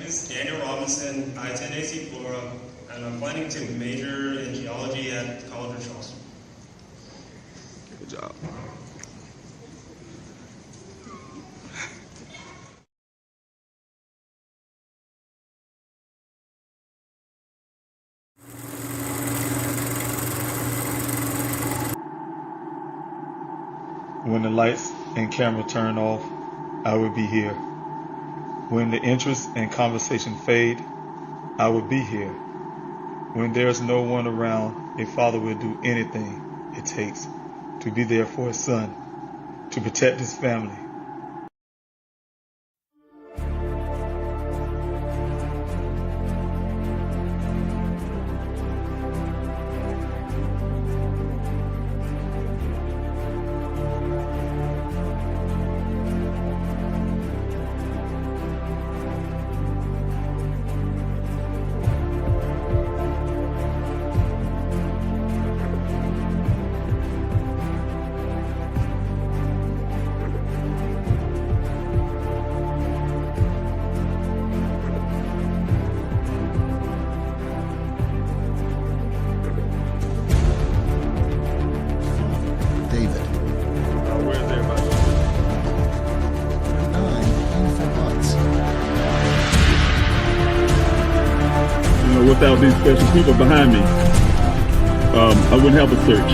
is Daniel Robinson. I attend AC Flora, and I'm planning to major in geology at the College of Charleston. Good job. When the lights and camera turn off, I will be here. When the interest and conversation fade, I will be here. When there's no one around, a father will do anything it takes to be there for his son, to protect his family. David. Where's everybody? 9 painful months. Without these special people behind me, I wouldn't have a search.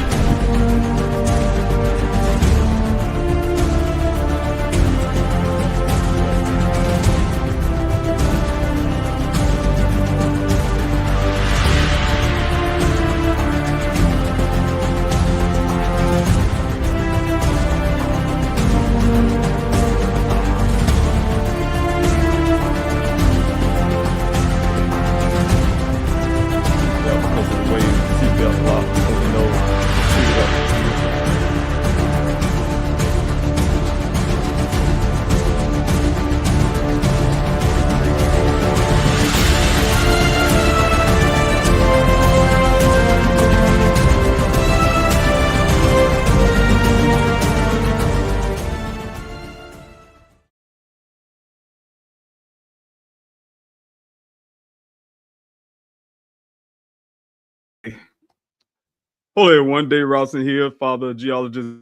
Hello, everyone. Dave Robinson here, father of geologist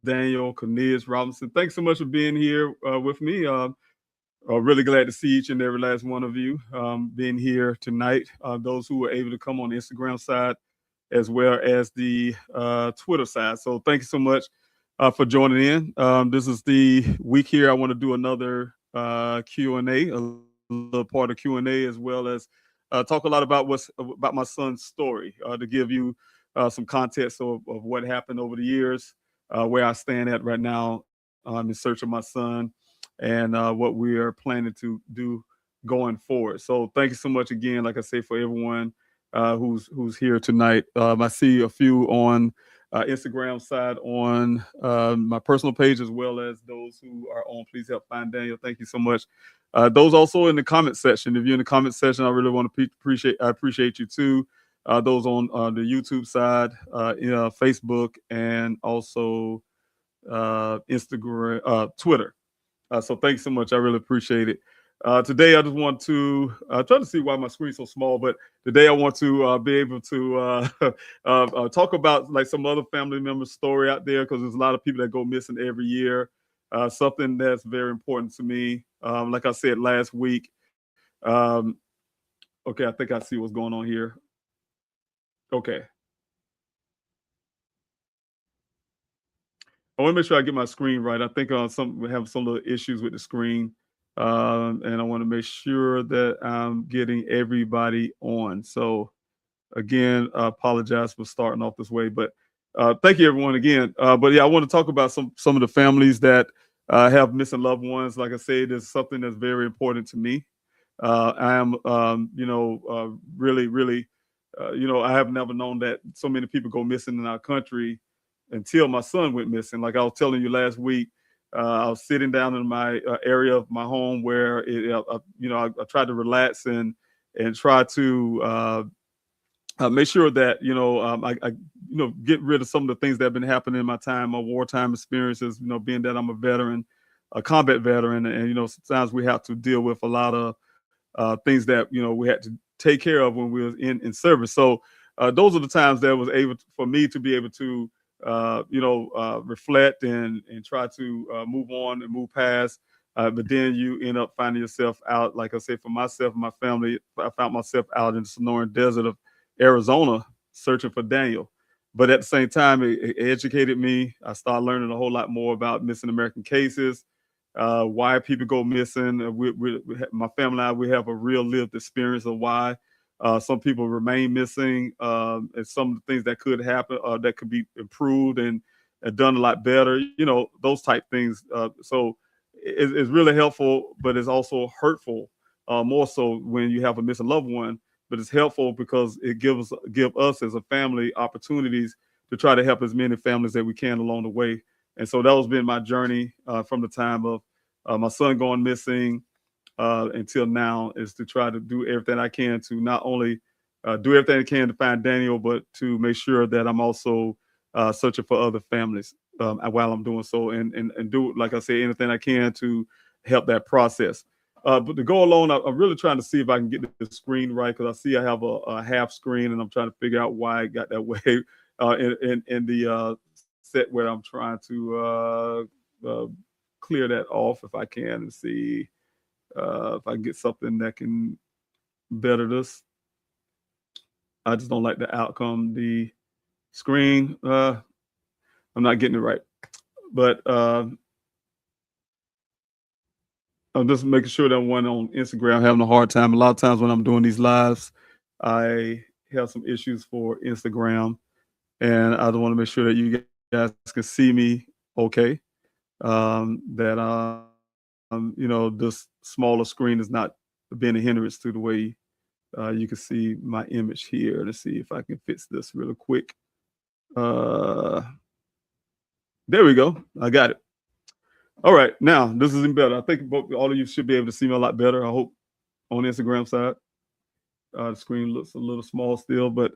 Daniel Robinson. Thanks so much for being here with me. Really glad to see each and every last one of you being here tonight. Those who were able to come on the Instagram side as well as the Twitter side. So thank you so much for joining in. This is the week here. I want to do another Q&A, a little part of Q&A, as well as talk a lot about about my son's story to give you some context of what happened over the years, where I stand at right now in search of my son, and what we are planning to do going forward. So thank you so much again, like I say, for everyone who's here tonight. I see a few on Instagram side, on my personal page, as well as those who are on Please Help Find Daniel. Thank you so much. Those also in the comment section. If you're in the comment section, I really want to appreciate you too. Those on the YouTube side, Facebook, and also Instagram, Twitter. So thanks so much. I really appreciate it. Today, I just want to try to see why my screen's so small, but today I want to be able to talk about like some other family member story out there, because there's a lot of people that go missing every year. Something that's very important to me. Like I said last week. Okay, I think I see what's going on here. Okay. I want to make sure I get my screen right. I think we have some little issues with the screen, and I want to make sure that I'm getting everybody on. So, again, I apologize for starting off this way, but thank you, everyone, again. But yeah, I want to talk about some of the families that have missing loved ones. Like I said, it's something that's very important to me. I am, really, really, I have never known that so many people go missing in our country until my son went missing. Like I was telling you last week, I was sitting down in my area of my home where I tried to relax and try to make sure that I get rid of some of the things that have been happening in my time, my wartime experiences. Being that I'm a veteran, a combat veteran, and sometimes we have to deal with a lot of things that we had to take care of when we were in service. So those are the times that was able for me to be able to reflect and try to move on and move past. But then you end up finding yourself out, like I said, for myself and my family, I found myself out in the Sonoran Desert of Arizona searching for Daniel. But at the same time, it educated me. I started learning a whole lot more about missing American cases, why people go missing. My family and I, we have a real lived experience of why some people remain missing, and some of the things that could happen, that could be improved and done a lot better. Those type things. So it's really helpful, but it's also hurtful, more so when you have a missing loved one. But it's helpful because it give us as a family opportunities to try to help as many families that we can along the way. And so that has been my journey from the time of my son going missing until now, is to try to do everything I can to not only do everything I can to find Daniel, but to make sure that I'm also searching for other families while I'm doing so, and do, like I say, anything I can to help that process. But to go along, I'm really trying to see if I can get the screen right, because I see I have a half screen, and I'm trying to figure out why it got that way in the set where I'm trying to clear that off if I can, and see if I can get something that can better this. I just don't like the outcome. The screen, I'm not getting it right. But I'm just making sure that one on Instagram having a hard time. A lot of times when I'm doing these lives, I have some issues for Instagram, and I want to make sure that you guys can see me okay. That this smaller screen is not being a hindrance to the way you can see my image here. Let's see if I can fix this really quick. There we go. I got it. All right, now this is even better. I think all of you should be able to see me a lot better. I hope on the Instagram side. The screen looks a little small still, but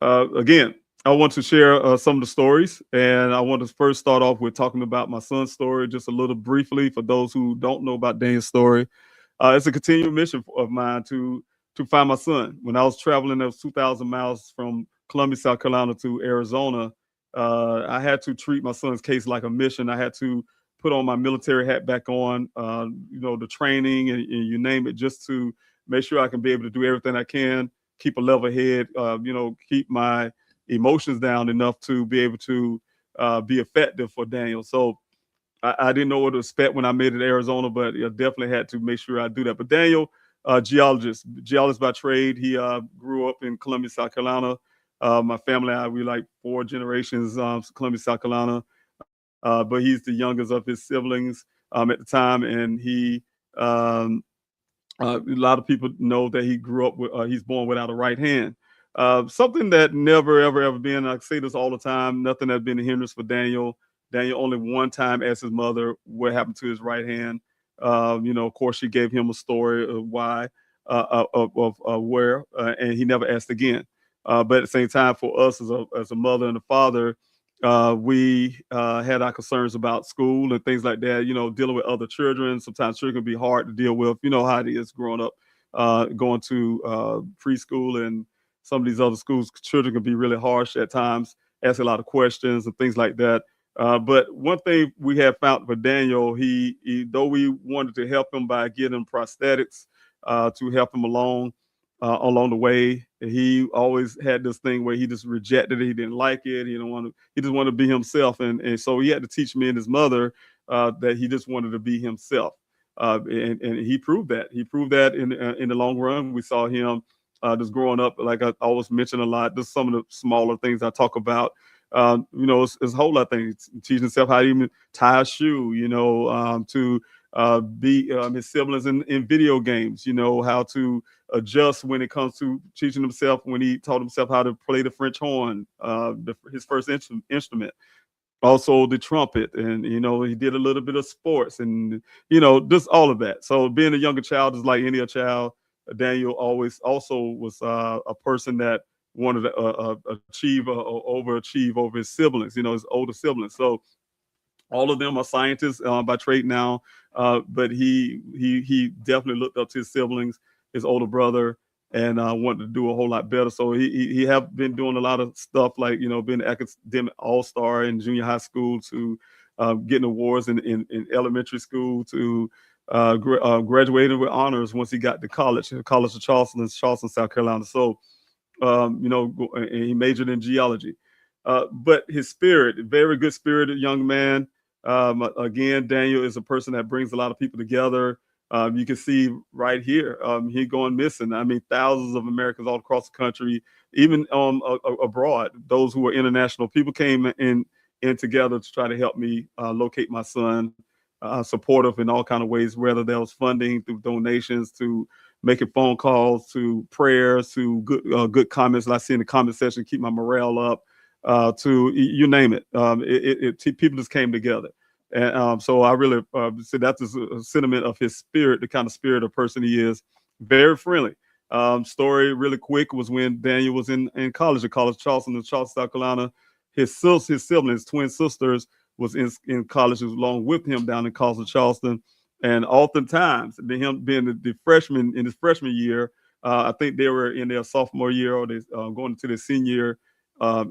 again, I want to share some of the stories, and I want to first start off with talking about my son's story, just a little briefly for those who don't know about Daniel's story. It's a continual mission of mine to find my son. When I was traveling those 2,000 miles from Columbia, South Carolina to Arizona, I had to treat my son's case like a mission. I had to put on my military hat back on, the training and you name it, just to make sure I can be able to do everything I can, keep a level head, keep my emotions down enough to be able to be effective for Daniel. So I didn't know what to expect when I made it to Arizona, but I definitely had to make sure I do that. But Daniel, geologist by trade. He grew up in Columbia, South Carolina. My family, we like 4 generations, Columbia, South Carolina. But he's the youngest of his siblings at the time, and he a lot of people know that he grew up with, he's born without a right hand. Something that never, ever been, I say this all the time, nothing that's been a hindrance for Daniel. Daniel only one time asked his mother what happened to his right hand. Of course, she gave him a story of why, of where, and he never asked again. But at the same time, for us as a mother and a father, we had our concerns about school and things like that, dealing with other children. Sometimes children can be hard to deal with. You know how it is growing up, going to preschool and some of these other schools. Children can be really harsh at times, ask a lot of questions and things like that. But one thing we have found for Daniel, he though we wanted to help him by getting prosthetics to help him along the way, he always had this thing where he just rejected it. He didn't like it. He just wanted to be himself. And so he had to teach me and his mother that he just wanted to be himself. And he proved that. He proved that in the long run. We saw him just growing up, like I always mention a lot, just some of the smaller things I talk about. It's a whole lot of things. Teaching himself how to even tie a shoe, to be his siblings in video games, how to adjust when it comes to teaching himself, when he taught himself how to play the French horn, his first instrument, also the trumpet, and he did a little bit of sports, and just all of that. So being a younger child is like any other child. Daniel always also was a person that wanted to achieve or overachieve over his siblings, his older siblings. So All of them are scientists by trade now, but he definitely looked up to his siblings, his older brother, and wanted to do a whole lot better. So he have been doing a lot of stuff like, you know, being an academic all-star in junior high school, to getting awards in elementary school, to graduating with honors once he got to college, College of Charleston, South Carolina. So you know, and he majored in geology. But his spirit, very good spirited young man. Again, Daniel is a person that brings a lot of people together. You can see right here, he going missing. I mean, thousands of Americans all across the country, even abroad, those who are international people came in together to try to help me locate my son, supportive in all kind of ways, whether that was funding through donations, to making phone calls, to prayers, to good comments that I see in the comment section, keep my morale up, to you name it. People just came together. And so I really say that's a sentiment of his spirit, the kind of spirit of person he is. Very friendly. Story really quick was when Daniel was in college at College of Charleston in Charleston, South Carolina. His siblings, twin sisters, was in college along with him down in College of Charleston. And oftentimes, him being the freshman in his freshman year, I think they were in their sophomore year, or they going into their senior year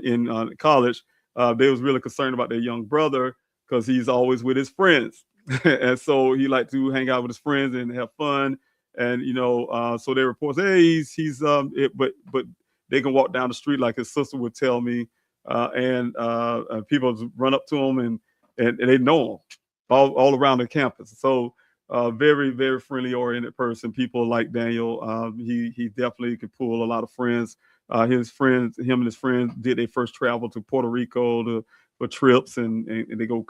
in college. They was really concerned about their young brother because he's always with his friends, and so he liked to hang out with his friends and have fun. And you know, so they report, hey, but they can walk down the street like his sister would tell me, and people run up to him and they know him all around the campus. So very, very friendly oriented person. People like Daniel. He definitely could pull a lot of friends. Him and his friends did their first travel to Puerto Rico for trips, and they go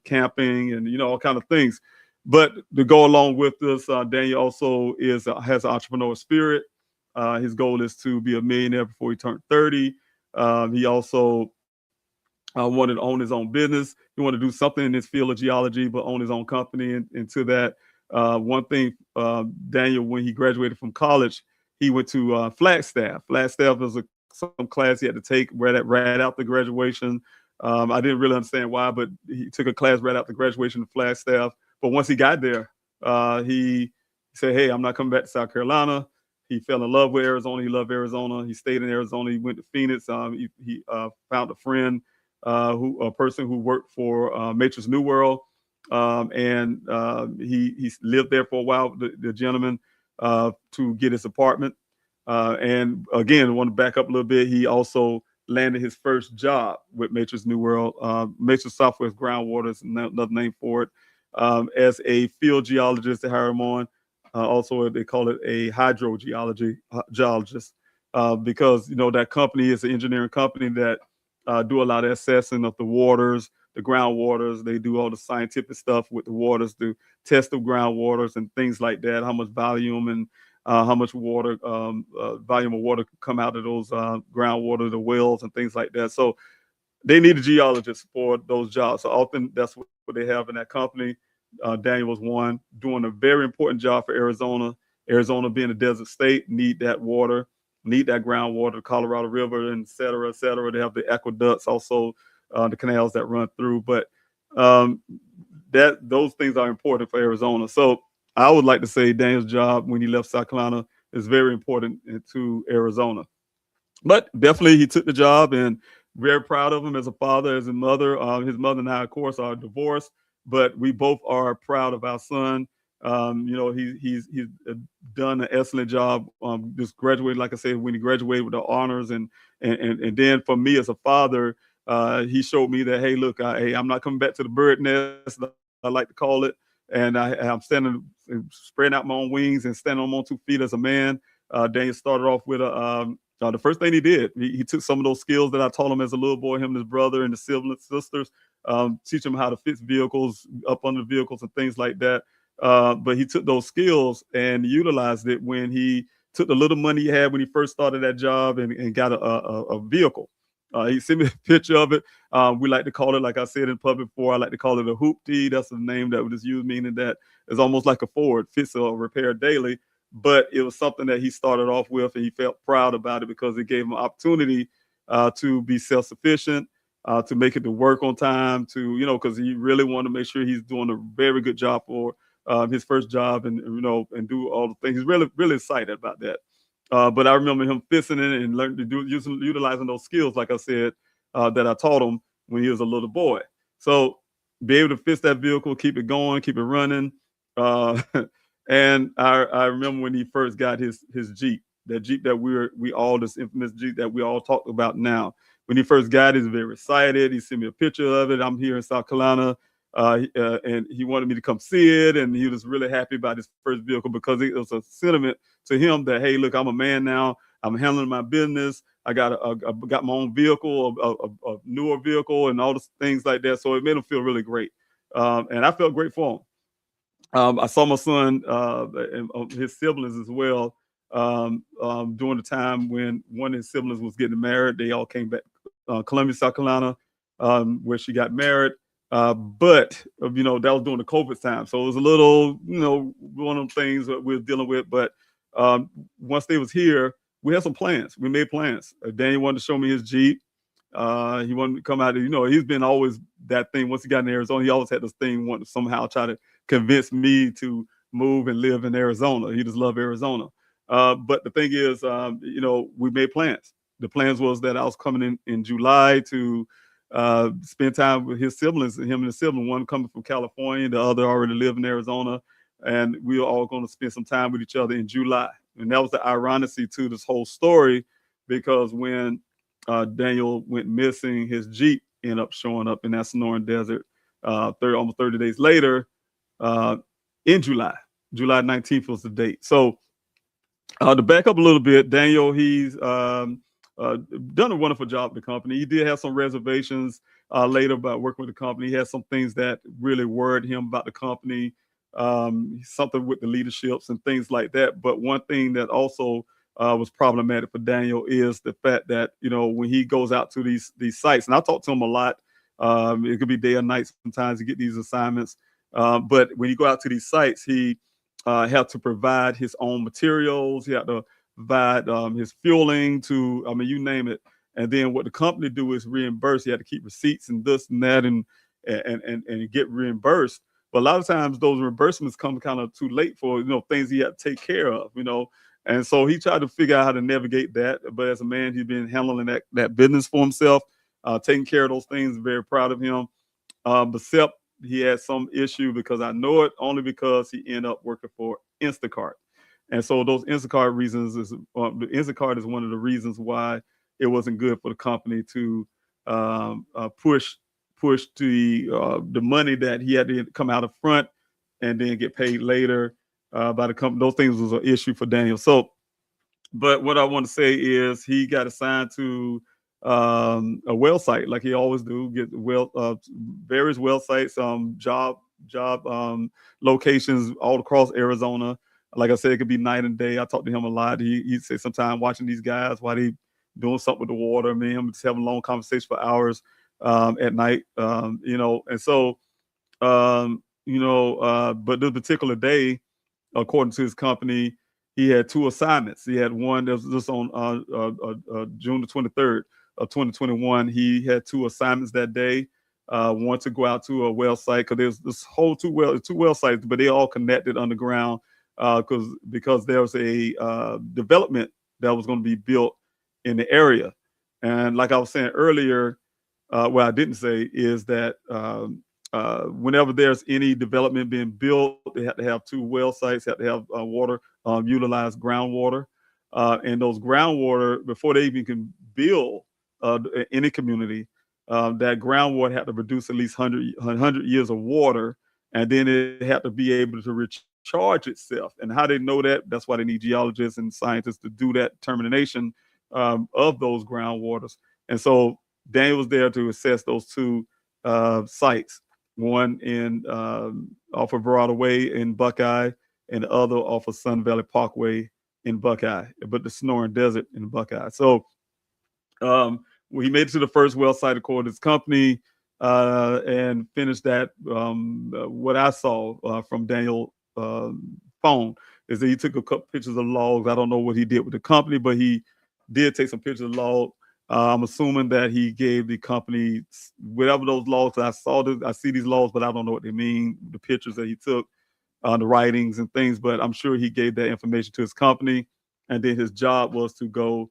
camping and, you know, all kind of things. But to go along with this, Daniel also has an entrepreneurial spirit. His goal is to be a millionaire before he turned 30. He also wanted to own his own business. He wanted to do something in this field of geology, but own his own company. And to that, one thing, Daniel, when he graduated from college, he went to Flagstaff. Flagstaff was some class he had to take right after graduation. I didn't really understand why, but he took a class right after graduation in Flagstaff. But once he got there, he said, hey, I'm not coming back to South Carolina. He fell in love with Arizona. He loved Arizona. He stayed in Arizona. He went to Phoenix. He found a friend, a person who worked for Matrix New World, and he lived there for a while. The gentleman to get his apartment, and again, I want to back up a little bit. He also landed his first job with Matrix New World. Matrix Southwest Groundwater is another name for it. As a field geologist, they hire him on. Also, they call it a hydrogeologist, because you know that company is an engineering company that do a lot of assessing of the waters, the groundwaters. They do all the scientific stuff with the waters, to test the groundwaters and things like that. How much volume and how much water, volume of water come out of those groundwater, the wells and things like that. So they need a geologist for those jobs. So often that's what they have in that company. Daniel was one, doing a very important job for Arizona. Arizona being a desert state, need that water, need that groundwater, the Colorado River, and et cetera, et cetera. They have the aqueducts, also the canals that run through. But those things are important for Arizona. So I would like to say Daniel's job when he left South Carolina is very important to Arizona. But definitely he took the job, and very proud of him as a father, as a mother. His mother and I, of course, are divorced, but we both are proud of our son. You know, he's done an excellent job. Just graduated, like I said, when he graduated with the honors, and then for me as a father, he showed me that, hey, look, I'm not coming back to the bird nest, I like to call it, and I'm standing, spreading out my own wings and standing on my own 2 feet as a man. Daniel started off with the first thing he did, he took some of those skills that I taught him as a little boy, him and his brother and the siblings, sisters, teach him how to fix vehicles, up under vehicles and things like that. But he took those skills and utilized it when he took the little money he had when he first started that job and got a vehicle. He sent me a picture of it. We like to call it, like I said in public before, I like to call it a hoopty. That's the name that was used, meaning that it's almost like a Ford, fix or repair daily. But it was something that he started off with, and he felt proud about it because it gave him an opportunity to be self-sufficient, to make it to work on time, to, because he really wanted to make sure he's doing a very good job for his first job, and and do all the things. He's really, really excited about that. But I remember him fixing it and learning to utilizing those skills, like I said, that I taught him when he was a little boy. So be able to fix that vehicle, keep it going, keep it running. Uh, and I remember when he first got his Jeep, that Jeep that we all, this infamous Jeep that we all talked about now. When he first got it, he was very excited. He sent me a picture of it. I'm here in South Carolina, and he wanted me to come see it. And he was really happy about his first vehicle because it was a sentiment to him that, hey, look, I'm a man now. I'm handling my business. I got my own vehicle, a newer vehicle, and all the things like that. So it made him feel really great, and I felt great for him. I saw my son and his siblings as well during the time when one of his siblings was getting married. They all came back Columbia, South Carolina, where she got married. But that was during the COVID time, so it was a little, one of the things that we were dealing with. But once they was here, we had some plans. We made plans. Daniel wanted to show me his Jeep. He wanted to come out. He's been always that thing. Once he got in Arizona, he always had this thing, wanting to somehow try to convince me to move and live in Arizona. He just loved Arizona. But the thing is, we made plans. The plans was that I was coming in July to spend time with his siblings, him and his sibling, one coming from California, the other already lived in Arizona. And we were all going to spend some time with each other in July. And that was the irony to this whole story, because when Daniel went missing, his Jeep ended up showing up in that Sonoran Desert almost 30 days later in July. July 19th was the date. So to back up a little bit, Daniel, he's done a wonderful job at the company. He did have some reservations later about working with the company. He had some things that really worried him about the company, something with the leaderships and things like that. But one thing that also was problematic for Daniel is the fact that, when he goes out to these sites, and I talk to him a lot, it could be day or night sometimes to get these assignments. But when you go out to these sites, he had to provide his own materials. He had to provide his fueling to, you name it. And then what the company do is reimburse. He had to keep receipts and this and that and get reimbursed. But a lot of times those reimbursements come kind of too late for, things he had to take care of, And so he tried to figure out how to navigate that. But as a man, he's been handling that business for himself, taking care of those things. Very proud of him. Except he had some issue, because I know it only because he ended up working for Instacart. And so those Instacart reasons the Instacart is one of the reasons why it wasn't good for the company to push the money that he had to come out of front and then get paid later by the company. Those things was an issue for Daniel. So, but what I want to say is he got assigned to a well site, like he always do, get various well sites, job locations all across Arizona. Like I said, it could be night and day. I talked to him a lot. He'd say sometimes watching these guys while they doing something with the water. I'm just having a long conversation for hours at night, and so, but this particular day, according to his company, he had two assignments. He had one that was just on June the 23rd of 2021. He had two assignments that day. One to go out to a well site, because there's this whole two well sites, but they all connected underground because there was a development that was going to be built in the area. And like I was saying earlier, what I didn't say is that whenever there's any development being built, they have to have two well sites, have to have water, utilize groundwater. And those groundwater, before they even can build any community, that groundwater had to produce at least 100 years of water, and then it had to be able to recharge itself. And how they know that? That's why they need geologists and scientists to do that determination of those groundwaters. And so Daniel was there to assess those two sites, one in off of Verada Way in Buckeye, and the other off of Sun Valley Parkway in Buckeye, but the Sonoran Desert in Buckeye. So he made it to the first well site according to his company, and finished that. What I saw from Daniel's phone is that he took a couple pictures of logs. I don't know what he did with the company, but he did take some pictures of logs. I'm assuming that he gave the company whatever those laws. I see these laws, but I don't know what they mean. The pictures that he took, the writings and things, but I'm sure he gave that information to his company, and then his job was to go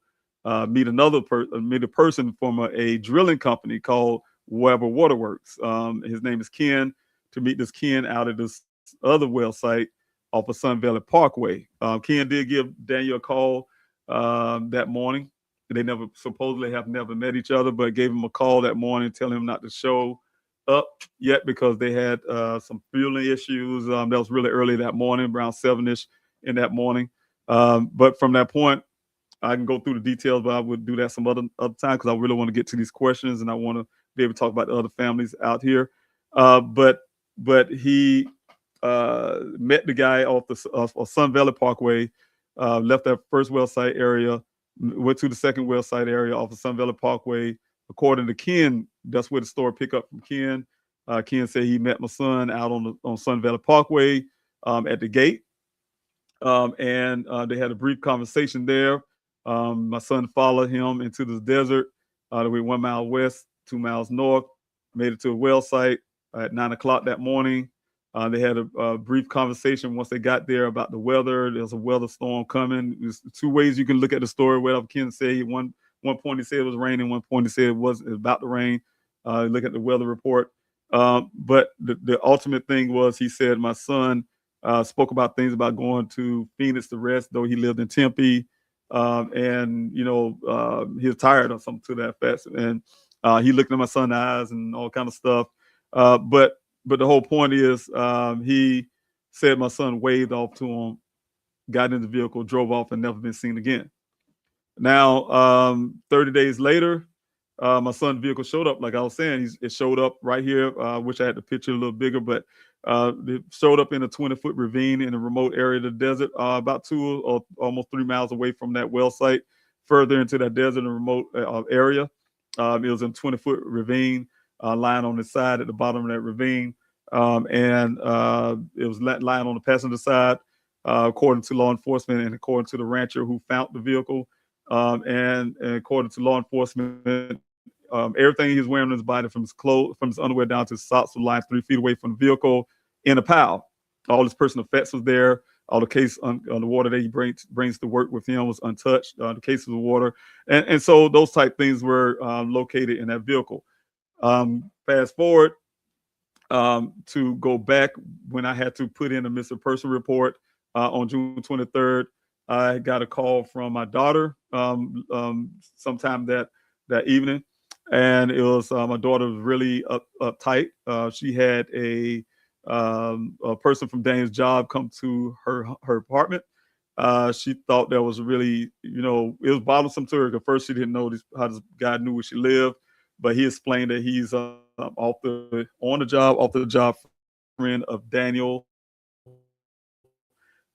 meet a person from a drilling company called Weber Waterworks. His name is Ken. To meet this Ken out of this other well site off of Sun Valley Parkway. Ken did give Daniel a call that morning. They supposedly have never met each other, but gave him a call that morning, telling him not to show up yet because they had some fueling issues. That was really early that morning, around 7-ish in that morning. But from that point, I can go through the details, but I would do that some other time because I really want to get to these questions and I want to be able to talk about the other families out here. But he met the guy off Sun Valley Parkway, left that first well site area, went to the second well site area off of Sun Valley Parkway. According to Ken, that's where the story picked up from Ken. Ken said he met my son out on Sun Valley Parkway at the gate, and they had a brief conversation there. My son followed him into the desert. They went 1 mile west, 2 miles north, made it to a well site at 9 o'clock that morning. They had a brief conversation once they got there about the weather. There's a weather storm coming. There's two ways you can look at the story. Whatever Ken said, one point he said it was raining, one point he said it was about to rain. Look at the weather report. But the ultimate thing was he said my son spoke about things about going to Phoenix to rest, though he lived in Tempe. And he was tired or something to that effect. And he looked at my son's eyes and all kind of stuff. But the whole point is he said my son waved off to him, got in the vehicle, drove off, and never been seen again. Now, 30 days later, my son's vehicle showed up. Like I was saying, it showed up right here. I wish I had the picture a little bigger, but it showed up in a 20-foot ravine in a remote area of the desert, about 2 or almost 3 miles away from that well site, further into that desert and remote area. It was a 20-foot ravine lying on the side at the bottom of that ravine. And it was lying on the passenger side, according to law enforcement and according to the rancher who found the vehicle. And according to law enforcement, everything he was wearing on his body, from his clothes, from his underwear down to his socks, was lying 3 feet away from the vehicle in a pile. All his personal effects was there. All the case on the water that he brings to work with him was untouched. The cases of water, and so those type things were located in that vehicle. Fast forward to go back when I had to put in a missing person report on June 23rd. I got a call from my daughter sometime that evening, and it was my daughter was really uptight. She had a person from Daniel's job come to her apartment. She thought that was really, it was bothersome to her. At first, she didn't know how this guy knew where she lived, but he explained that he's off the job friend of Daniel.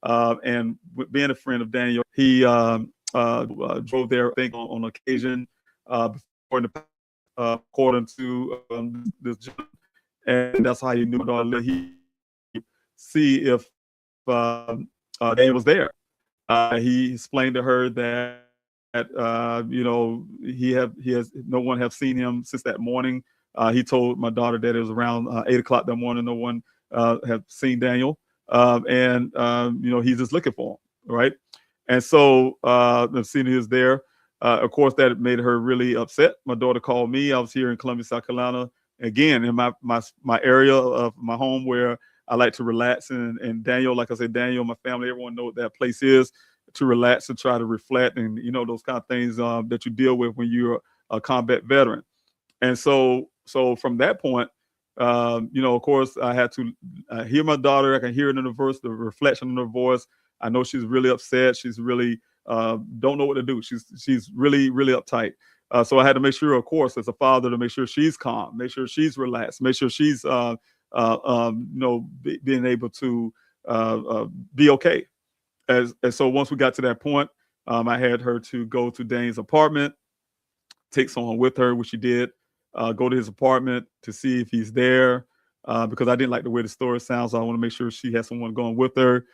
And being a friend of Daniel, he drove there, I think, on occasion according to this gentleman, and that's how he knew that he see if Daniel was there. He explained to her that no one have seen him since that morning. He told my daughter that it was around 8 o'clock that morning. No one have seen Daniel. He's just looking for him, right? And so the senior is there. Of course, that made her really upset. My daughter called me. I was here in Columbia, South Carolina, again in my area of my home where I like to relax. And Daniel, like I said, Daniel, my family, everyone knows what that place is, to relax and try to reflect, and those kind of things that you deal with when you're a combat veteran. And so from that point, of course, I had to hear my daughter. I can hear it in the reflection in her voice. I know she's really upset. She's really don't know what to do. She's really, really uptight. So I had to make sure, of course, as a father, to make sure she's calm, make sure she's relaxed, make sure she's being able to be okay. And so once we got to that point, I had her to go to Dane's apartment, take someone with her, which she did. Go to his apartment to see if he's there, because I didn't like the way the story sounds. So I want to make sure she has someone going with her.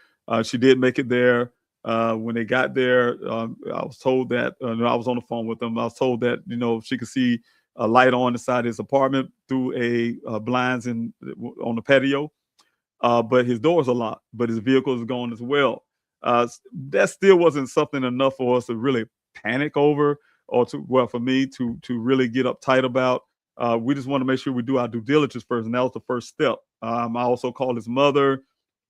She did make it there. When they got there, I was told that I was on the phone with them. I was told that she could see a light on inside his apartment through a blinds on the patio, but his doors are locked, but his vehicle is gone as well. That still wasn't something enough for us to really panic over, or for me to really get uptight about. We just want to make sure we do our due diligence first, and that was the first step. I also called his mother.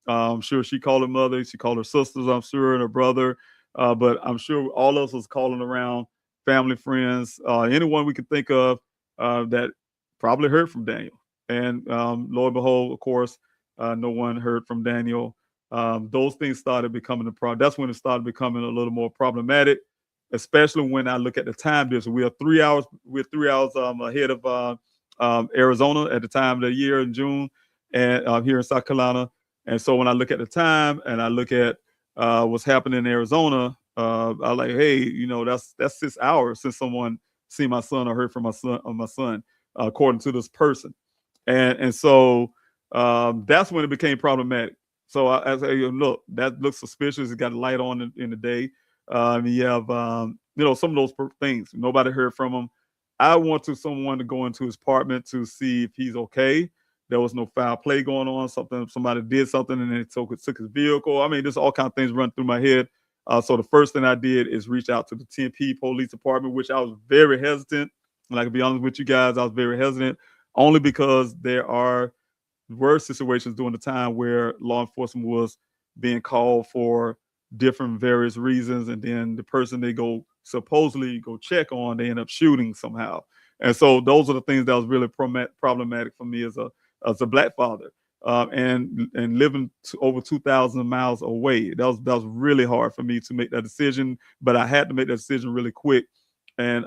I'm sure she called her mother. She called her sisters, I'm sure, and her brother. But I'm sure all of us was calling around family, friends, anyone we could think of that probably heard from Daniel. And lo and behold, of course, no one heard from Daniel. Those things started becoming a problem. That's when it started becoming a little more problematic, especially when I look at the time difference. We are 3 hours. We're 3 hours ahead of Arizona at the time of the year in June, and here in South Carolina. And so when I look at the time and I look at what's happening in Arizona, I'm like, hey, that's 6 hours since someone seen my son or heard from my son, according to this person. And so that's when it became problematic. So I say, look, that looks suspicious. It got a light on in the day. You have, some of those things. Nobody heard from him. I wanted someone to go into his apartment to see if he's okay. There was no foul play going on. Somebody did something and they took his vehicle. I mean, there's all kinds of things run through my head. So the first thing I did is reach out to the Tempe Police Department, which I was very hesitant. And I can be honest with you guys, I was very hesitant only because there were situations during the time where law enforcement was being called for different various reasons, and then the person they supposedly go check on, they end up shooting somehow. And so those are the things that was really problematic for me as a black father, and living over 2,000 miles away. That was really hard for me to make that decision, but I had to make that decision really quick, and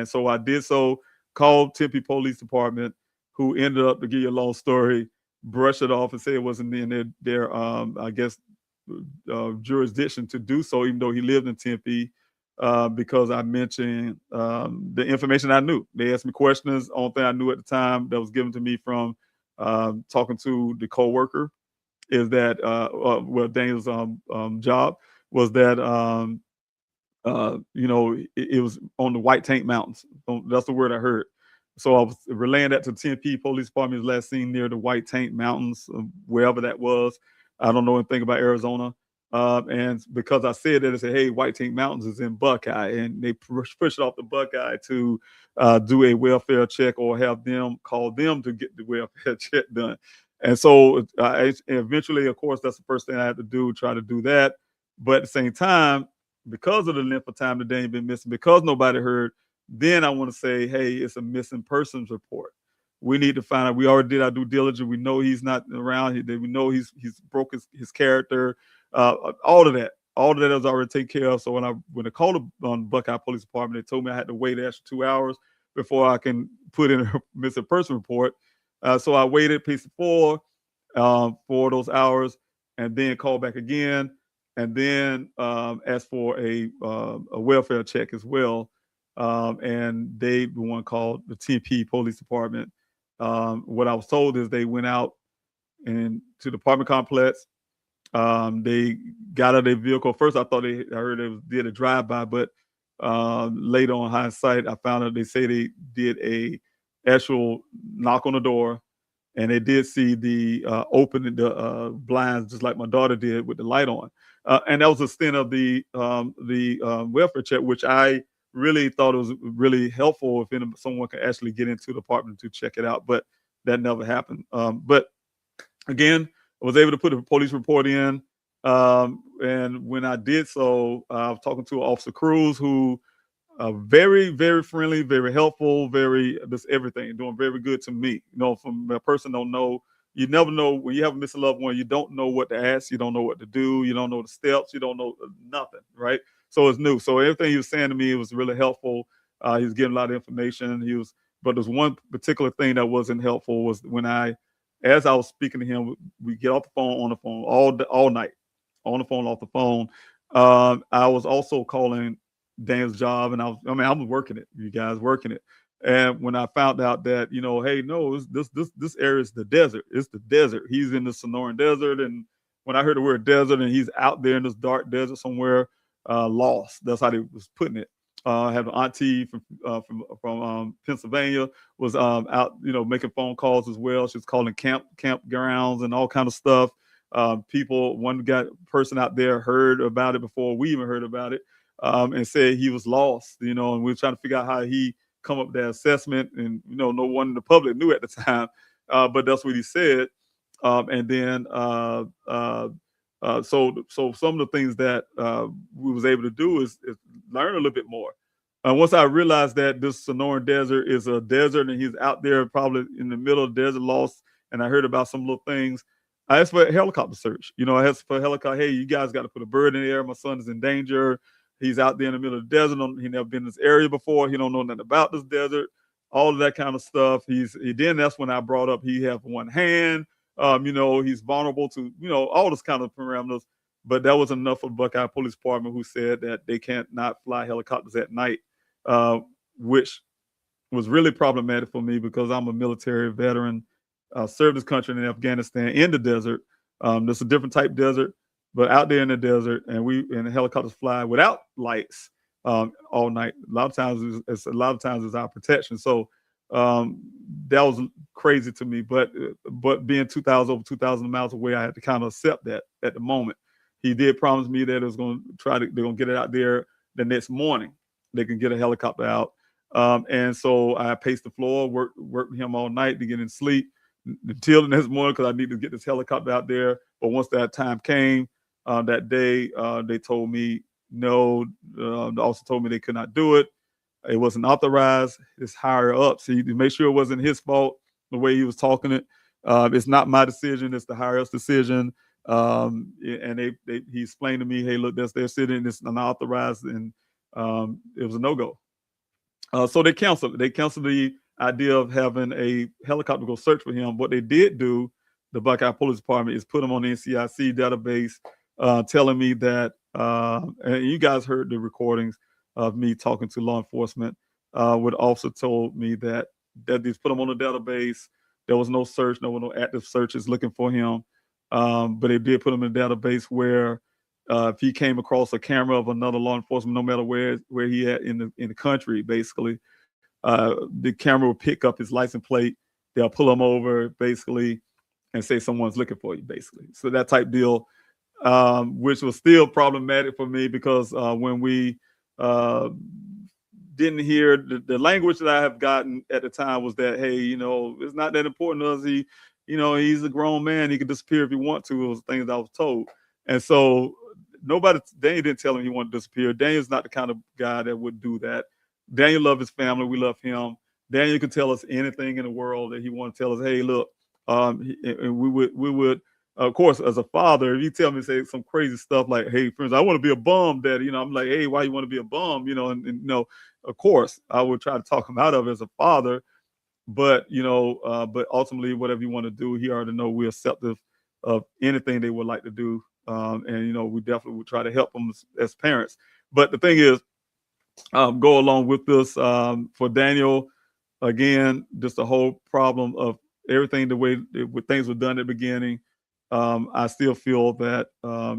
so I did so. Called Tempe Police Department, who ended up, to give you a long story, brush it off and say it wasn't in their I guess jurisdiction to do so, even though he lived in Tempe, because I mentioned the information I knew. They asked me questions. Only thing I knew at the time that was given to me from talking to the co-worker is that Daniel's job was that it was on the White Tank Mountains. That's the word I heard. So I was relaying that to Tempe Police Department. Last seen near the White Tank Mountains, wherever that was. I don't know anything about Arizona. And because I said that, I said, hey, White Tank Mountains is in Buckeye. And they push it off the Buckeye to do a welfare check or have them call them to get the welfare check done. And so eventually, of course, that's the first thing I had to do, try to do that. But at the same time, because of the length of time that Daniel been missing, because nobody heard, then I want to say, hey, it's a missing persons report. We need to find out. We already did our due diligence. We know he's not around. We know he's broke his character. All of that is already taken care of. So when I called on Buckeye Police Department, they told me I had to wait an extra 2 hours before I can put in a missing person report. So I waited, piece of 4 for those hours, and then called back again, and then asked for a welfare check as well. And they the one called the Tempe Police Department. What I was told is they went out and to the apartment complex. They got out of their vehicle. First, I heard they did a drive-by, but later on hindsight, I found out they say they did a actual knock on the door, and they did see the opening the blinds just like my daughter did with the light on. And that was the extent of the welfare check, which I really thought it was really helpful if someone could actually get into the apartment to check it out, but that never happened. But again, I was able to put a police report in, and when I did so, I was talking to Officer Cruz, who very, very friendly, very helpful, just everything, doing very good to me. From a person don't know, you never know when you have a missing loved one, you don't know what to ask, you don't know what to do, you don't know the steps, you don't know nothing, right? So it's new. So everything he was saying to me was really helpful. He was giving a lot of information. But there's one particular thing that wasn't helpful was when as I was speaking to him, we get off the phone, on the phone all night, on the phone, off the phone. I was also calling Dan's job, and I was working it, you guys, working it. And when I found out that, hey, no, this area is the desert. It's the desert. He's in the Sonoran Desert, and when I heard the word desert and he's out there in this dark desert somewhere, lost. That's how they was putting it. I have an auntie from Pennsylvania was out, making phone calls as well. She was calling campgrounds and all kind of stuff. One person out there heard about it before we even heard about it, and said he was lost. And we were trying to figure out how he come up with that assessment, and no one in the public knew at the time, but that's what he said. And then so some of the things that we was able to do is learn a little bit more. Once I realized that this Sonoran Desert is a desert and he's out there probably in the middle of the desert lost, and I heard about some little things, I asked for a helicopter search. I asked for a helicopter. Hey, you guys got to put a bird in the air. My son is in danger. He's out there in the middle of the desert. He never been in this area before. He don't know nothing about this desert. All of that kind of stuff. That's when I brought up he have one hand. He's vulnerable to, all this kind of parameters. But that was enough for the Buckeye Police Department, who said that they can't not fly helicopters at night, which was really problematic for me because I'm a military veteran, served this country in Afghanistan in the desert. There's a different type desert, but out there in the desert, and the helicopters fly without lights all night. A lot of times it's our protection. So that was crazy to me. But being over 2,000 miles away, I had to kind of accept that at the moment. He did promise me that they're going to get it out there the next morning. They can get a helicopter out. And so I paced the floor, worked with him all night to get in sleep until the next morning because I needed to get this helicopter out there. But once that time came that day, they told me no. They also told me they could not do it. It wasn't authorized. It's higher up. So to make sure it wasn't his fault, the way he was talking it. It's not my decision. It's the higher up's decision. And he explained to me, hey, look, that's their city. It's unauthorized. And it was a no-go. So they canceled it. They canceled the idea of having a helicopter go search for him. What they did do, the Buckeye Police Department, is put him on the NCIC database, telling me that, and you guys heard the recordings of me talking to law enforcement, would also told me that these put him on the database. There was no search, no active searches looking for him. But they did put him in a database where if he came across a camera of another law enforcement, no matter where he at in the country, basically, the camera will pick up his license plate. They'll pull him over, basically, and say someone's looking for you, basically. So that type deal, which was still problematic for me because when we didn't hear the language that I have gotten at the time was that, hey, it's not that important to us. He's a grown man. He can disappear if he want to. It was things I was told. And so Daniel didn't tell him he wanted to disappear. Daniel's not the kind of guy that would do that. Daniel loved his family. We love him. Daniel could tell us anything in the world that he wanted to tell us. Hey, look, and we would, of course, as a father, if you tell me, say some crazy stuff like, hey, friends, I want to be a bum, Daddy. I'm like, hey, why you want to be a bum? And of course, I would try to talk him out of it as a father. But, but ultimately, whatever you want to do, he already know we're acceptive of anything they would like to do. And, we definitely would try to help them as parents. But the thing is, go along with this for Daniel, again, just the whole problem of everything, the way things were done at the beginning. I still feel that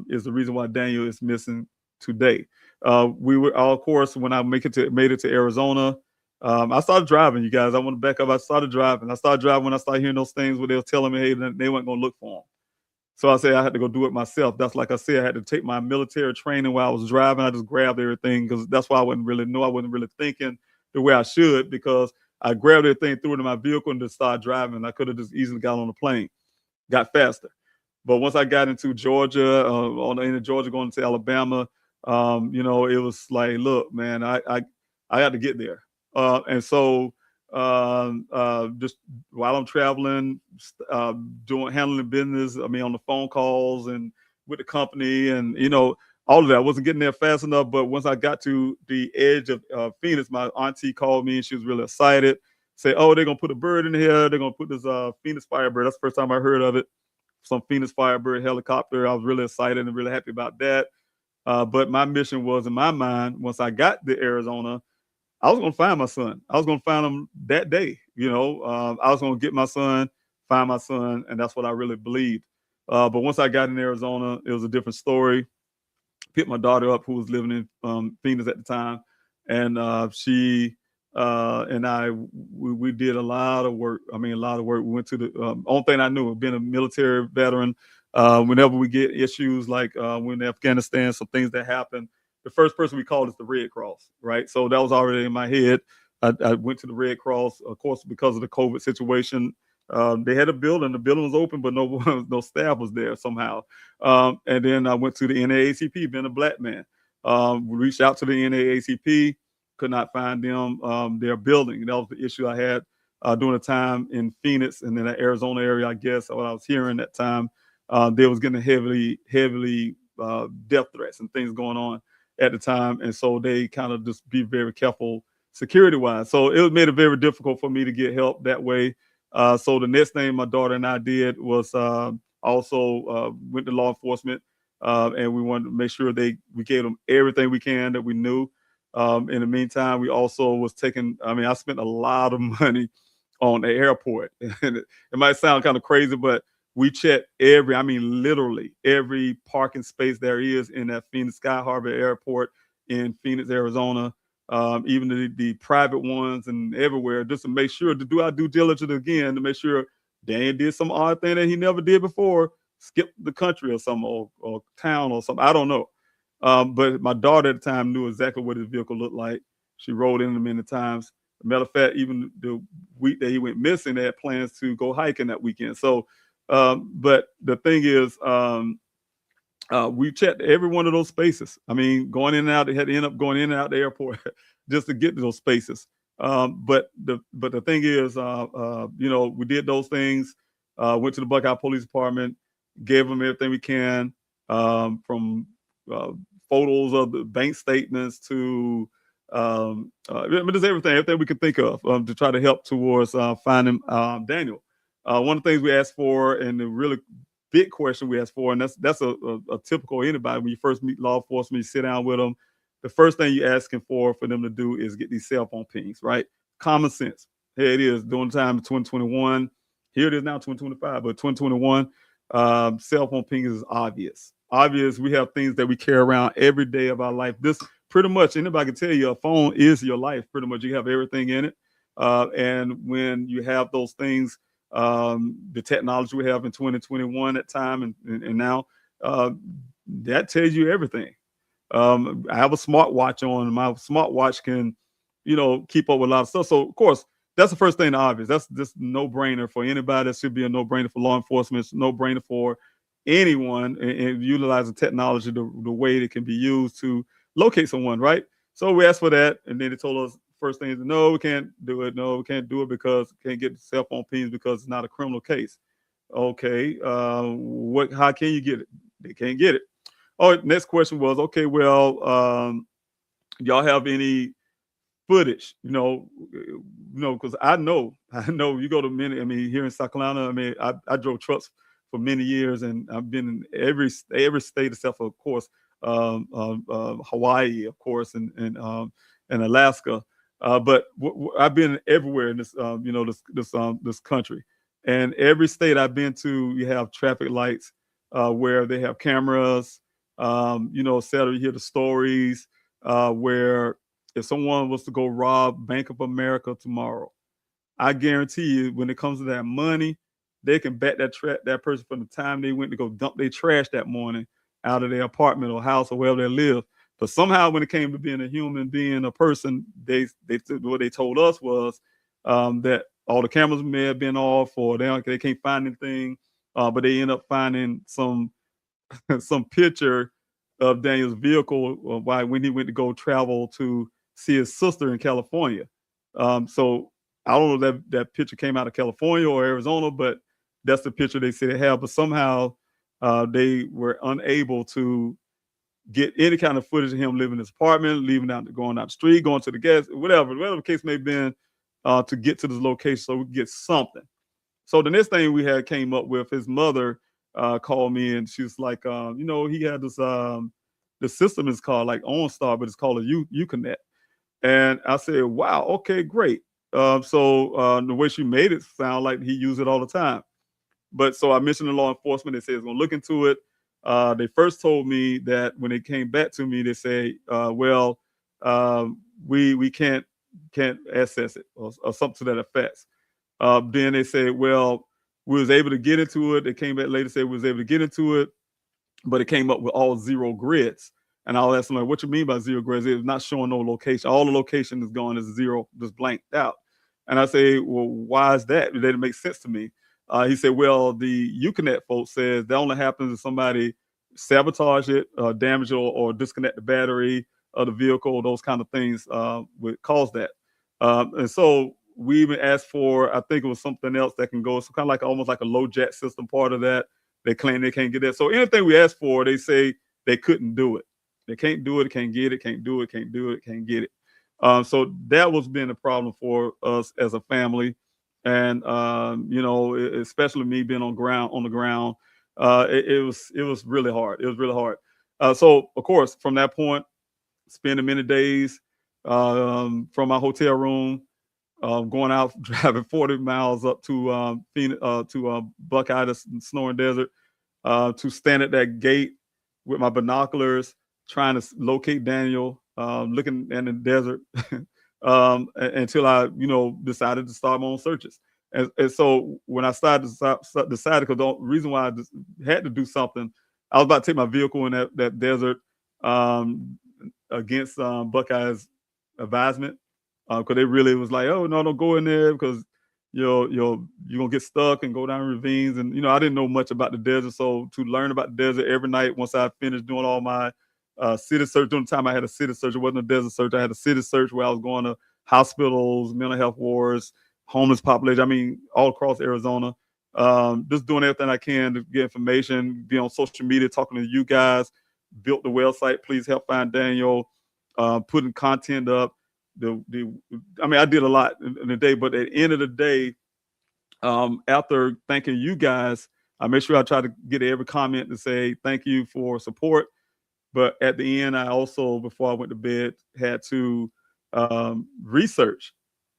is the reason why Daniel is missing today. We were, of course, when I made it to Arizona, I started driving, you guys. I want to back up. I started driving when I started hearing those things where they were telling me, hey, they weren't going to look for him. So I said I had to go do it myself. That's like I said, I had to take my military training while I was driving. I just grabbed everything because that's why I wasn't really thinking the way I should, because I grabbed everything, threw it in my vehicle, and just started driving. I could have just easily got on the plane, got faster. But once I got into Georgia, into Georgia going to Alabama, it was like, look, man, I had to get there. And so just while I'm traveling, handling business, on the phone calls and with the company and, all of that. I wasn't getting there fast enough. But once I got to the edge of Phoenix, my auntie called me and she was really excited. Say, oh, they're going to put a bird in here. They're going to put this Phoenix Firebird. That's the first time I heard of it. Some Phoenix Firebird helicopter. I was really excited and really happy about that. But my mission was, in my mind, once I got to Arizona, I was going to find my son. I was going to find him that day. I was going to get my son, find my son, and that's what I really believed. But once I got in Arizona, it was a different story. Picked my daughter up, who was living in Phoenix at the time, and she and we did a lot of work. I mean, a lot of work. We went to the only thing I knew, being a military veteran. Whenever we get issues like when in Afghanistan, some things that happen, the first person we called is the Red Cross, right? So that was already in my head. I went to the Red Cross, of course, because of the COVID situation. They had a building. The building was open, but no staff was there somehow. And then I went to the NAACP, being a black man. We reached out to the NAACP, could not find them, their building. That was the issue I had during the time in Phoenix and in the Arizona area, I guess, what I was hearing that time. They was getting heavily death threats and things going on at the time. And so they kind of just be very careful security-wise. So it made it very difficult for me to get help that way. So the next thing my daughter and I did was also went to law enforcement, and we wanted to make sure we gave them everything we can that we knew. In the meantime, we also was I spent a lot of money on the airport. And it might sound kind of crazy, but we checked literally every parking space there is in that Phoenix Sky Harbor Airport in Phoenix, Arizona. Even the private ones and everywhere, just to make sure to do our due diligence again, to make sure Dan did some odd thing that he never did before, skip the country or something, or town or something. I don't know. But my daughter at the time knew exactly what his vehicle looked like. She rode in them many times. As a matter of fact, even the week that he went missing, they had plans to go hiking that weekend. So, but the thing is, we checked every one of those spaces. I mean, going in and out, they had to end up going in and out the airport just to get to those spaces. But the thing is, we did those things. Went to the Buckeye Police Department, gave them everything we can, from photos of the bank statements to just everything we could think of to try to help towards finding Daniel. One of the things we asked for, and the really big question we asked for, and that's a typical anybody. When you first meet law enforcement, you sit down with them, the first thing you're asking for them to do is get these cell phone pings, right? Common sense. Here it is, during the time of 2021. Here it is now, 2025, but 2021, cell phone ping is obvious. We have things that we carry around every day of our life. This pretty much, anybody can tell you, a phone is your life. Pretty much, you have everything in it. And when you have those things, the technology we have in 2021 at time and now, that tells you everything. I have a smartwatch on, and my smartwatch can, keep up with a lot of stuff. So of course, that's the first thing obvious. That's just no brainer for anybody. That should be a no brainer for law enforcement. It's no brainer for anyone and utilizing technology the way it can be used to locate someone, right? So we asked for that, and then they told us first thing is, no, we can't do it. No, we can't do it because we can't get the cell phone pings because it's not a criminal case. Okay, how can you get it? They can't get it. Oh, next question was, okay, well, y'all have any footage, because I know you go to many, here in South Carolina, I drove trucks for many years, and I've been in every state except for, of course, Hawaii, of course, and Alaska. But I've been everywhere in this, this country, and every state I've been to, you have traffic lights where they have cameras, etc. You hear the stories where if someone was to go rob Bank of America tomorrow, I guarantee you, when it comes to that money, they can bet that person from the time they went to go dump their trash that morning out of their apartment or house or wherever they live. But somehow, when it came to being a human being, a person, what they told us was that all the cameras may have been off, or they can't find anything, but they end up finding some picture of Daniel's vehicle when he went to go travel to see his sister in California. So I don't know if that picture came out of California or Arizona, but that's the picture they say they have. But somehow they were unable to get any kind of footage of him living in his apartment, going out the street, going to the gas, whatever the case may have been, to get to this location so we could get something. So the next thing we had came up with, his mother called me, and she was like, he had this, the system is called like OnStar, but it's called a Uconnect. And I said, wow, okay, great. So the way she made it sound like he used it all the time. But so I mentioned the law enforcement. They said it's going to look into it. They first told me that when they came back to me, they say, well, we can't access it, or something to that effect. Then they said, well, we was able to get into it. They came back later, said we was able to get into it, but it came up with all 0 grids. And I'll ask them, like, what you mean by 0 grids? It's not showing no location. All the location is gone as 0, just blanked out. And I say, well, why is that? It didn't make sense to me. He said, well, the Uconnect folks says that only happens if somebody sabotage it, damage or disconnect the battery of the vehicle. Those kind of things would cause that. And so we even asked for, I think it was something else that can go, so kind of like almost like a low jack system part of that. They claim they can't get that. So anything we asked for, they say they couldn't do it. They can't do it, can't get it, can't do it, can't do it, can't get it. So that was been a problem for us as a family. And you know, especially me being on the ground, it was really hard. It was really hard. So of course, from that point, spending many days from my hotel room, going out driving 40 miles up to Phoenix, to Buckeye, the Snoring Desert, to stand at that gate with my binoculars, trying to locate Daniel, looking in the desert, until I, you know, decided to start my own searches. And so when I decided, because the reason why I just had to do something, I was about to take my vehicle in that desert against Buckeye's advisement, because they really was like, oh no, don't go in there because you're gonna get stuck and go down ravines. And you know, I didn't know much about the desert, so to learn about the desert every night once I finished doing all my city search. During the time I had a city search, it wasn't a desert search. I had a city search where I was going to hospitals, mental health wards, homeless population. I mean, all across Arizona. Just doing everything I can to get information, be on social media, talking to you guys. Built the website. Please help find Daniel. Putting content up. I mean, I did a lot in the day, but at the end of the day, after thanking you guys, I made sure I try to get every comment to say thank you for support. But at the end, I also, before I went to bed, had to research.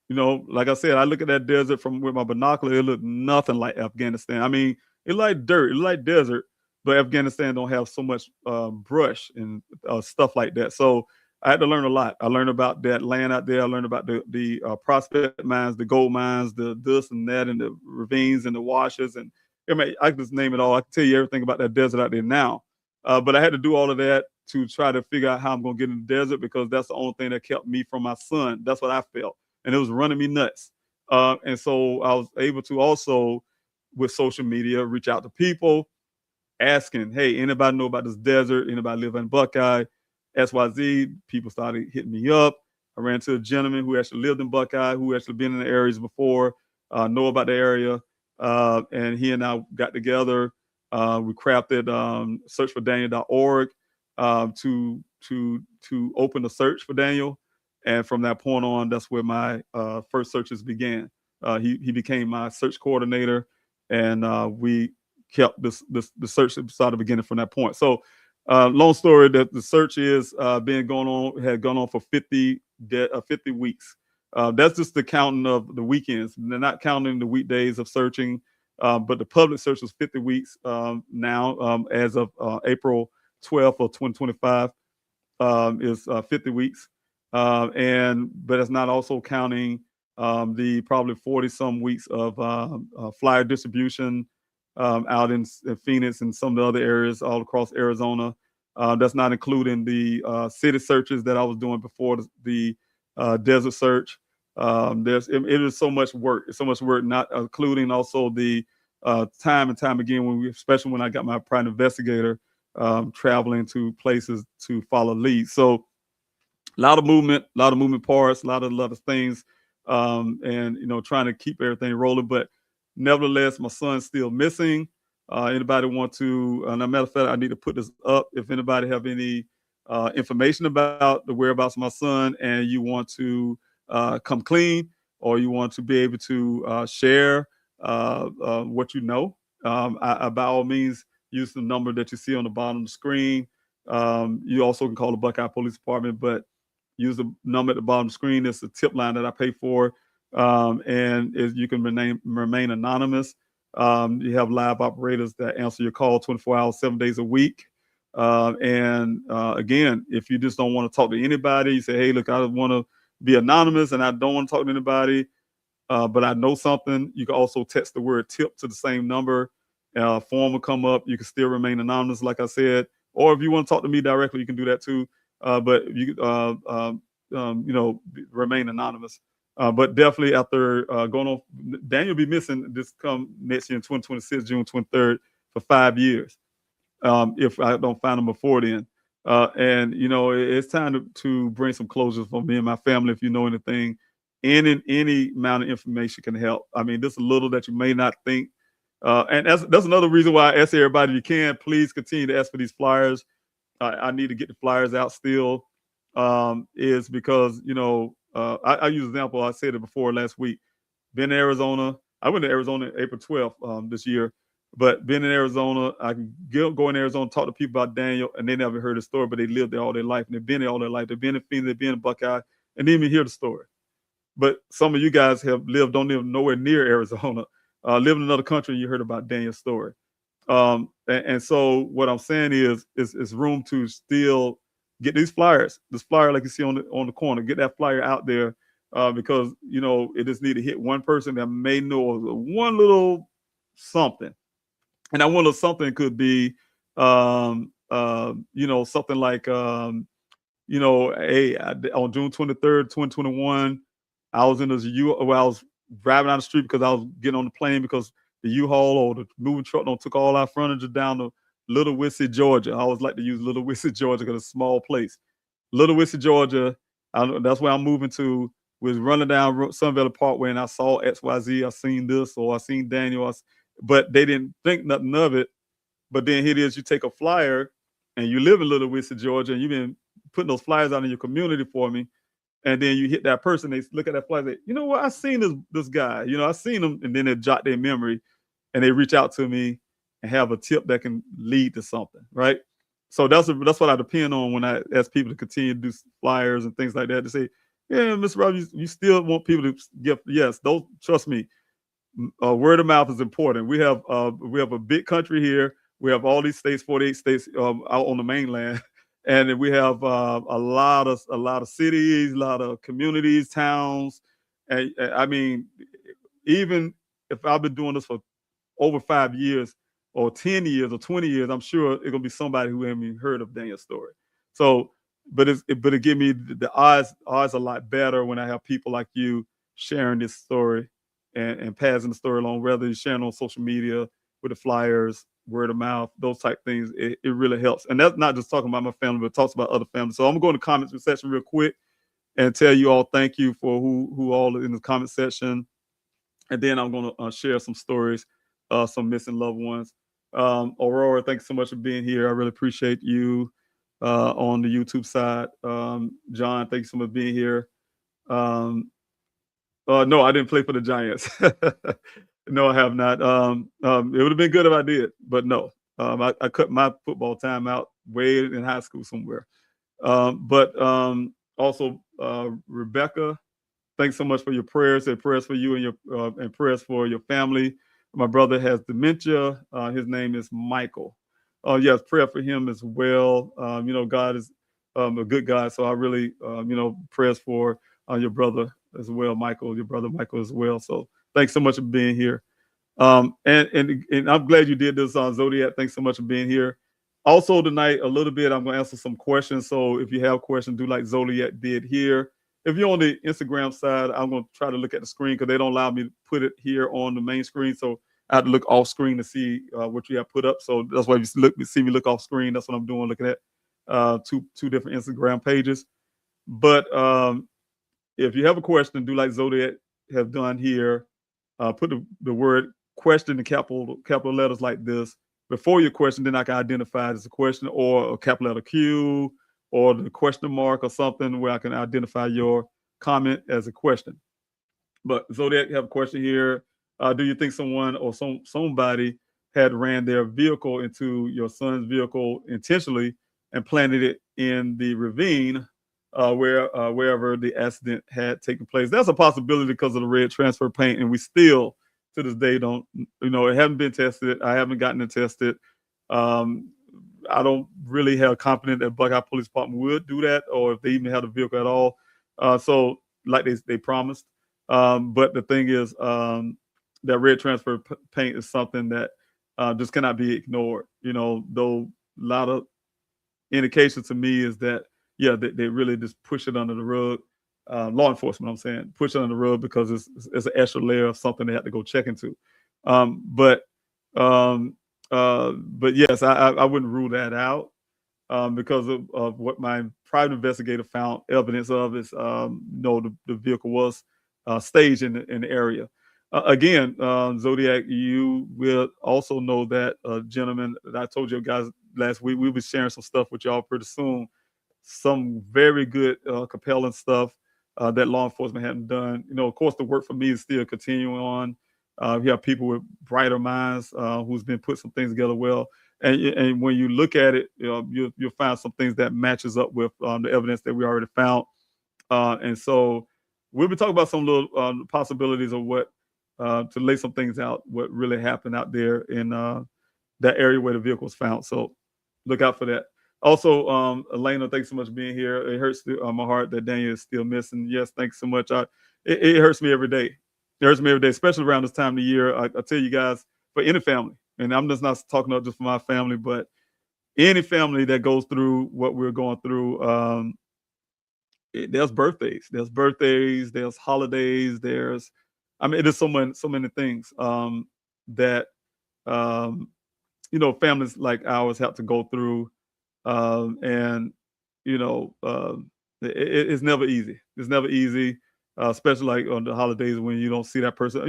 You know, like I said, I look at that desert with my binocular. It looked nothing like Afghanistan. I mean, it like dirt, it like desert, but Afghanistan don't have so much brush and stuff like that. So I had to learn a lot. I learned about that land out there. I learned about the prospect mines, the gold mines, the this and that, and the ravines and the washes. And I mean, I can just name it all. I can tell you everything about that desert out there now. But I had to do all of that to try to figure out how I'm going to get in the desert, because that's the only thing that kept me from my son. That's what I felt. And it was running me nuts. And so I was able to also, with social media, reach out to people asking, hey, anybody know about this desert? Anybody live in Buckeye? XYZ. People started hitting me up. I ran into a gentleman who actually lived in Buckeye, who actually been in the areas before, know about the area. And he and I got together. We crafted searchfordaniel.org to open a search for Daniel. And from that point on, that's where my first searches began. He became my search coordinator, and we kept the search started beginning from that point. So, long story, that the search is had gone on for 50 weeks. That's just the counting of the weekends. They're not counting the weekdays of searching, but the public search was 50 weeks now, as of April 12th of 2025, is 50 weeks. But it's not also counting the probably 40 some weeks of flyer distribution out in Phoenix and some of the other areas all across Arizona. That's not including the city searches that I was doing before the desert search. It is so much work. It's so much work, not including also the time and time again, especially when I got my private investigator traveling to places to follow leads. So a lot of movement parts, a lot of things, and you know, trying to keep everything rolling. But nevertheless, my son's still missing. Anybody want to? And as a matter of fact, I need to put this up. If anybody have any information about the whereabouts of my son, and you want to come clean, or you want to be able to share what you know, I by all means use the number that you see on the bottom of the screen. You also can call the Buckeye Police Department, but use the number at the bottom of the screen. It's a tip line that I pay for, and you can remain anonymous. You have live operators that answer your call 24 hours, 7 days a week. Again, if you just don't want to talk to anybody, you say, hey, look, I want to be anonymous and I don't want to talk to anybody, but I know something. You can also text the word tip to the same number. Form will come up. You can still remain anonymous, like I said. Or if you want to talk to me directly, you can do that too. But you remain anonymous. But definitely after going on, Daniel will be missing this come next year in 2026, June 23rd, for 5 years. If I don't find him before then. It's time to bring some closure for me and my family. If you know anything, any amount of information can help. I mean, this is a little that you may not think. And that's another reason why I ask everybody, you can please continue to ask for these flyers. I need to get the flyers out still, is because, I use an example. I said it before last week. Been in Arizona. I went to Arizona April 12th this year, but been in Arizona. I can go in Arizona, talk to people about Daniel, and they never heard the story, but they lived there all their life, and they've been there all their life. They've been in Phoenix, they've been in Buckeye, and didn't even hear the story. But some of you guys have lived, don't live nowhere near Arizona, live in another country, and you heard about Daniel's story. And so what I'm saying is room to still get these flyers. This flyer, like you see on the corner, get that flyer out there, because it just need to hit one person that may know one little something. And that one little something could be something like hey, on June 23rd, 2021, I was I was driving down the street because I was getting on the plane because the U-Haul or the moving truck took all our furniture down to Little Wissy, Georgia. I always like to use Little Wissy, Georgia because it's a small place. Little Wissy, Georgia. That's where I'm moving to. Was running down Sun Valley Parkway and I saw XYZ. I seen this or I seen Daniel, but they didn't think nothing of it. But then here it is, you take a flyer and you live in Little Wissy, Georgia, and you've been putting those flyers out in your community for me. And then you hit that person, they look at that flyer and say, you know what, I seen this guy, I seen him, and then they jot their memory and they reach out to me and have a tip that can lead to something, right? So that's what I depend on when I ask people to continue to do flyers and things like that, to say, yeah, Mr. Robbins, you still want people to give, yes, don't trust me. Word of mouth is important. We have a big country here. We have all these states, 48 states out on the mainland. And we have a lot of cities, a lot of communities, towns. And I mean, even if I've been doing this for over 5 years or 10 years or 20 years, I'm sure it's gonna be somebody who haven't even heard of Daniel's story. So, but it give me the odds a lot better when I have people like you sharing this story and passing the story along, whether you're sharing on social media with the flyers, word of mouth, those type things. It really helps. And that's not just talking about my family, but it talks about other families. So I'm gonna go in the comments section real quick and tell you all thank you for who all in the comment section. And then I'm gonna share some stories, some missing loved ones. Aurora, thanks so much for being here. I really appreciate you on the YouTube side. John, thanks so much for being here. No, I didn't play for the Giants. No, I have not. It would have been good if I did, but no. I cut my football time out way in high school somewhere. But also, Rebecca, thanks so much for your prayers and prayers for you and your and prayers for your family. My brother has dementia. His name is Michael. Yes, prayer for him as well. God is a good God, so I really, prayers for your brother as well, Michael. Your brother Michael as well. So thanks so much for being here. And I'm glad you did this on Zodiac. Thanks so much for being here. Also tonight, a little bit, I'm going to answer some questions. So if you have questions, do like Zodiac did here. If you're on the Instagram side, I'm going to try to look at the screen because they don't allow me to put it here on the main screen. So I have to look off screen to see what you have put up. So that's why if you see me look off screen, that's what I'm doing, looking at two different Instagram pages. But if you have a question, do like Zodiac have done here. Put the word question in capital letters like this before your question, then I can identify it as a question, or a capital letter Q, or the question mark or something where I can identify your comment as a question. But Zodiac, have a question here. Do you think someone or somebody had ran their vehicle into your son's vehicle intentionally and planted it in the ravine wherever the accident had taken place? That's a possibility because of the red transfer paint, and we still to this day don't, it hasn't been tested. I haven't gotten it tested. Um, I don't really have confidence that Buckeye Police Department would do that, or if they even have the vehicle at all. So like they promised. But the thing is, that red transfer paint is something that just cannot be ignored. Though a lot of indication to me is that, yeah, they really just push it under the rug. Law enforcement, I'm saying, push it under the rug because it's an extra layer of something they have to go check into. Um, but um, but yes, I wouldn't rule that out, because of what my private investigator found evidence of is, the vehicle was staged in the area. Again, Zodiac, you will also know that gentleman that I told you guys last week, we'll be sharing some stuff with y'all pretty soon. Some very good, compelling stuff that law enforcement hadn't done. Of course, the work for me is still continuing on. We have people with brighter minds who's been put some things together well. And when you look at it, you'll find some things that matches up with the evidence that we already found. And so we'll be talking about some little possibilities of what to lay some things out, what really happened out there in that area where the vehicle was found. So look out for that. Also, Elena, thanks so much for being here. It hurts my heart that Daniel is still missing. Yes, thanks so much. It hurts me every day. It hurts me every day, especially around this time of the year. I tell you guys, for any family, and I'm just not talking about just for my family, but any family that goes through what we're going through, there's birthdays, there's holidays, it is so many things that um, families like ours have to go through, and you know, it's never easy. It's never easy, especially like on the holidays when you don't see that person.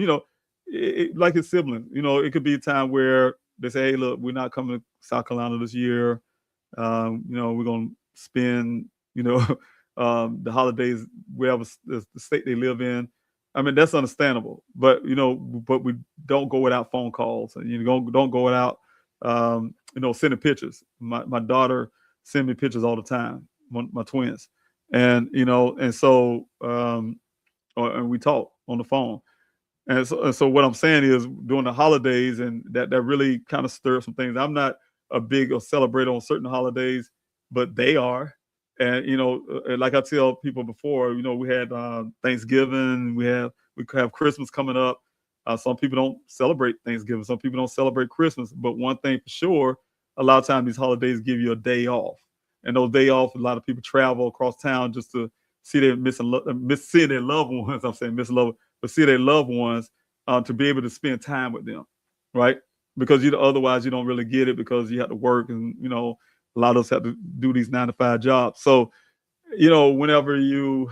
Like his sibling. It could be a time where they say, "Hey, look, we're not coming to South Carolina this year. We're gonna spend, the holidays wherever the state they live in." I mean, that's understandable, but we don't go without phone calls, and don't go without, sending pictures. My daughter send me pictures all the time, my twins, and so and we talk on the phone. And so what I'm saying is during the holidays, and that really kind of stirs some things. I'm not a big celebrator on certain holidays, but they are. And like I tell people before, we had Thanksgiving, we could have Christmas coming up. Some people don't celebrate Thanksgiving, some people don't celebrate Christmas. But one thing for sure, a lot of times these holidays give you a day off, and those day off, a lot of people travel across town just to see see their loved ones. I'm saying missing loved, but see their loved ones, to be able to spend time with them, right? Because otherwise you don't really get it because you have to work, and a lot of us have to do these 9 to 5 jobs. So whenever you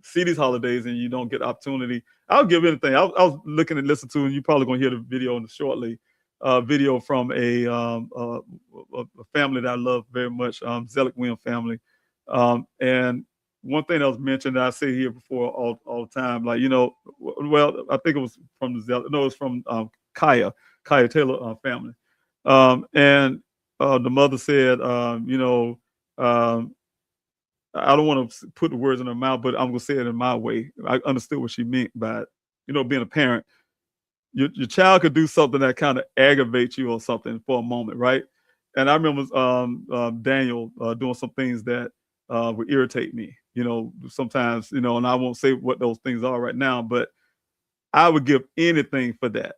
see these holidays and you don't get the opportunity, I'll give anything. I was looking and listening to, and you're probably gonna hear the video shortly. Video from a family that I love very much, Zelic Williams family. And one thing that was mentioned that I say here before all the time, like, well, I think it was from the Zelic, no, it was from Kaya Taylor family. And the mother said, I don't want to put the words in her mouth, but I'm gonna say it in my way. I understood what she meant by it. Being a parent, your child could do something that kind of aggravates you or something for a moment, right? And I remember Daniel doing some things that would irritate me, sometimes, and I won't say what those things are right now, but I would give anything for that.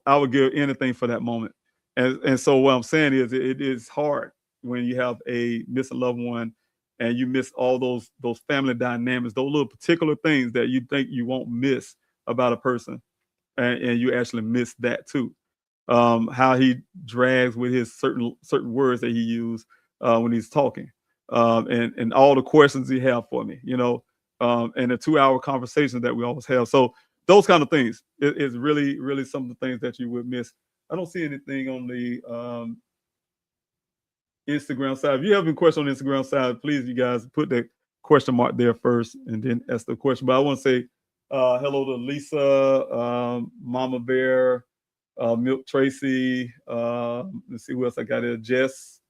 I would give anything for that moment. And so what I'm saying is it is hard when you have a missing loved one and you miss all those family dynamics, those little particular things that you think you won't miss about a person, and you actually miss that too. How he drags with his certain words that he used when he's talking, and all the questions he have for me, and the 2-hour conversation that we always have. So those kind of things is really, really some of the things that you would miss. I don't see anything on the Instagram side. If you have any question on the Instagram side, please, you guys, put the question mark there first and then ask the question. But I want to say hello to Lisa, Mama Bear, Milk Tracy. Let's see who else I got here. Jess.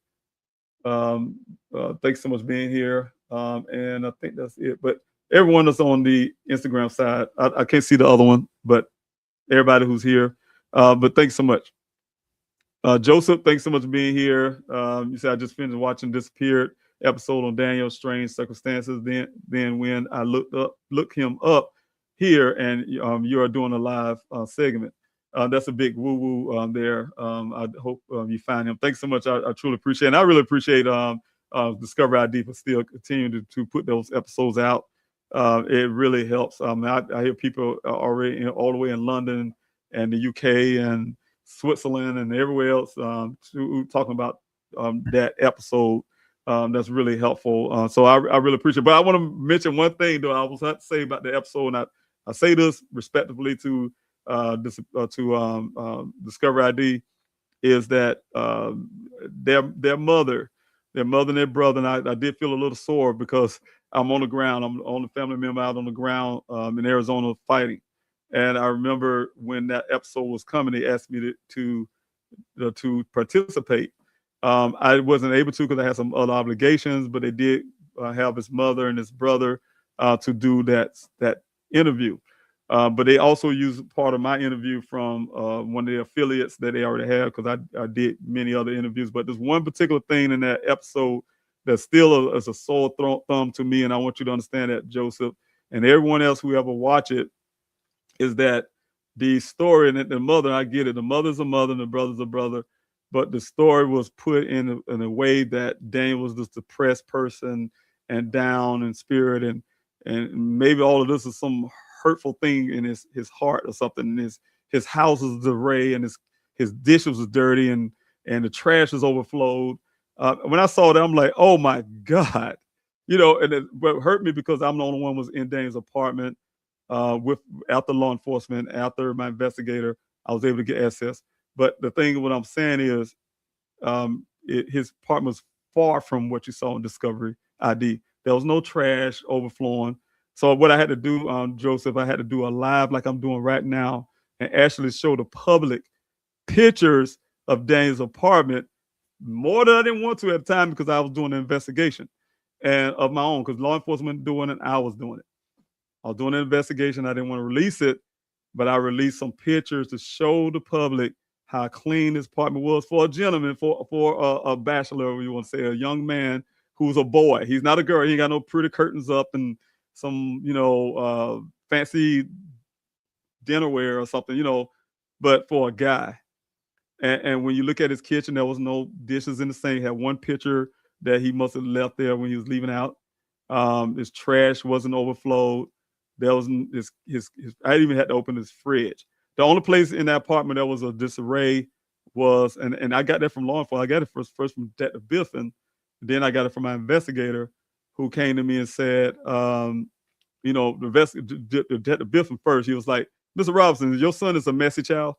Thanks so much for being here. And I think that's it. But everyone that's on the Instagram side. I can't see the other one, but everybody who's here. But thanks so much. Joseph, thanks so much for being here. You said I just finished watching Disappeared episode on Daniel's strange circumstances. Then when I looked him up here, and you are doing a live segment. That's a big woo woo there. I hope you find him. Thanks so much. I truly appreciate it. And I really appreciate Discovery ID for still continuing to put those episodes out. It really helps. I hear people already all the way in London and the UK and Switzerland and everywhere else talking about that episode. That's really helpful. So I really appreciate it. But I want to mention one thing, though, I was have to say about the episode, and I say this respectively to Discovery ID, is that their mother and their brother, and I did feel a little sore because I'm on the ground. I'm the only family member out on the ground in Arizona fighting. And I remember when that episode was coming, they asked me to participate. I wasn't able to because I had some other obligations, but they did have his mother and his brother to do that interview. But they also used part of my interview from one of the affiliates that they already have, because I did many other interviews. But there's one particular thing in that episode that still is a sore thumb to me, and I want you to understand that, Joseph, and everyone else who ever watch it, is that the story, and the mother, I get it, the mother's a mother and the brother's a brother, but the story was put in a way that Daniel was this depressed person and down in spirit, and maybe all of this is some hurtful thing in his heart or something. And his house is disarray, and his dishes was dirty, and the trash is overflowed. When I saw that, I'm like, oh my God, but it hurt me because I'm the only one who was in Daniel's apartment. After law enforcement, after my investigator, I was able to get access. But the thing, what I'm saying is, his apartment was far from what you saw in Discovery ID. There was no trash overflowing. So what I had to do, Joseph, I had to do a live like I'm doing right now, and actually show the public pictures of Daniel's apartment, more than I didn't want to at the time, because I was doing an investigation and of my own, because law enforcement doing it, I was doing it. I was doing an investigation. I didn't want to release it, but I released some pictures to show the public how clean this apartment was for a gentleman, for a bachelor, you want to say, a young man who's a boy. He's not a girl. He ain't got no pretty curtains up and some, fancy dinnerware or something, but for a guy. And when you look at his kitchen, there was no dishes in the sink. He had one picture that he must have left there when he was leaving out. His trash wasn't overflowed. There was his I even had to open his fridge. The only place in that apartment that was a disarray was, and I got that from law enforcement. I got it first from Detective Biffin. Then I got it from my investigator, who came to me and said, Detective Biffin first. He was like, Mr. Robinson, your son is a messy child.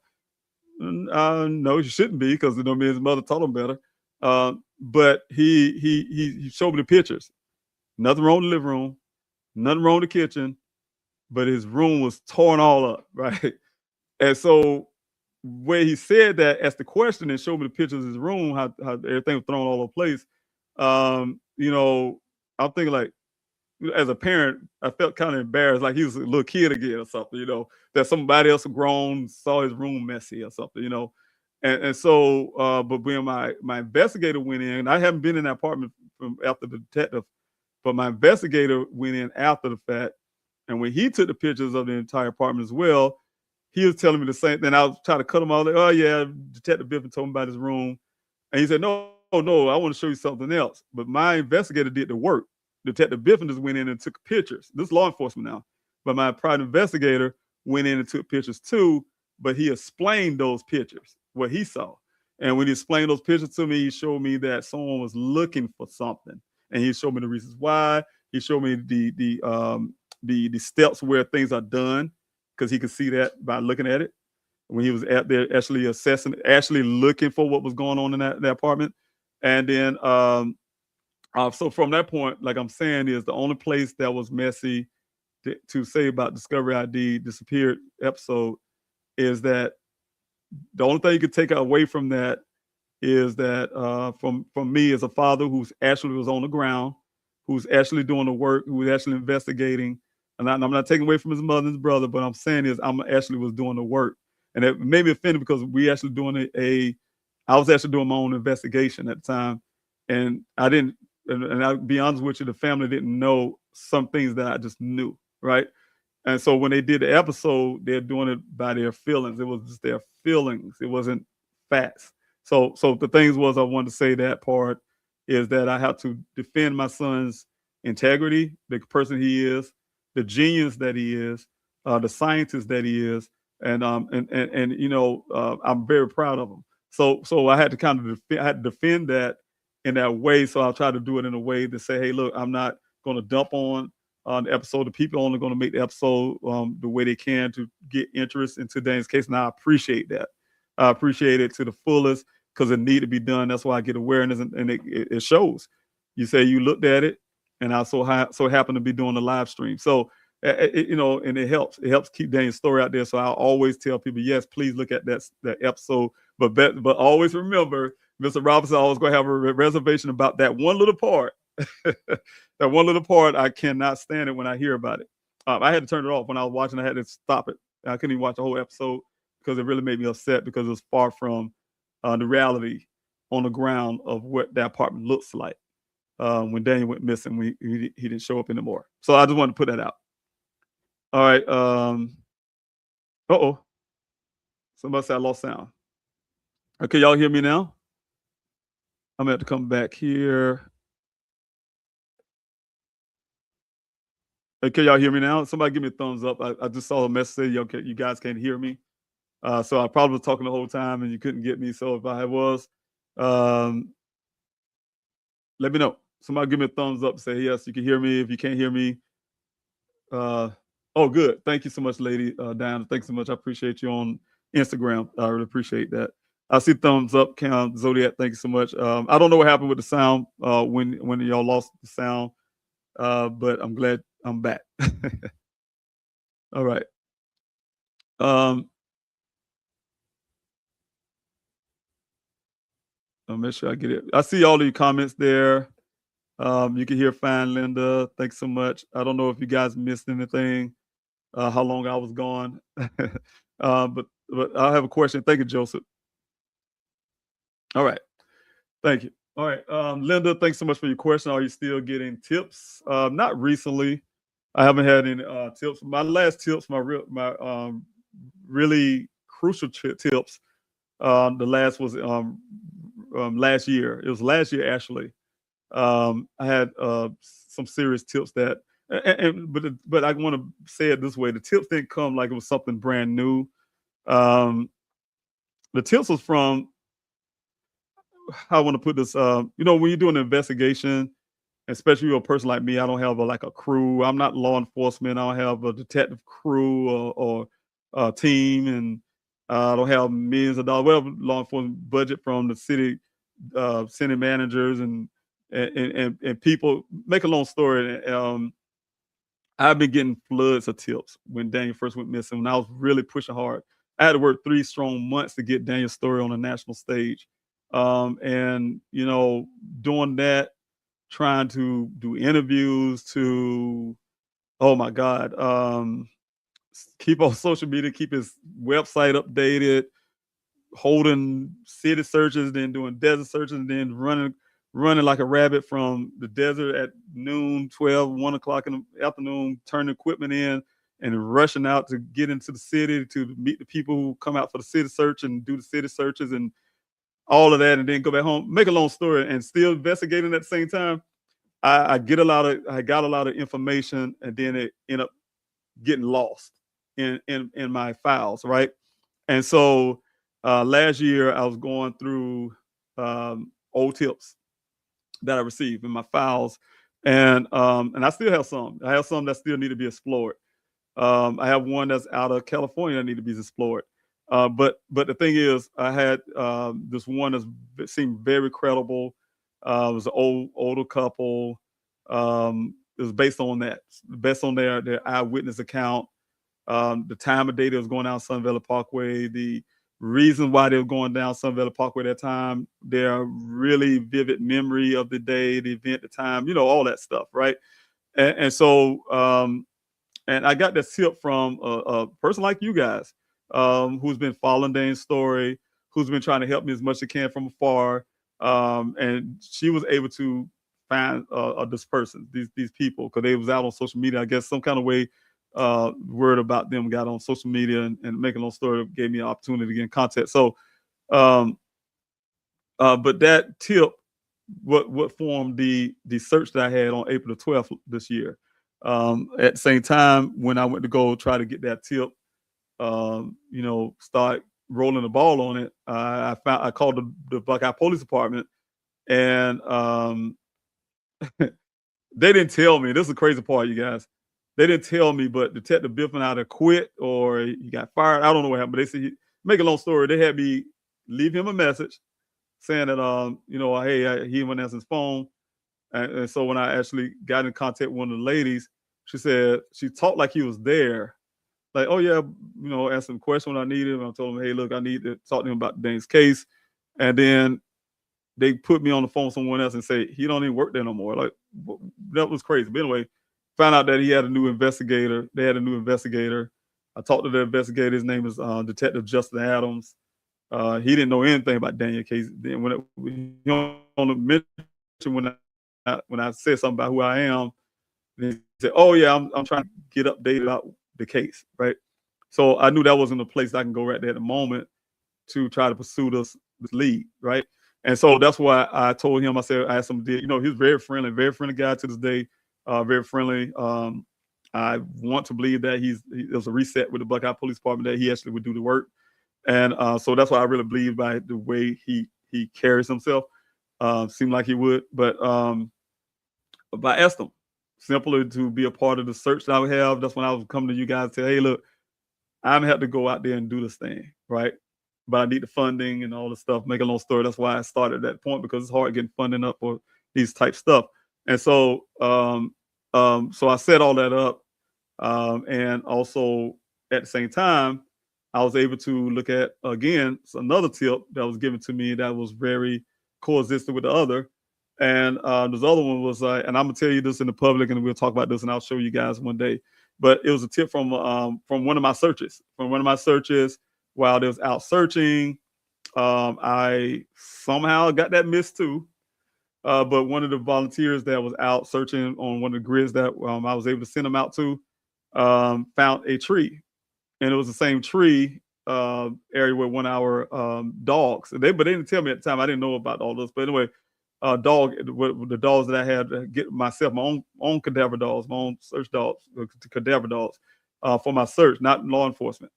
No, you shouldn't be, because his mother taught him better. But he showed me the pictures. Nothing wrong with the living room, nothing wrong with the kitchen, but his room was torn all up, right? And so when he said that, asked the question and showed me the pictures of his room, how everything was thrown all over the place, I'm thinking, like, as a parent, I felt kind of embarrassed, like he was a little kid again or something, that somebody else grown saw his room messy or something, And so, but when my investigator went in, I haven't been in that apartment from after the detective, but my investigator went in after the fact, and when he took the pictures of the entire apartment as well, he was telling me the same thing. I was trying to cut him off, like, oh yeah, Detective Biffin told me about his room, and he said, no, I want to show you something else. But my investigator did the work. Detective Biffin just went in and took pictures. This is law enforcement now, but my private investigator went in and took pictures too. But he explained those pictures, what he saw, and when he explained those pictures to me, he showed me that someone was looking for something. And he showed me the reasons why. He showed me the steps where things are done, because he could see that by looking at it. When he was out there actually assessing, actually looking for what was going on in that apartment. And then, so from that point, like I'm saying, is the only place that was messy to say about Discovery ID Disappeared episode is that the only thing you could take away from that is that from me as a father who's actually was on the ground, who's actually doing the work, who's actually investigating. And I'm not taking away from his mother and his brother, but I'm saying is I'm actually was doing the work. And it made me offended because we actually doing I was actually doing my own investigation at the time. And I didn't, and I'll be honest with you, the family didn't know some things that I just knew, right? And so when they did the episode, they're doing it by their feelings. It was just their feelings. It wasn't facts. So the things was I wanted to say that part is that I have to defend my son's integrity, the person he is, the genius that he is, the scientist that he is, and I'm very proud of him. So I had to kind of I had to defend that in that way. So I'll try to do it in a way to say, hey, look, I'm not going to dump on the episode. The people only going to make the episode the way they can to get interest into Dane's case, and I appreciate that. I appreciate it to the fullest because it need to be done. That's why I get awareness, and it shows. You say you looked at it, and I so happen to be doing the live stream. So and it helps. It helps keep Dane's story out there. So I always tell people, yes, please look at that episode, but always remember, Mr. Robinson always going to have a reservation about that one little part. That one little part, I cannot stand it when I hear about it. I had to turn it off when I was watching. I had to stop it. I couldn't even watch the whole episode because it really made me upset because it was far from the reality on the ground of what that apartment looks like when Daniel went missing. He didn't show up anymore. So I just wanted to put that out. All right. Somebody said I lost sound. Okay, y'all hear me now? I'm gonna have to come back here. Okay, y'all hear me now? Somebody give me a thumbs up. I just saw a message say you guys can't hear me. So I probably was talking the whole time and you couldn't get me. So if I was, let me know. Somebody give me a thumbs up and say, yes, you can hear me. If you can't hear me, good. Thank you so much, lady Diana. Thanks so much. I appreciate you on Instagram. I really appreciate that. I see thumbs up, Count Zodiac. Thank you so much. I don't know what happened with the sound when y'all lost the sound, but I'm glad I'm back. All right. I'll make sure I get it. I see all of your comments there. You can hear fine, Linda. Thanks so much. I don't know if you guys missed anything, how long I was gone. But I have a question. Thank you, Joseph. All right. Thank you. All right. Linda, thanks so much for your question. Are you still getting tips? Not recently. I haven't had any tips. My last tips, my really crucial tips. The last was last year. It was last year actually. I had some serious tips but I want to say it this way: the tips didn't come like it was something brand new. The tips was from, how I want to put this. When you're doing an investigation, especially a person like me, I don't have a crew. I'm not law enforcement. I don't have a detective crew or a team, and I don't have millions of dollars, whatever law enforcement budget from the city managers and people. Make a long story. I've been getting floods of tips when Daniel first went missing. When I was really pushing hard, I had to work 3 strong months to get Daniel's story on a national stage. And doing that, trying to do interviews, to, oh my God, keep on social media, keep his website updated, holding city searches, then doing desert searches, and then running like a rabbit from the desert at noon, 12, 1 o'clock in the afternoon, turning equipment in and rushing out to get into the city to meet the people who come out for the city search and do the city searches and all of that, and then go back home. Make a long story, and still investigating at the same time. I got a lot of information, and then it ended up getting lost in my files, right? And so last year I was going through old tips that I received in my files, and I still have some. I have some that still need to be explored. I have one that's out of California that need to be explored. But the thing is, I had this one that seemed very credible. It was an older couple. It was based on their eyewitness account. The time of day that was going down Sun Valley Parkway, the reasons why they were going down Sun Valley Parkway at that time, their really vivid memory of the day, the event, the time, all that stuff, right? And so, and I got that tip from a person like you guys, who's been following Dane's story, who's been trying to help me as much as she can from afar. And she was able to find this person, these people, because they was out on social media. I guess some kind of way word about them got on social media, and making a long story gave me an opportunity to get in contact. So, but that tip, what formed the search that I had on April the 12th this year. At the same time, when I went to go try to get that tip, start rolling the ball on it, I called the Buckeye Police Department, and they didn't tell me. This is the crazy part, you guys. They didn't tell me, but Detective Biffin either quit or he got fired. I don't know what happened. But they said, make a long story, they had me leave him a message saying that, hey, he went answer his phone. And so when I actually got in contact with one of the ladies, she said she talked like he was there. Like, oh yeah, asked him a question when I needed him. I told him, hey, look, I need to talk to him about Dane's case. And then they put me on the phone with someone else and say he don't even work there no more. Like, that was crazy. But anyway, found out that he had a new investigator. They had a new investigator. I talked to the investigator. His name is Detective Justin Adams. He didn't know anything about Daniel's case. Then he only mentioned when I said something about who I am, he said, "Oh yeah, I'm trying to get updated about the case, right?" So I knew that wasn't a place I can go right there at the moment to try to pursue this lead, right? And so that's why I told him. I asked him, he's very friendly guy to this day, very friendly. I want to believe that there's a reset with the Buckeye Police Department that he actually would do the work, and so that's why I really believe by the way he carries himself. Seemed like he would, but I asked him simply to be a part of the search that I would have. That's when I was coming to you guys and say, hey, look, I'm gonna have to go out there and do this thing, right? But I need the funding and all the stuff. Make a long story. That's why I started at that point, because it's hard getting funding up for these type stuff. And so, so I set all that up, and also at the same time, I was able to look at again another tip that was given to me that was very coexistent with the other. And this other one was, and I'm gonna tell you this in the public, and we'll talk about this, and I'll show you guys one day. But it was a tip from one of my searches. From one of my searches, while they was out searching, I somehow got that missed too. But one of the volunteers that was out searching on one of the grids that I was able to send them out to, found a tree, and it was the same tree area where one of our dogs. But they didn't tell me at the time. I didn't know about all this. But anyway, the dogs that I had to get myself, my own cadaver dogs, my own search dogs, cadaver dogs, for my search, not law enforcement.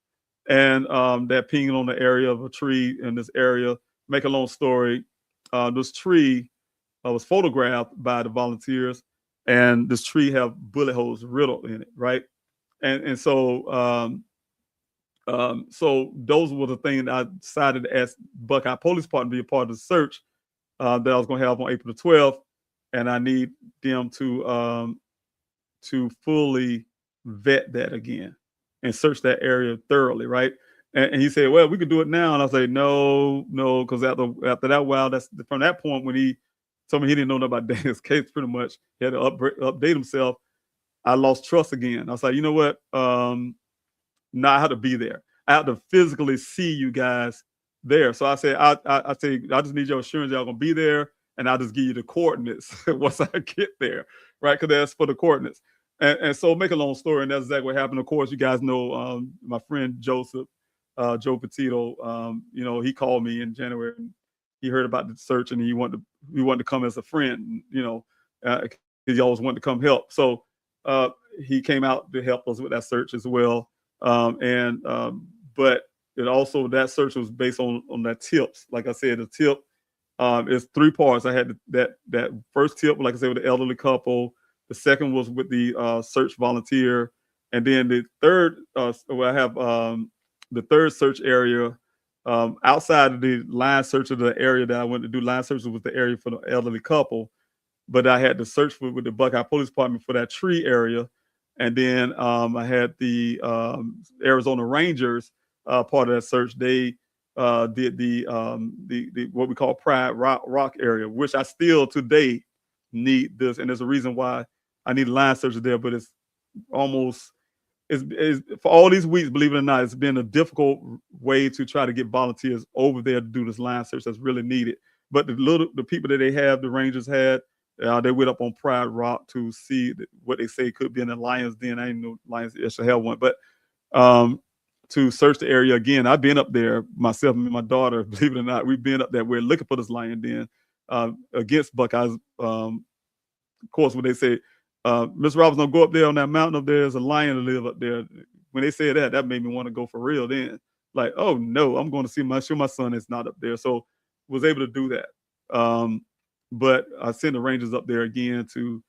And that pinged on the area of a tree in this area. Make a long story, this tree was photographed by the volunteers, and this tree have bullet holes riddled in it, right? And so so those were the things I decided to ask Buckeye Police Department to be a part of the search that I was going to have on April the 12th, and I need them to fully vet that again and search that area thoroughly, right? And he said, "Well, we could do it now," and I was like, "No, because after that while, that's from that point when he told me he didn't know nothing about Daniel's case, pretty much he had to update himself. I lost trust again. I was like, you know what? No, I had to be there. I had to physically see you guys there. So I said, I just need your assurance y'all gonna be there, and I'll just give you the coordinates once I get there, right? Because that's for the coordinates. And so make a long story, and that's exactly what happened. Of course, you guys know my friend Joseph, Joe Petito. He called me in January, and he heard about the search, and he wanted to come as a friend. He always wanted to come help. So he came out to help us with that search as well. But it also, that search was based on that tips. Like I said, the tip is three parts. I had that first tip, like I said, with the elderly couple. The second was with the search volunteer, and then the third, I have the third search area outside of the line search of the area that I went to do line searches with the area for the elderly couple. But I had to search with the Buckeye Police Department for that tree area. And then I had the Arizona Rangers part of that search. They did the what we call Pride Rock area, which I still today need this, and there's a reason why I need line searches there, but it's almost is for all these weeks, believe it or not, it's been a difficult way to try to get volunteers over there to do this line search that's really needed. But the people that they have, the Rangers had, they went up on Pride Rock to see what they say could be in the Lions Den. I didn't know Lions actually have one, but to search the area again. I've been up there myself and my daughter, believe it or not. We've been up there. We're looking for this lion den against Buckeyes. Of course, when they say, Mr. Robinson, don't go up there on that mountain up there. There's a lion to live up there. When they said that, that made me want to go for real then. Like, oh, no, I'm going to show my son it's not up there. So was able to do that. But I sent the Rangers up there again to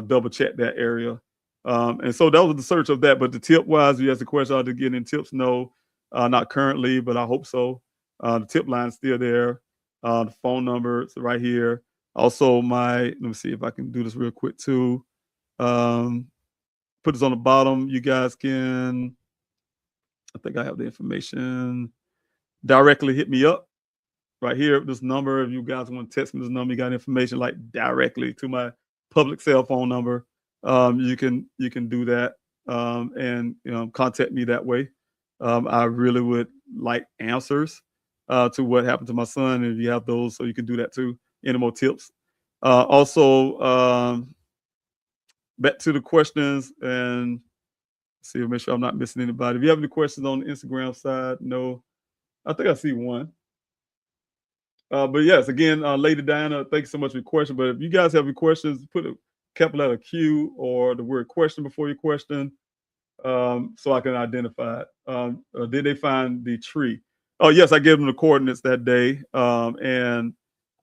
double check that area. And so that was the search of that. But the tip wise, you asked the question, are they getting tips? No, not currently, but I hope so. The tip line is still there. The phone number is right here. Also, let me see if I can do this real quick too. Put this on the bottom. You guys can, I think I have the information. Directly hit me up right here. This number, if you guys want to text me this number, you got information like directly to my public cell phone number. You can do that and contact me that way. I really would like answers to what happened to my son. And if you have those, so you can do that too. Any more tips? Also, back to the questions and see, make sure I'm not missing anybody. If you have any questions on the Instagram side, no, I think I see one. But yes, again, Lady Diana, thank you so much for your question. But if you guys have any questions, put a capital letter Q or the word question before your question, so I can identify it. Did they find the tree? Oh, yes, I gave them the coordinates that day. And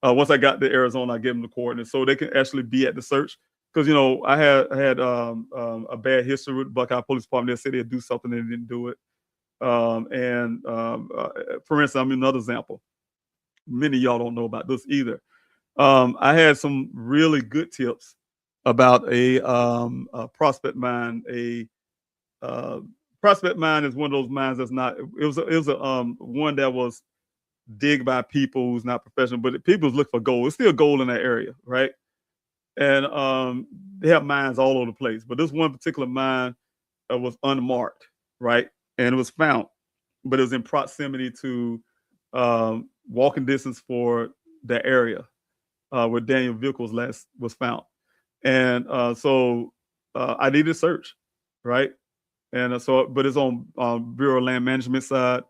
once I got to Arizona, I gave them the coordinates so they can actually be at the search. Because, I had a bad history with Buckeye Police Department. They said they'd do something, and they didn't do it. For instance, I'm another example. Many of y'all don't know about this either. I had some really good tips about a prospect mine. A prospect mine is one of those mines that's not. It was one that was digged by people who's not professional, but people look for gold. It's still gold in that area, right? And they have mines all over the place, but this one particular mine was unmarked, right? And it was found, but it was in proximity to walking distance for the area where Daniel vehicles last was found. And so I needed a search, right? And but it's on Bureau of Land Management side.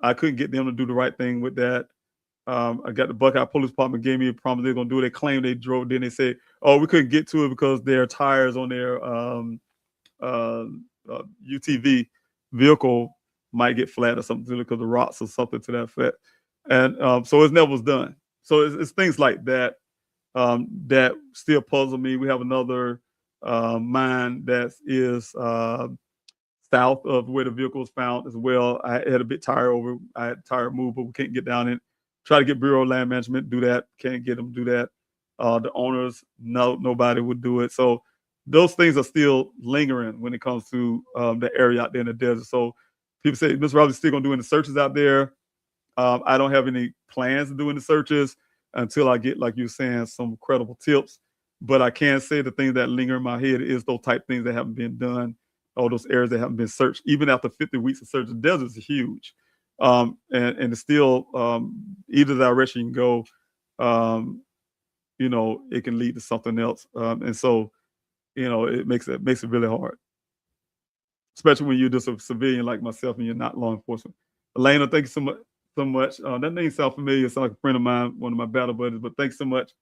I couldn't get them to do the right thing with that. I got the Buckeye Police Department gave me a promise they're gonna do it. They claimed they drove. Then they say, "Oh, we couldn't get to it because their tires on their UTV vehicle might get flat or something because of rocks or something to that effect." And so it never was done. So it's things like that that still puzzle me. We have another mine that is south of where the vehicle was found as well. I had a bit tire over. I had tire moved, but we can't get down it. Try to get Bureau of Land Management, do that. Can't get them to do that. The owners, nobody would do it. So those things are still lingering when it comes to the area out there in the desert. So people say, Mr. Roberts still gonna do any searches out there. I don't have any plans to do any searches until I get, like you were saying, some credible tips. But I can say the things that linger in my head is those type things that haven't been done, all those areas that haven't been searched. Even after 50 weeks of search, the desert is huge. And it's still either direction you can go, it can lead to something else. And so, it makes it really hard, especially when you're just a civilian like myself and you're not law enforcement. Elena, thank you so much. That name sounds familiar. It sounds like a friend of mine, one of my battle buddies. But thanks so much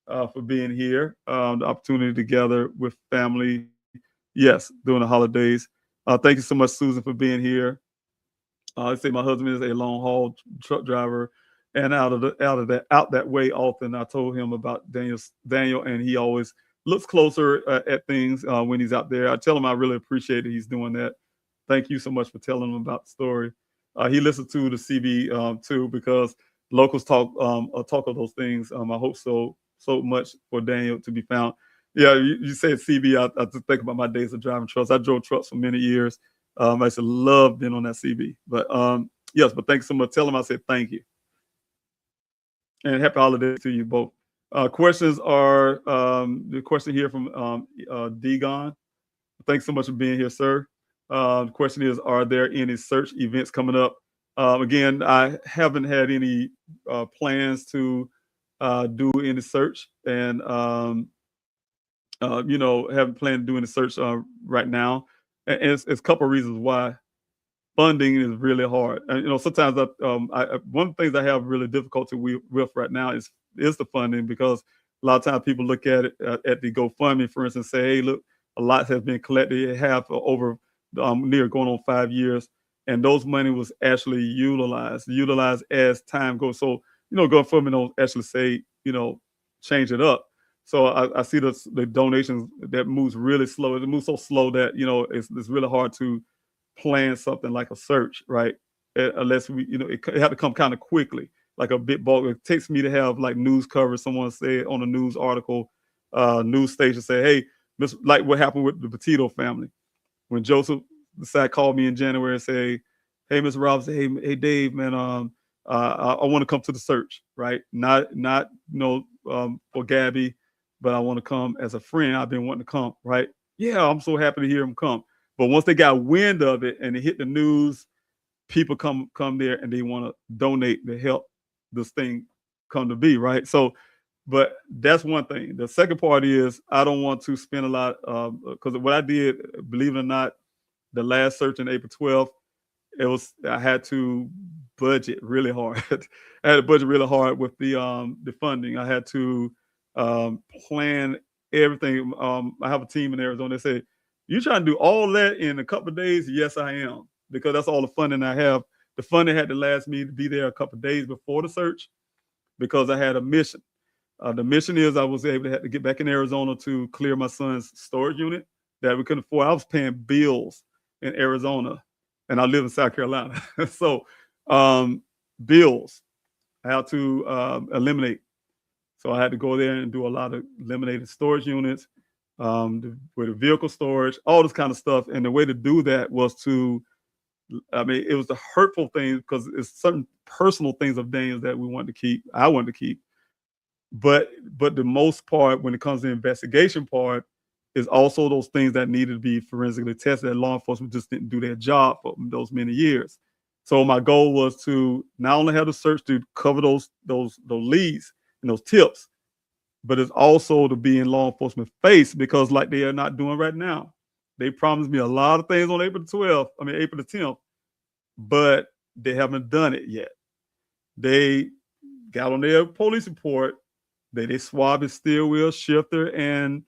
for being here. The opportunity together with family. Yes, during the holidays. Thank you so much, Susan, for being here. I say my husband is a long haul truck driver, and out that way often. I told him about Daniel, and he always looks closer at things when he's out there. I tell him I really appreciate that he's doing that. Thank you so much for telling him about the story. He listened to the CB too, because locals talk of those things. I hope so much for Daniel to be found. Yeah, you said CB. I just think about my days of driving trucks. I drove trucks for many years. I used to love being on that CB. But Yes, but thanks so much. Tell him I said thank you. And happy holidays to you both. Questions are the question here from Degon. Thanks so much for being here, sir. The question is, are there any search events coming up? Again, I haven't had any plans to do any search, and haven't planned to do any search right now. And it's a couple of reasons why. Funding is really hard. And, sometimes one of the things I have really difficulty with right now is the funding, because a lot of times people look at it at the GoFundMe, for instance, say, hey, look, a lot has been collected. It have over near going on 5 years, and those money was actually utilized as time goes. So GoFundMe don't actually say change it up. So I see the donations that moves really slow. It moves so slow that it's really hard to plan something like a search, right? Unless it had to come kind of quickly, like a bit bulk. It takes me to have like news coverage. Someone say on a news article, news station say, hey, like what happened with the Petito family. When Joseph decided called me in January and say, hey, Mr. Robinson, hey Dave, man, I want to come to the search, right? Not for Gabby, but I want to come as a friend. I've been wanting to come, right? Yeah, I'm so happy to hear him come. But once they got wind of it and it hit the news, people come there and they want to donate to help this thing come to be, right? So, but that's one thing. The second part is I don't want to spend a lot, because what I did, believe it or not, the last search in April 12th, I had to budget really hard. I had to budget really hard with the funding. I had to plan everything. I have a team in Arizona. They say, you trying to do all that in a couple of days? Yes, I am, because that's all the funding I have. The funding had to last me to be there a couple of days before the search, because I had a mission. The mission is I was able to have to get back in Arizona to clear my son's storage unit that we couldn't afford. I was paying bills in Arizona, and I live in South Carolina. So bills I had to eliminate. So I had to go there and do a lot of eliminated storage units, with the vehicle storage, all this kind of stuff. And the way to do that was it was the hurtful things, because it's certain personal things of Daniel's that we wanted to keep. I wanted to keep. But the most part, when it comes to the investigation part, is also those things that needed to be forensically tested, that law enforcement just didn't do their job for those many years. So my goal was to not only have the search to cover those leads and those tips, but it's also to be in law enforcement face, because like they are not doing right now. They promised me a lot of things on April the 10th, but they haven't done it yet. They got on their police report, they swabbed his steel wheel, shifter, and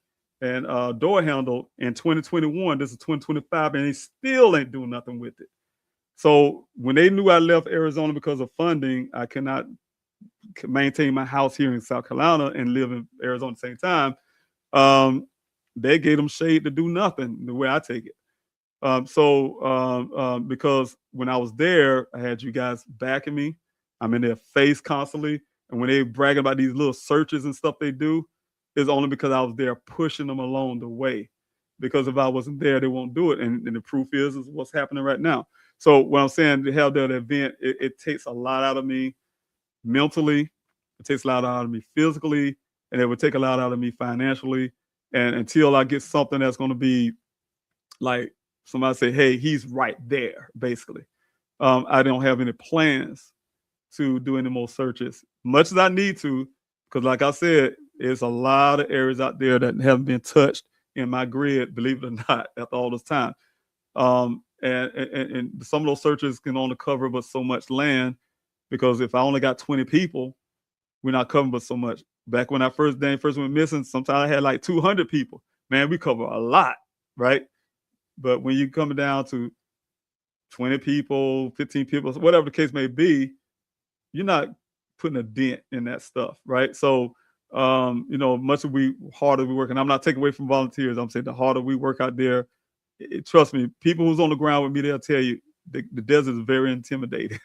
door handle in 2021. This is 2025, and they still ain't doing nothing with it. So when they knew I left Arizona because of funding, I cannot maintain my house here in South Carolina and live in Arizona at the same time. They gave them shade to do nothing, the way I take it. Because when I was there, I had you guys backing me. I'm in their face constantly. And when they bragging about these little searches and stuff they do, it's only because I was there pushing them along the way. Because if I wasn't there, they won't do it. And the proof is what's happening right now. So what I'm saying, to have that event, it takes a lot out of me mentally. It takes a lot out of me physically, and it would take a lot out of me financially. And until I get something that's going to be like somebody say, hey, he's right there, basically. I don't have any plans to do any more searches, much as I need to, because like I said, there's a lot of areas out there that haven't been touched in my grid, believe it or not, after all this time. And some of those searches can only cover but so much land, because if I only got 20 people, we're not covering but so much. Back when first went missing, sometimes I had like 200 people. Man, we cover a lot, right? But when you're coming down to 20 people, 15 people, whatever the case may be, you're not putting a dent in that stuff, right? So, much harder we work, and I'm not taking away from volunteers. I'm saying the harder we work out there, trust me, people who's on the ground with me, they'll tell you the desert is very intimidating,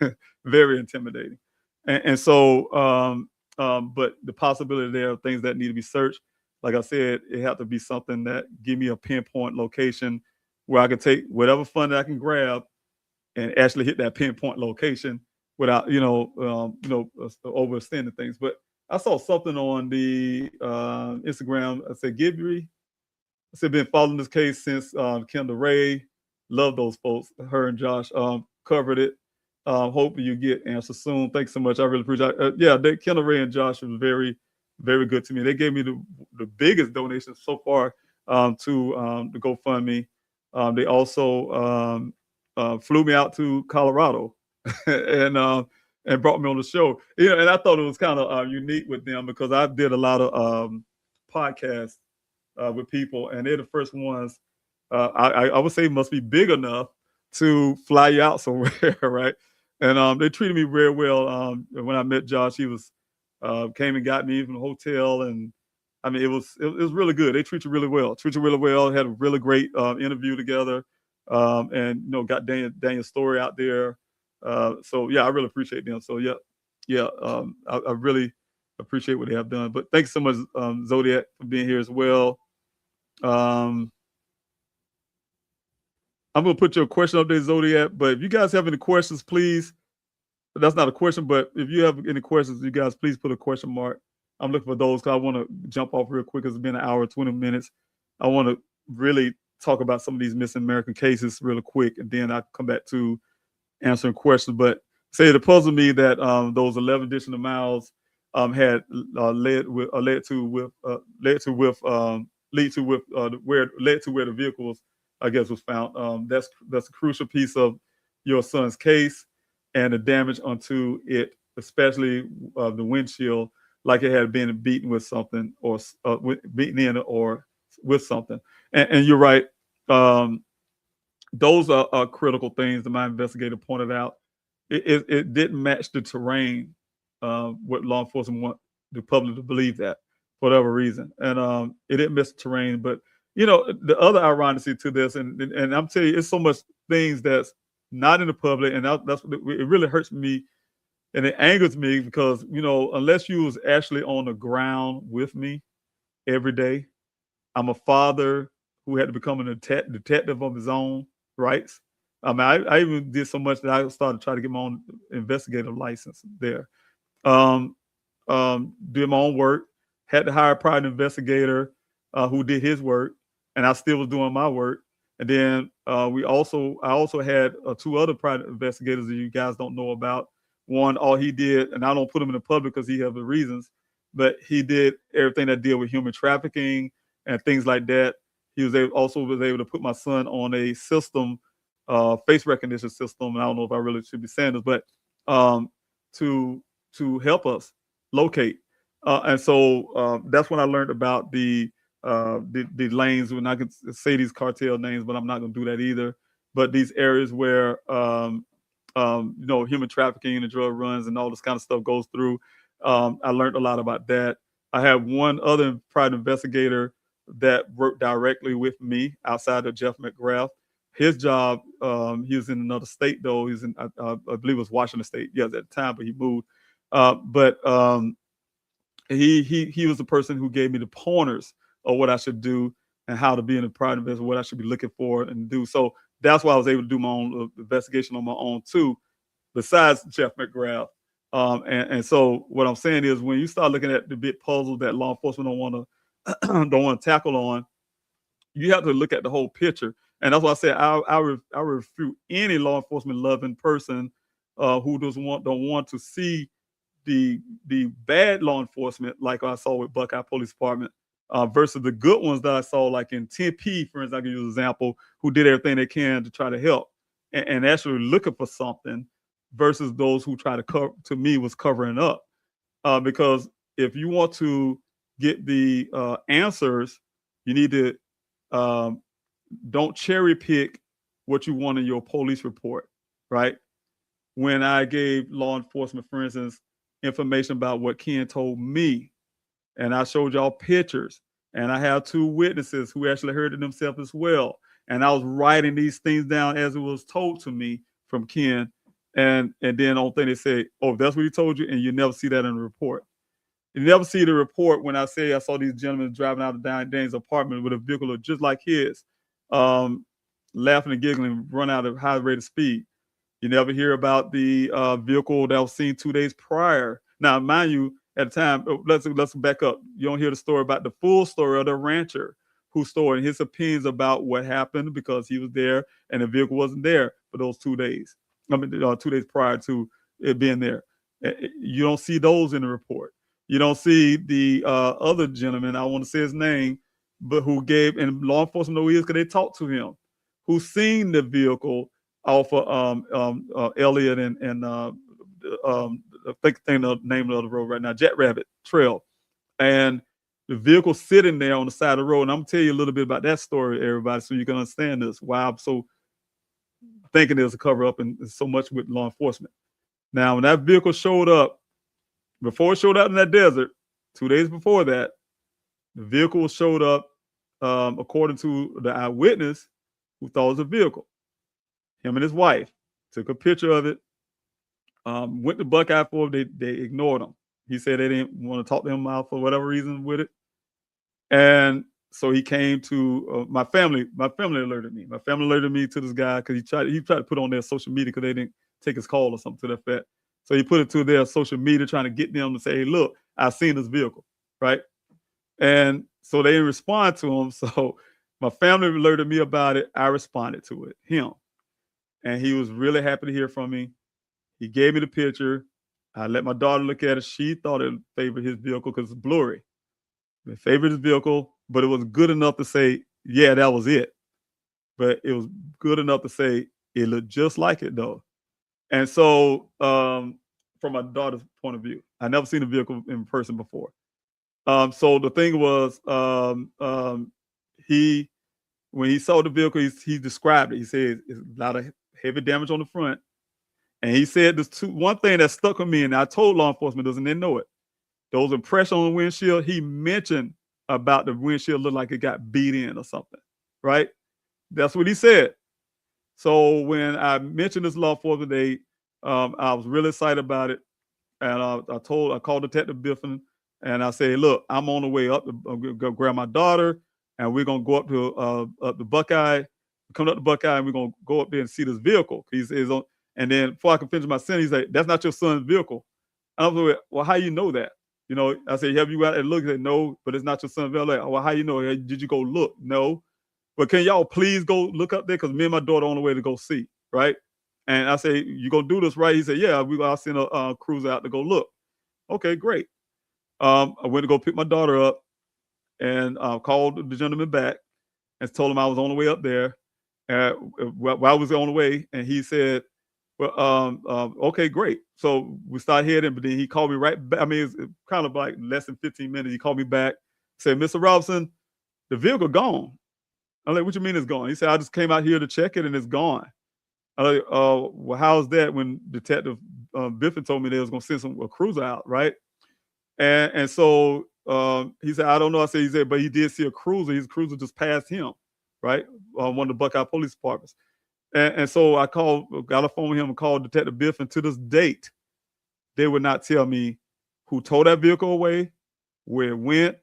very intimidating. And so, but the possibility there are things that need to be searched. Like I said, it have to be something that give me a pinpoint location where I can take whatever fund I can grab and actually hit that pinpoint location without overextending things. But I saw something on the Instagram. I said Gibri. I said been following this case since Kendall Ray. Love those folks. Her and Josh covered it. Hope you get answers soon. Thanks so much. I really appreciate it. Kendall Ray and Josh was very, very good to me. They gave me the biggest donation so far to the GoFundMe. They also flew me out to Colorado and brought me on the show. And I thought it was kind of unique with them because I did a lot of podcasts with people, and they're the first ones I would say must be big enough to fly you out somewhere, right? And they treated me very well. When I met Josh, he was came and got me from the hotel, and I mean it was really good. They treat you really well. Had a really great interview together, and got Daniel's story out there. So yeah, I really appreciate them. So I really appreciate what they have done. But thanks so much, Zodiac, for being here as well. I'm gonna put your question up there, Zodiac. But if you guys have any questions, please. That's not a question, but if you have any questions, you guys please put a question mark. I'm looking for those because I want to jump off real quick. It's been an hour, 20 minutes. I want to really talk about some of these missing American cases really quick, and then I come back to answering questions. But say it puzzled me that those 11 additional miles had led to where the vehicles, I guess, was found. That's a crucial piece of your son's case, and the damage onto it, especially the windshield, like it had been beaten with something or beaten in or with something. And you're right. Those are critical things that my investigator pointed out. It didn't match the terrain. What law enforcement want the public to believe that for whatever reason, and it didn't match the terrain. But the other ironicity to this, and I'm telling you, it's so much things that's not in the public, and that's it really hurts me, and it angers me because unless you was actually on the ground with me every day, I'm a father who had to become a detective of his own rights. I mean, I even did so much that I started trying to get my own investigative license there. Did my own work, had to hire a private investigator who did his work, and I still was doing my work. And then I also had 2 other private investigators that you guys don't know about. One, all he did, and I don't put him in the public because he has the reasons, but he did everything that deal with human trafficking and things like that. He was able to put my son on a system, face recognition system. And I don't know if I really should be saying this, but to help us locate. And so that's when I learned about the lanes. When I could say these cartel names, but I'm not going to do that either. But these areas where human trafficking and drug runs and all this kind of stuff goes through. I learned a lot about that. I had one other private investigator that worked directly with me outside of Jeff McGrath. His job, he was in another state though. He's in, I believe it was Washington State. Yes, at the time, but he moved. He was the person who gave me the pointers of what I should do and how to be in a private investor, what I should be looking for and do. So that's why I was able to do my own investigation on my own too, besides Jeff McGrath. And so what I'm saying is, when you start looking at the big puzzle that law enforcement don't want to tackle on, you have to look at the whole picture. And that's why I said I refute any law enforcement loving person who don't want to see the bad law enforcement, like I saw with Buckeye Police Department, versus the good ones that I saw, like in Tempe, for instance. I can use an example, who did everything they can to try to help and actually looking for something, versus those who try to cover, to me, was covering up. Because if you want to get the answers, you need to don't cherry pick what you want in your police report, right? When I gave law enforcement, for instance, information about what Ken told me, and I showed y'all pictures, and I have 2 witnesses who actually heard it themselves as well, and I was writing these things down as it was told to me from Ken, and then on thing they say, oh, that's what he told you, and you never see that in the report. You never see the report when I say I saw these gentlemen driving out of Dane's apartment with a vehicle just like his, laughing and giggling, run out at high rate of speed. You never hear about the vehicle that was seen 2 days prior. Now, mind you, at the time, let's back up. You don't hear the story about the full story of the rancher who stored his opinions about what happened because he was there and the vehicle wasn't there for those 2 days. I mean, 2 days prior to it being there. You don't see those in the report. You don't see the other gentleman, I want to say his name, but who gave, and law enforcement know he is because they talked to him, who seen the vehicle off of Elliott and I think the name of the road right now, Jackrabbit Trail. And the vehicle sitting there on the side of the road. And I'm gonna tell you a little bit about that story, everybody, so you can understand this. Why I'm so thinking there's a cover up and so much with law enforcement. Now, when that vehicle showed up, before it showed up in that desert, 2 days before that, the vehicle showed up, according to the eyewitness who thought it was a vehicle. Him and his wife took a picture of it, went to Buckeye for it. They ignored him. He said they didn't want to talk to him out for whatever reason with it. And so he came to my family. My family alerted me. My family alerted me to this guy because he tried to put on their social media because they didn't take his call or something to that effect. So he put it to their social media trying to get them to say, hey, look, I've seen this vehicle, right? And so they didn't respond to him. So my family alerted me about it. I responded to it, him. And he was really happy to hear from me. He gave me the picture. I let my daughter look at it. She thought it favored his vehicle because it's blurry. It favored his vehicle, but it was good enough to say, yeah, that was it. But it was good enough to say it looked just like it, though. And so, from my daughter's point of view, I never seen a vehicle in person before. So the thing was, when he saw the vehicle, he described it. He said it's a lot of heavy damage on the front. And he said there's one thing that stuck with me, and I told law enforcement, doesn't they know it? Those impressions on the windshield, he mentioned about the windshield looked like it got beat in or something, right? That's what he said. So when I mentioned this law enforcement, I was really excited about it. And I called Detective Biffin, and I said, look, I'm on the way up to go grab my daughter, and we're going to go up to Buckeye, come up to Buckeye, and we're going to go up there and see this vehicle. And then before I can finish my sentence, he's like, that's not your son's vehicle. And I was like, well, how you know that? You know, I said, have you got and look? He said, no, but it's not your son's vehicle. Like, well, how you know? Did you go look? No. But can y'all please go look up there? Because me and my daughter are on the way to go see, right? And I say, you gonna do this, right? He said, yeah, I'll send a cruiser out to go look. Okay, great. I went to go pick my daughter up and called the gentleman back and told him I was on the way up there. While I was on the way, and he said, well, okay, great. So we started heading, but then he called me right back. I mean, it's kind of like less than 15 minutes. He called me back, said, Mr. Robinson, the vehicle gone. I'm like, what you mean it's gone? He said, I just came out here to check it and it's gone. I'm like, well, how's that when Detective Biffin told me they was going to send a cruiser out, right? And so he said, I don't know. He said, but he did see a cruiser. His cruiser just passed him, right? One of the Buckeye Police Departments. And so I got a phone with him and called Detective Biffin. To this date, they would not tell me who towed that vehicle away, where it went,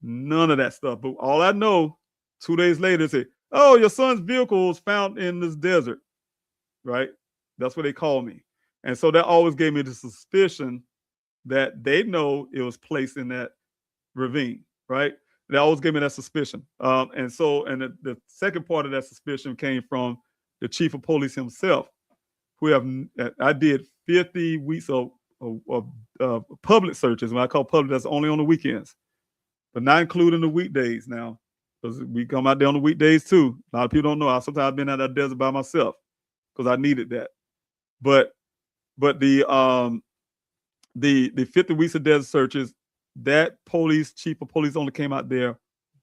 none of that stuff. But all I know, 2 days later, they say, oh, your son's vehicle was found in this desert, right? That's what they called me. And so that always gave me the suspicion that they know it was placed in that ravine, right? They always gave me that suspicion. And the second part of that suspicion came from the chief of police himself, I did 50 weeks of public searches. When I call public, that's only on the weekends, but not including the weekdays now, because we come out there on the weekdays too. A lot of people don't know. Sometimes I've been out that desert by myself because I needed that. But the 50 weeks of desert searches, that chief of police only came out there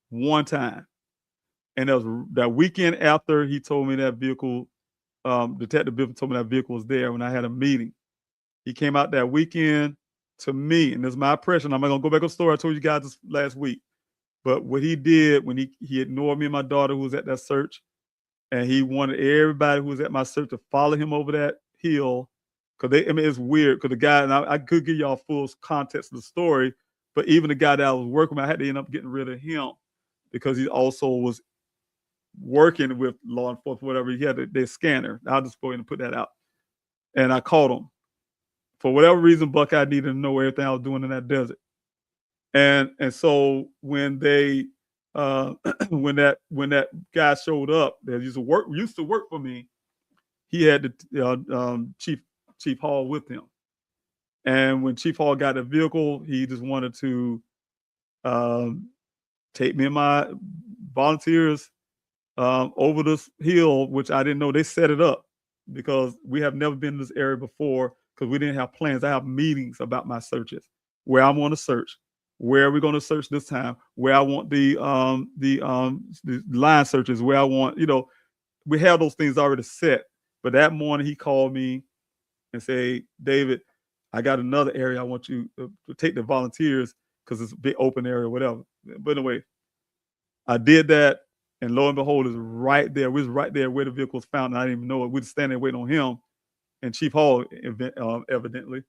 one time. And that was that weekend after he told me that vehicle, Detective Biffin told me that vehicle was there when I had a meeting. He came out that weekend to me, and this is my impression. I'm not going to go back on the story I told you guys this last week. But what he did when he ignored me and my daughter who was at that search, and he wanted everybody who was at my search to follow him over that hill. Because it's weird because the guy, and I could give y'all full context of the story, but even the guy that I was working with, I had to end up getting rid of him because he also was working with law enforcement, whatever. He had their scanner. I'll just go ahead and put that out. and I caught him. For whatever reason, Buckeye needed to know everything I was doing in that desert. And so when they when that guy showed up that used to work for me, he had the Chief Hall with him. And when Chief Hall got the vehicle, he just wanted to take me and my volunteers over this hill, which I didn't know they set it up because we have never been in this area before because we didn't have plans. I have meetings about my searches, where I want to search, where we're going to search this time, where I want the line searches, where I want, we have those things already set. But that morning he called me and said, David, I got another area I want you to take the volunteers because it's a big open area or whatever. But anyway, I did that. And lo and behold, it's right there. We was right there where the vehicle was found. And I didn't even know it. We were standing there waiting on him and Chief Hall, evidently.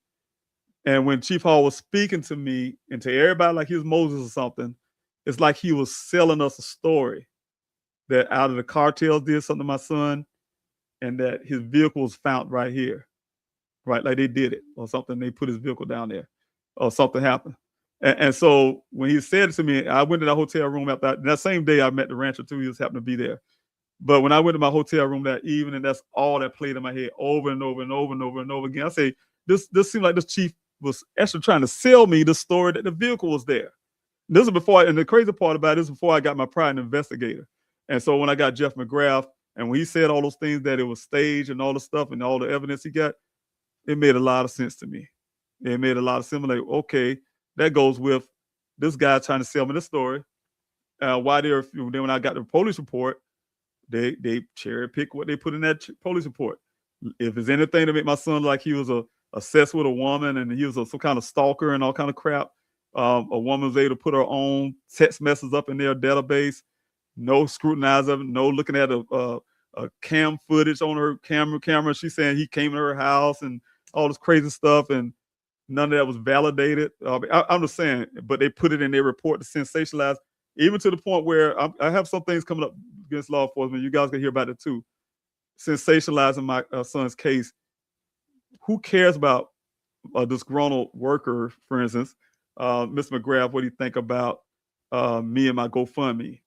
And when Chief Hall was speaking to me and to everybody like he was Moses or something, it's like he was selling us a story that out of the cartels did something to my son and that his vehicle was found right here, right? Like they did it or something. They put his vehicle down there or something happened. And so when he said it to me, I went to the hotel room after that same day. I met the rancher too. He just happened to be there. But when I went to my hotel room that evening, that's all that played in my head over and over and over and over and over again. I say, this seemed like this chief was actually trying to sell me the story that the vehicle was there. This is before, and the crazy part about it is before I got my private investigator. And so when I got Jeff McGrath, and when he said all those things that it was staged and all the stuff and all the evidence he got, it made a lot of sense to me. It made a lot of sense. Like, okay, that goes with this guy trying to sell me the story. Then when I got the police report, they cherry pick what they put in that police report. If there's anything to make my son like he was obsessed with a woman and he was some kind of stalker and all kind of crap, a woman was able to put her own text messages up in their database, no scrutinize of it, no looking at a cam footage on her camera. She's saying he came to her house and all this crazy stuff, and none of that was validated. I'm just saying, but they put it in their report to sensationalize, even to the point where I have some things coming up against law enforcement. You guys can hear about it too. Sensationalizing my son's case. Who cares about a disgruntled worker, for instance? Mr. McGrath, what do you think about me and my GoFundMe?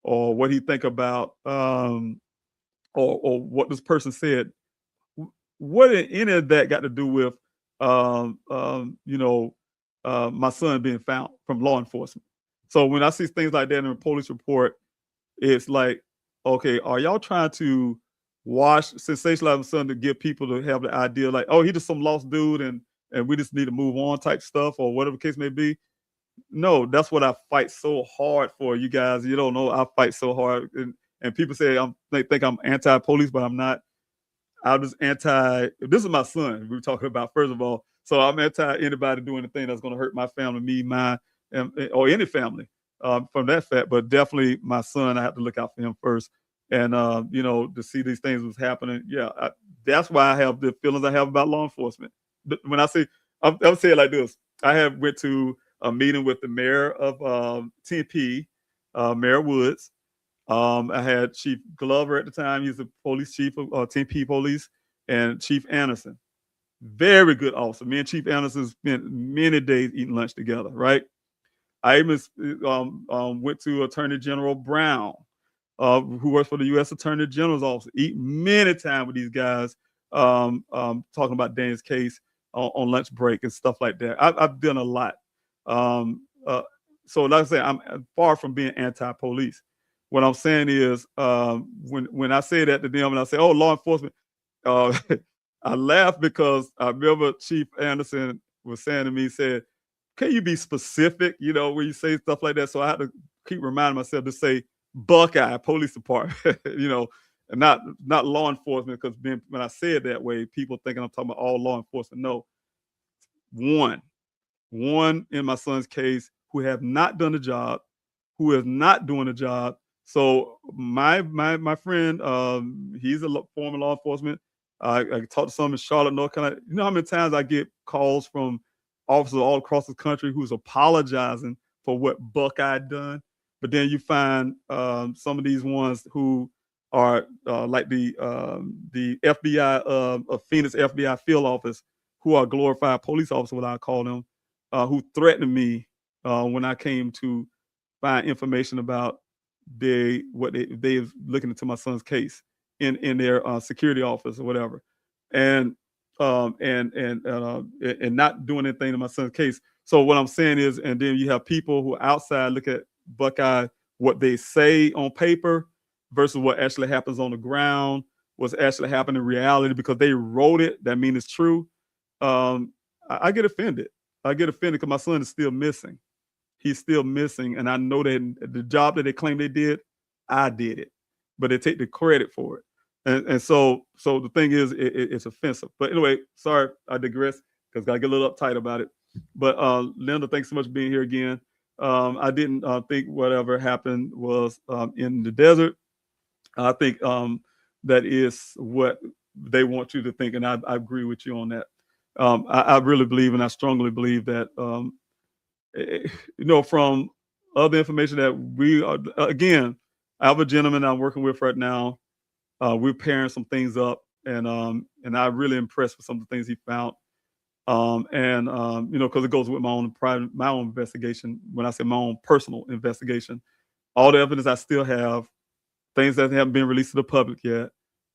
Or what do you think about or what this person said? What did any of that got to do with my son being found from law enforcement? So when I see things like that in a police report, it's like, okay, are y'all trying to sensationalize my son to get people to have the idea like, oh, he just some lost dude and we just need to move on type stuff or whatever the case may be? No, that's what I fight so hard for. You guys, you don't know I fight so hard. And people say they think I'm anti-police, but I'm not. I'm just this is my son we were talking about, first of all. So I'm anti anybody doing anything that's going to hurt my family, me, mine, or any family from that fact. But definitely my son, I have to look out for him first. And, to see these things was happening. Yeah, that's why I have the feelings I have about law enforcement. When I say, I'll say it like this. I went to a meeting with the mayor of Tempe, Mayor Woods. I had Chief Glover at the time. He's the police chief of Tempe Police, and Chief Anderson. Very good officer. Me and Chief Anderson spent many days eating lunch together, right? I even went to Attorney General Brown, who works for the U.S. Attorney General's office. Eat many times with these guys talking about Dan's case on lunch break and stuff like that. I've done a lot. So like I said, I'm far from being anti-police. What I'm saying is when I say that to them and I say, oh, law enforcement, I laugh because I remember Chief Anderson was saying to me, he said, can you be specific, when you say stuff like that? So I had to keep reminding myself to say Buckeye Police Department, and not law enforcement, because when I say it that way, people thinking I'm talking about all law enforcement. No, one in my son's case who have not done the job, who is not doing the job. So my friend, he's a former law enforcement. I talked to some in Charlotte, North Carolina. You know how many times I get calls from officers all across the country who's apologizing for what Buckeye done, but then you find some of these ones who are like the FBI of Phoenix FBI field office, who are glorified police officers, what I call them, who threatened me when I came to find information about what they was looking into my son's case in their security office or whatever, and and not doing anything in my son's case. So what I'm saying is, and then you have people who outside look at Buckeye, what they say on paper versus what actually happens on the ground, what's actually happening in reality, because they wrote it. That means it's true. I get offended. I get offended because my son is still missing. He's still missing, and I know that the job that they claim they did, I did it, but they take the credit for it. And so the thing is, it's offensive. But anyway, sorry, I digress because I get a little uptight about it. But Linda, thanks so much for being here again. I didn't think whatever happened was in the desert. I think that is what they want you to think, and I agree with you on that. I really believe, and I strongly believe that from other information that we are, again, I have a gentleman I'm working with right now. We're pairing some things up, and I'm really impressed with some of the things he found. Because it goes with my own investigation. When I say my own personal investigation, all the evidence I still have, things that haven't been released to the public yet.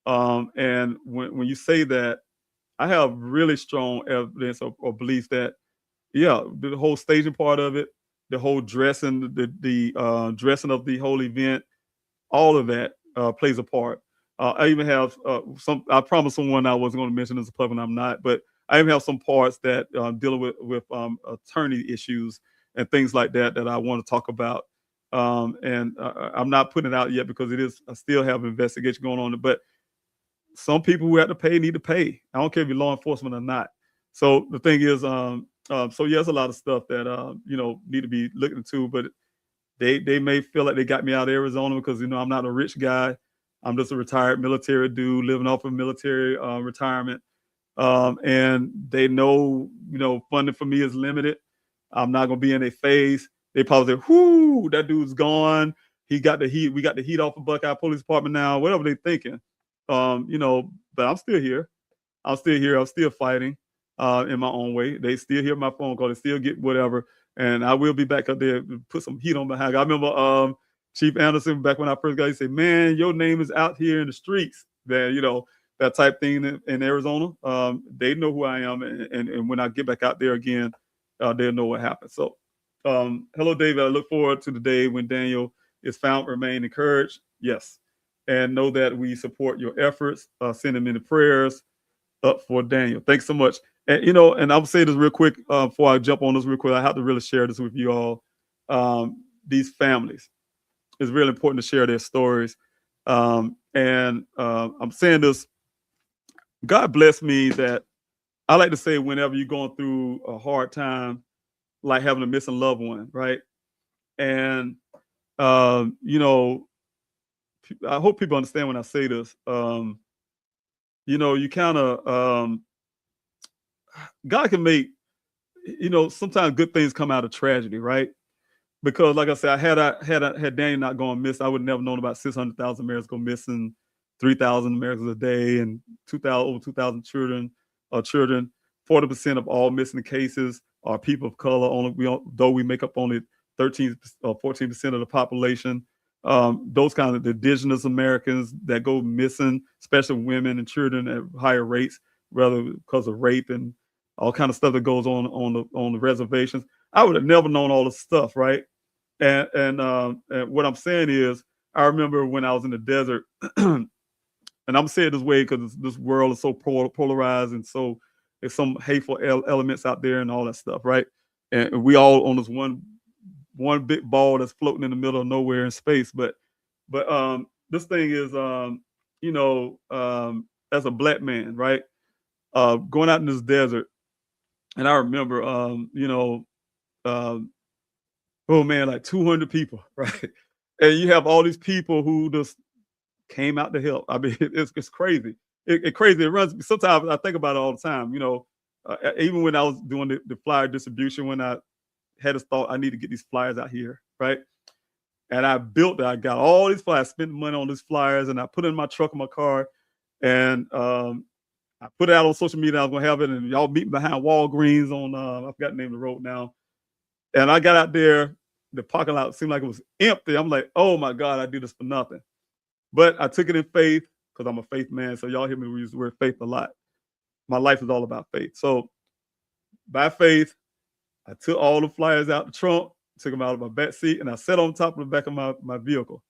And when you say that, I have really strong evidence or belief that, yeah, the whole staging part of it, the whole dressing, the dressing of the whole event, all of that plays a part. I even have I promised someone I wasn't going to mention this in public, and I'm not, but I even have some parts that dealing with attorney issues and things like that I want to talk about. I'm not putting it out yet because I still have an investigation going on. But some people who have to pay need to pay. I don't care if you're law enforcement or not. So the thing is, there's a lot of stuff that need to be looked into, but they may feel like they got me out of Arizona because I'm not a rich guy. I'm just a retired military dude living off of military retirement, and they know funding for me is limited. I'm not gonna be in their face. They probably say, "Whoo, that dude's gone. He got the heat. We got the heat off of Buckeye Police Department now." Whatever they're thinking, but I'm still here. I'm still fighting in my own way. They still hear my phone call. They still get whatever. And I will be back up there to put some heat on behind. I remember Chief Anderson, back when I first got, he said, "Man, your name is out here in the streets." That type thing in Arizona. They know who I am. And when I get back out there again, they'll know what happened. So hello, David. I look forward to the day when Daniel is found. Remain encouraged. Yes. And know that we support your efforts. Send him in the prayers up for Daniel. Thanks so much. And I'll say this real quick before I jump on this real quick. I have to really share this with you all. These families, it's really important to share their stories. I'm saying this. God bless me that I like to say whenever you're going through a hard time, like having a missing loved one, right? And I hope people understand when I say this. You kind of God can make, sometimes good things come out of tragedy, right? Because, like I said, had Daniel not gone missing, I would have never known about 600,000 Americans go missing, 3,000 Americans a day, and over 2,000 children. 40% of all missing cases are people of color. Though we make up only 13 or 14% of the population. Those kind of indigenous Americans that go missing, especially women and children at higher rates, rather because of rape and all kind of stuff that goes on the reservations. I would have never known all this stuff, right? And what I'm saying is, I remember when I was in the desert, and I'm saying it this way because this world is so polarized, and so there's some hateful elements out there and all that stuff, right? And we all on this one big ball that's floating in the middle of nowhere in space. But this thing is, as a black man, right, going out in this desert, and I remember, oh man, like 200 people, right? And you have all these people who just came out to help. I mean, it's crazy. It's crazy. It runs. Sometimes I think about it all the time. Even when I was doing the flyer distribution, when I had this thought, I need to get these flyers out here, right? And I built it. I got all these flyers, spent money on these flyers, and I put it in my truck in my car. And I put it out on social media. I was gonna have it, and y'all meet me behind Walgreens on I forgot the name of the road now. And I got out there, the parking lot seemed like it was empty. I'm like, oh my God, I do this for nothing. But I took it in faith because I'm a faith man. So y'all hear me use the word faith a lot. My life is all about faith. So by faith, I took all the flyers out the trunk, took them out of my back seat, and I sat on top of the back of my vehicle.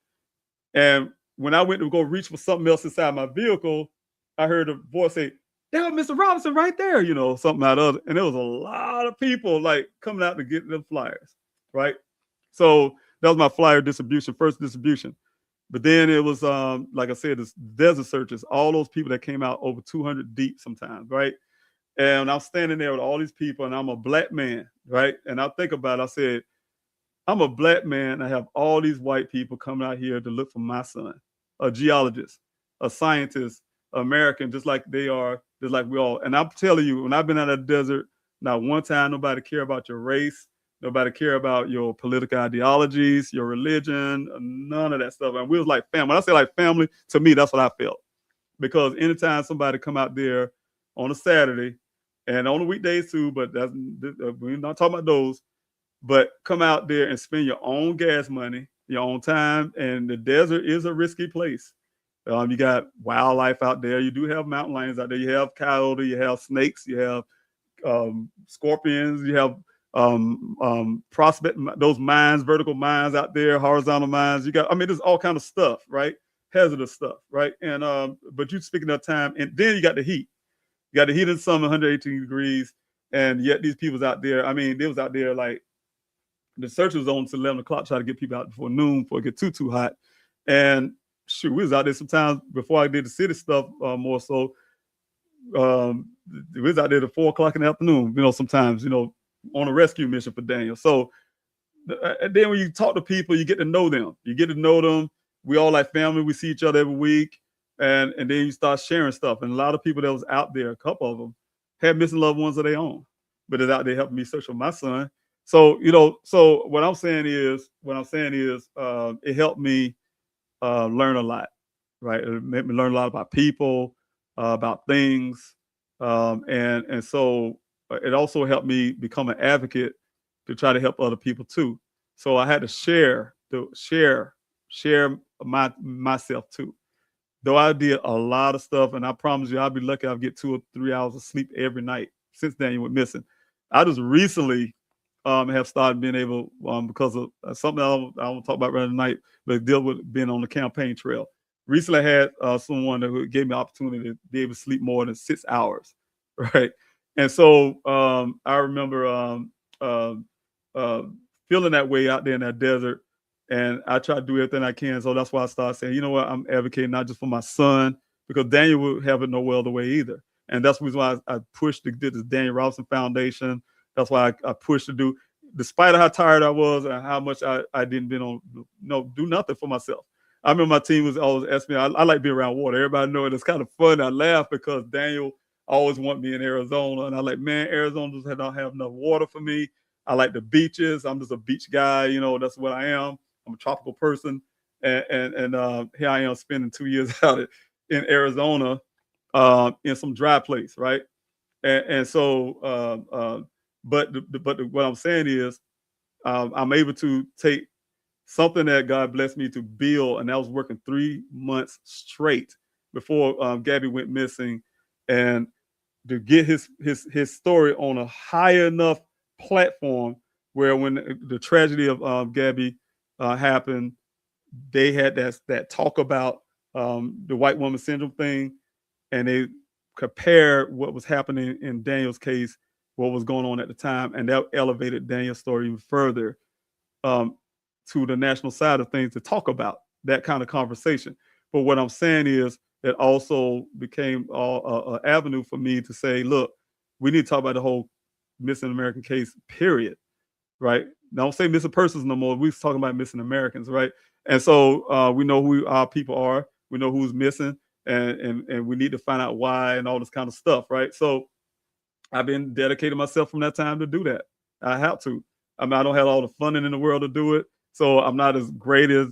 And when I went to go reach for something else inside my vehicle, I heard a voice say, "There, Mr. Robinson, right there," something out of it. And there was a lot of people like coming out to get them flyers, right? So that was my flyer distribution, first distribution. But then it was, like I said, this desert searches, all those people that came out over 200 deep sometimes, right? And I'm standing there with all these people, and I'm a black man, right? And I think about it, I said, I'm a black man. I have all these white people coming out here to look for my son, a geologist, a scientist, American, just like they are, just like we all. And I'm telling you, when I've been out of the desert, not one time nobody care about your race, nobody care about your political ideologies, your religion, none of that stuff. And we was like family. When I say like family, to me, that's what I felt. Because anytime somebody come out there on a Saturday, and on the weekdays too, but we're not talking about those, but come out there and spend your own gas money, your own time. And the desert is a risky place. You got wildlife out there. You do have mountain lions out there. You have coyote, you have snakes, you have scorpions, you have prospect, those mines, vertical mines out there, horizontal mines. There's all kind of stuff, right? Hazardous stuff, right? And but you speaking of time, and then you got the heat. You got the heat in the summer, 118 degrees, and yet these people's out there. They was out there like the search was on until 11 o'clock, trying to get people out before noon, before it get too hot. And shoot, we was out there sometimes before I did the city stuff more so. We was out there at 4 o'clock in the afternoon, sometimes, on a rescue mission for Daniel. So, and then when you talk to people, you get to know them. We all like family. We see each other every week. And then you start sharing stuff. And a lot of people that was out there, a couple of them, had missing loved ones of their own, but it's out there helping me search for my son. So, so what I'm saying is, it helped me learn a lot, right? It made me learn a lot about people, about things. And so it also helped me become an advocate to try to help other people too. So I had to share myself too. Though I did a lot of stuff, and I promise you, I'll be lucky I'll get 2 or 3 hours of sleep every night since Daniel went missing. I just recently have started being able, because of something I won't talk about right tonight, but deal with being on the campaign trail. Recently, I had someone that gave me an opportunity to be able to sleep more than 6 hours, right? And so I remember feeling that way out there in that desert. And I try to do everything I can. So that's why I started saying, you know what, I'm advocating not just for my son, because Daniel would have it no other way either. And that's the reason why I pushed to get this Daniel Robinson Foundation. That's why I pushed to do, despite how tired I was and how much I didn't do nothing for myself. I remember my team was always asking me, I like being around water. Everybody know it. It's kind of fun. I laugh because Daniel always wanted me in Arizona. And I like, man, Arizona does not have enough water for me. I like the beaches. I'm just a beach guy. That's what I am. I'm a tropical person, and here I am spending 2 years out in Arizona, in some dry place, right? And so, but what I'm saying is, I'm able to take something that God blessed me to build, and I was working 3 months straight before Gabby went missing, and to get his story on a high enough platform where when the tragedy of Gabby happened, they had that talk about the white woman syndrome thing, and they compared what was happening in Daniel's case, what was going on at the time, and that elevated Daniel's story even further to the national side of things to talk about that kind of conversation. But what I'm saying is it also became an avenue for me to say, look, we need to talk about the whole missing American case, period. Right? Don't say missing persons no more. We're talking about missing Americans, right? And so we know who our people are. We know who's missing, and we need to find out why and all this kind of stuff, right? So I've been dedicating myself from that time to do that. I have to. I don't have all the funding in the world to do it, So I'm not as great as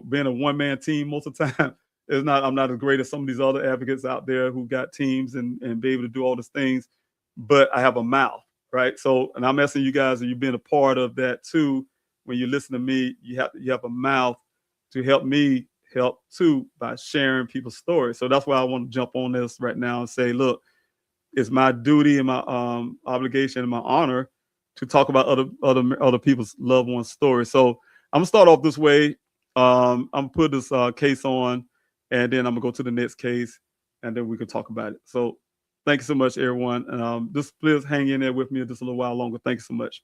being a one-man team most of the time. I'm not as great as some of these other advocates out there who got teams and be able to do all these things, but I have a mouth, right? So, and I'm asking you guys, and you've been a part of that too. When you listen to me, you have a mouth to help me help too by sharing people's stories. So that's why I want to jump on this right now and say, look, it's my duty and my obligation and my honor to talk about other people's loved ones' stories. So I'm gonna start off this way. I'm gonna put this case on, and then I'm gonna go to the next case, and then we can talk about it. So thank you so much, everyone. And just please hang in there with me just a little while longer. Thank you so much.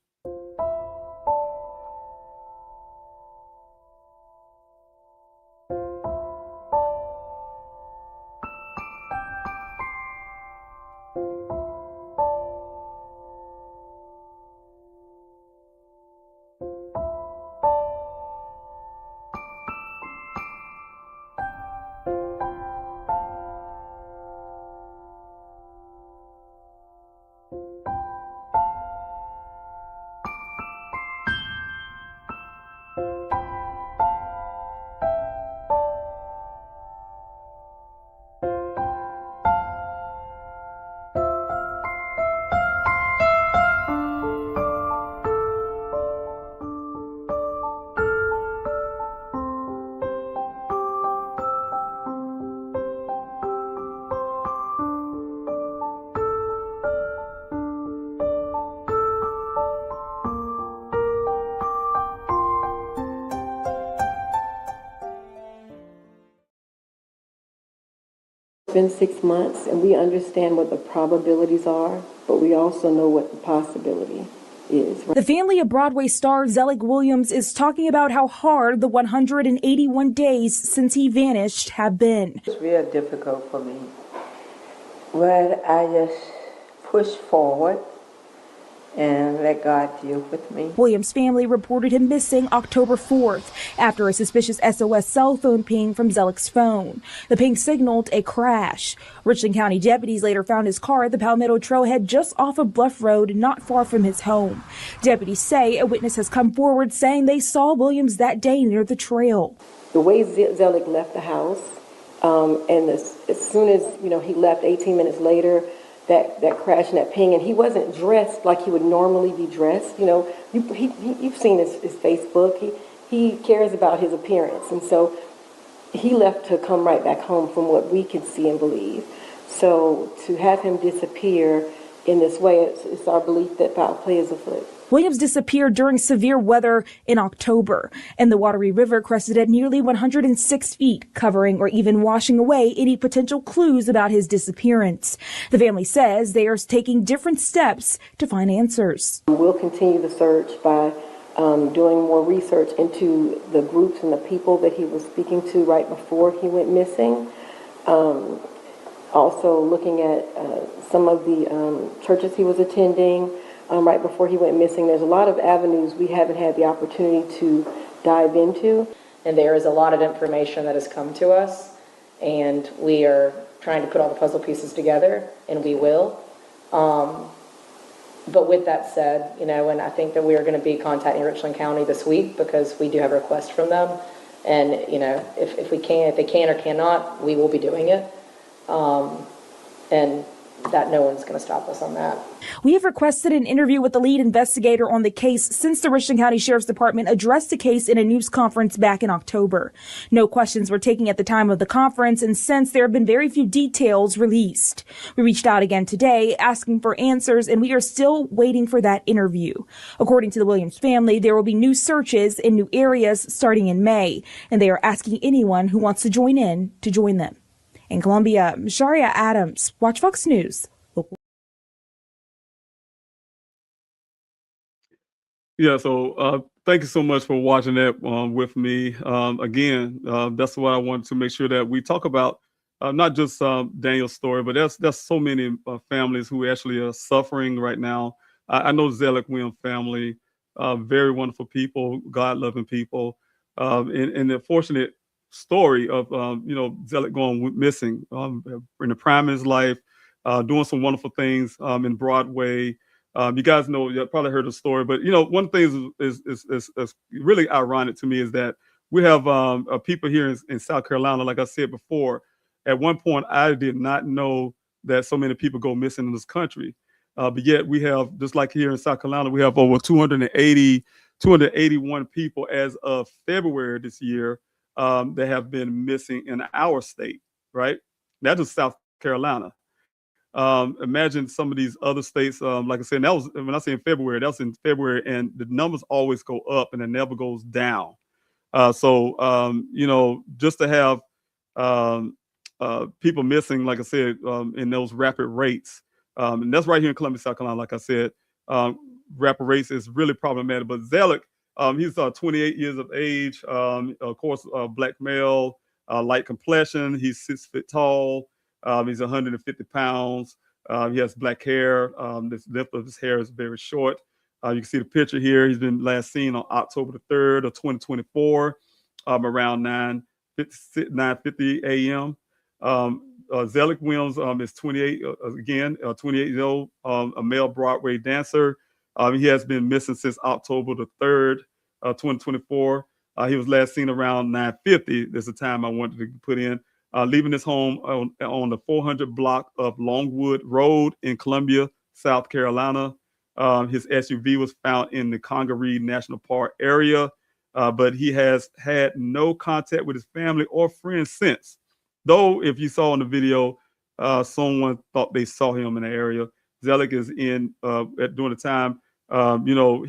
It's been 6 months, and we understand what the probabilities are, but we also know what the possibility is. The family of Broadway star Zelig Williams is talking about how hard the 181 days since he vanished have been. It's real difficult for me, but I just push forward and let God deal with me. Williams' family reported him missing October 4th after a suspicious SOS cell phone ping from Zelig's phone. The ping signaled a crash. Richland County deputies later found his car at the Palmetto Trailhead just off of Bluff Road, not far from his home. Deputies say a witness has come forward saying they saw Williams that day near the trail. The way Zelig left the house, and as soon as he left, 18 minutes later, that crash and that ping, and he wasn't dressed like he would normally be dressed. You've seen his Facebook. He cares about his appearance, and so he left to come right back home from what we could see and believe. So to have him disappear in this way, it's our belief that foul play is afoot. Williams disappeared during severe weather in October, and the watery river crested at nearly 106 feet, covering or even washing away any potential clues about his disappearance. The family says they are taking different steps to find answers. We'll continue the search by doing more research into the groups and the people that he was speaking to right before he went missing. Also looking at some of the churches he was attending right before he went missing. There's a lot of avenues we haven't had the opportunity to dive into. And there is a lot of information that has come to us, and we are trying to put all the puzzle pieces together, and we will. But with that said, and I think that we are going to be contacting Richland County this week because we do have requests from them. And, if they can or cannot, we will be doing it. And that no one's going to stop us on that. We have requested an interview with the lead investigator on the case since the Richland County Sheriff's Department addressed the case in a news conference back in October. No questions were taken at the time of the conference, and since there have been very few details released. We reached out again today asking for answers, and we are still waiting for that interview. According to the Williams family, there will be new searches in new areas starting in May, and they are asking anyone who wants to join in to join them. In Columbia, Sharia Adams, Watch Fox News. Yeah, so thank you so much for watching that with me. Again, that's what I wanted to make sure that we talk about, not just Daniel's story, but there's so many families who actually are suffering right now. I know Zelig Williams family, very wonderful people, God-loving people, and the fortunate story of Zelig going missing in the prime of his life, doing some wonderful things in Broadway, You guys know, you probably heard the story, but one thing is really ironic to me is that we have people here in South Carolina. Like I said before, at one point I did not know that so many people go missing in this country, but yet we have, just like here in South Carolina, we have over 281 people as of February this year that have been missing in our state. Right, that's just South Carolina. Imagine some of these other states, like I said, that was, when I say in February, that was in February, and the numbers always go up and it never goes down. Just to have people missing, like I said, in those rapid rates, and that's right here in Columbia, South Carolina, like I said, rapid rates is really problematic. But Zelig, he's 28 years of age, of course, black male, light complexion, he's 6 feet tall. He's 150 pounds. He has black hair. The length of his hair is very short. You can see the picture here. He's been last seen on October the 3rd of 2024, around 9:50 a.m. Zelig Williams is 28, again, 28 years old, a male Broadway dancer. He has been missing since October the 3rd, 2024. He was last seen around 9:50. There's a time I wanted to put in. Leaving his home on the 400 block of Longwood Road in Columbia, South Carolina. His SUV was found in the Congaree National Park area, but he has had no contact with his family or friends since. Though, if you saw in the video, someone thought they saw him in the area. Zelig is during the time,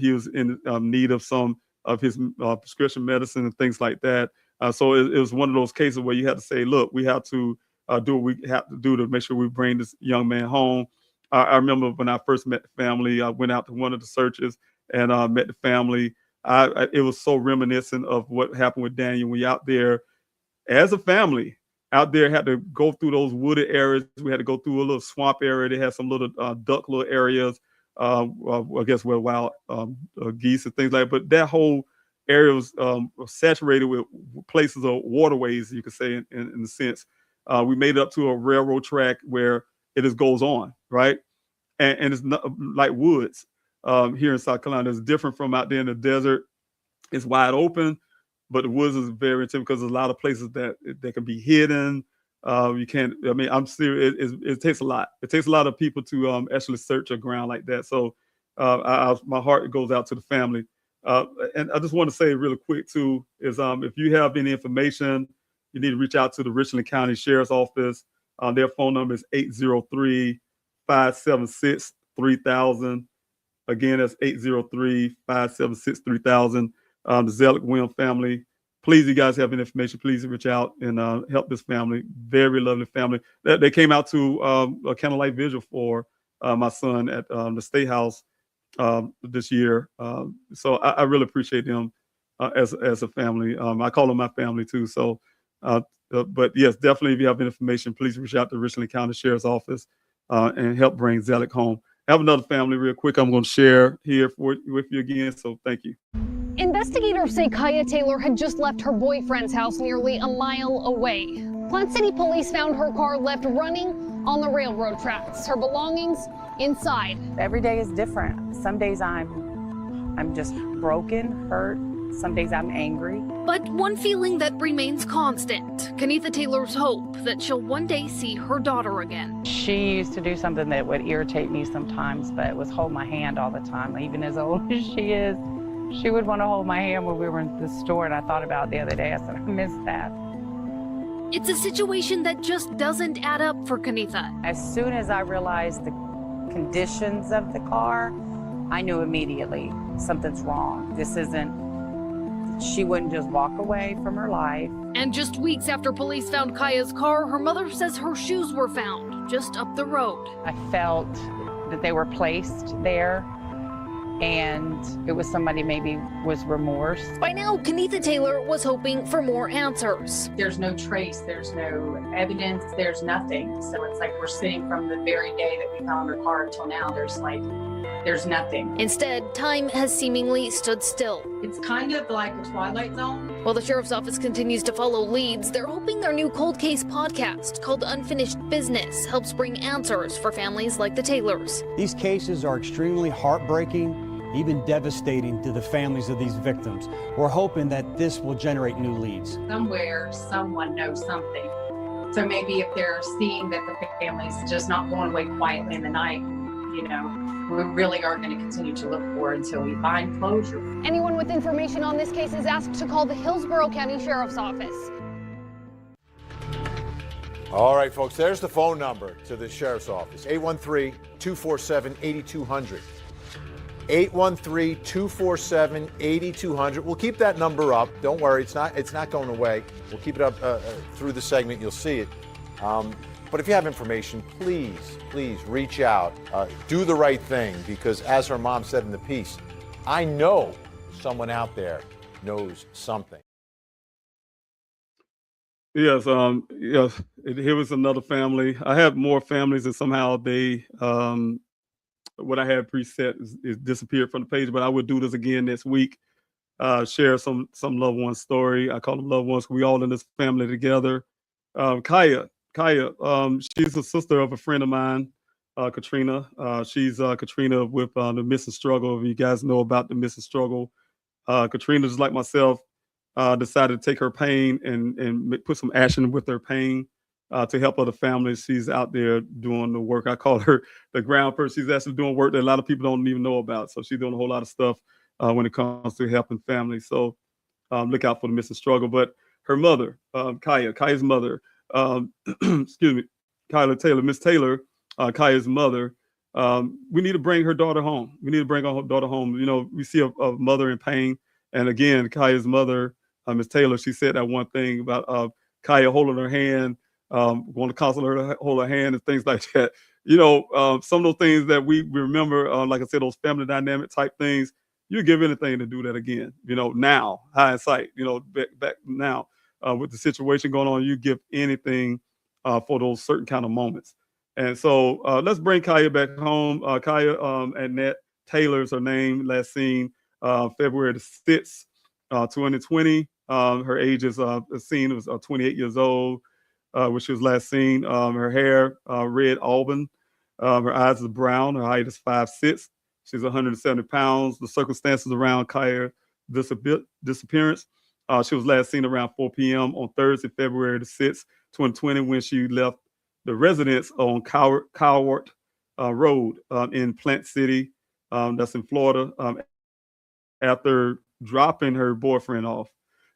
he was in need of some of his prescription medicine and things like that. So it was one of those cases where you had to say, look, we have to do what we have to do to make sure we bring this young man home. I remember when I first met the family, I went out to one of the searches and met the family. It was so reminiscent of what happened with Daniel. We out there as a family, out there had to go through those wooded areas. We had to go through a little swamp area. They had some little duck little areas, I guess where wild geese and things like that. But that whole area was saturated with places of waterways, you could say, in a sense. We made it up to a railroad track where it just goes on, right? And it's not like woods here in South Carolina. It's different from out there in the desert. It's wide open, but the woods is very intense because there's a lot of places that can be hidden. You can't, I'm serious. It takes a lot. It takes a lot of people to actually search a ground like that. So my heart goes out to the family. And I just want to say really quick too, is if you have any information, you need to reach out to the Richland County Sheriff's Office. Their phone number is 803-576-3000. Again, that's 803-576-3000. The Zelig Williams family. Please, you guys have any information, please reach out and help this family. Very lovely family. They came out to a candlelight vigil for my son at the State House this year. So I really appreciate them as a family. I call them my family too. So, but yes, definitely if you have information, please reach out to Richland County Sheriff's Office and help bring Zelig home. I have another family real quick I'm going to share here with you again. So thank you. Investigators say Kaya Taylor had just left her boyfriend's house nearly a mile away. Plant City police found her car left running on the railroad tracks, her belongings inside. Every day is different. Some days I'm just broken, hurt. Some days I'm angry. But one feeling that remains constant, Kenitha Taylor's hope that she'll one day see her daughter again. She used to do something that would irritate me sometimes, but it was hold my hand all the time. Even as old as she is, she would want to hold my hand when we were in the store, and I thought about it the other day. I said, I miss that. It's a situation that just doesn't add up for Kenitha. As soon as I realized the conditions of the car, I knew immediately something's wrong. This isn't, she wouldn't just walk away from her life. And just weeks after police found Kaya's car, her mother says her shoes were found just up the road. I felt that they were placed there, and it was somebody maybe was remorse. By now, Kenitha Taylor was hoping for more answers. There's no trace, there's no evidence, there's nothing. So it's like we're sitting from the very day that we found her car until now, there's nothing. Instead, time has seemingly stood still. It's kind of like a twilight zone. While the sheriff's office continues to follow leads, they're hoping their new cold case podcast called Unfinished Business helps bring answers for families like the Taylors. These cases are extremely heartbreaking, even devastating to the families of these victims. We're hoping that this will generate new leads. Somewhere, someone knows something. So maybe if they're seeing that the family's just not going away quietly in the night, we really are going to continue to look for it until we find closure. Anyone with information on this case is asked to call the Hillsborough County Sheriff's Office. All right, folks, there's the phone number to the Sheriff's Office, 813-247-8200. 813-247-8200. We'll keep that number up. Don't worry, it's not going away. We'll keep it up through the segment. You'll see it. But if you have information, please reach out. Do the right thing, because as her mom said in the piece, I know someone out there knows something. Yes, yes. Here was another family. I have more families, and somehow they, what I had preset is disappeared from the page. But I would do this again next week. Share some loved one story. I call them loved ones. We all in this family together. Kaya, she's a sister of a friend of mine, Katrina. She's Katrina with the Missing Struggle. If you guys know about the Missing Struggle, Katrina, just like myself, decided to take her pain and put some action with her pain to help other families. She's out there doing the work. I call her the ground person. She's actually doing work that a lot of people don't even know about. So she's doing a whole lot of stuff when it comes to helping families. So look out for the Missing Struggle. But her mother, Kaya's mother, excuse me, Kyla Taylor, Miss Taylor, Kaya's mother, we need to bring her daughter home. We need to bring our daughter home. We see a mother in pain. And again, Kaya's mother, Miss Taylor, she said that one thing about Kaya holding her hand, going to counsel her to hold her hand and things like that. Some of those things that we remember, like I said, those family dynamic type things, you give anything to do that again. Now, hindsight, back now. With the situation going on, you give anything for those certain kind of moments. And so let's bring Kaya back home. Kaya Annette Taylor's her name, last seen February the 6th, 2020. Her age is seen was 28 years old, when she was last seen. Her hair, red auburn. Her eyes is brown. Her height is 5'6". She's 170 pounds. The circumstances around Kaya's disappearance. She was last seen around 4 p.m. on Thursday, February the 6th, 2020, when she left the residence on Cowart Road in Plant City, that's in Florida, after dropping her boyfriend off.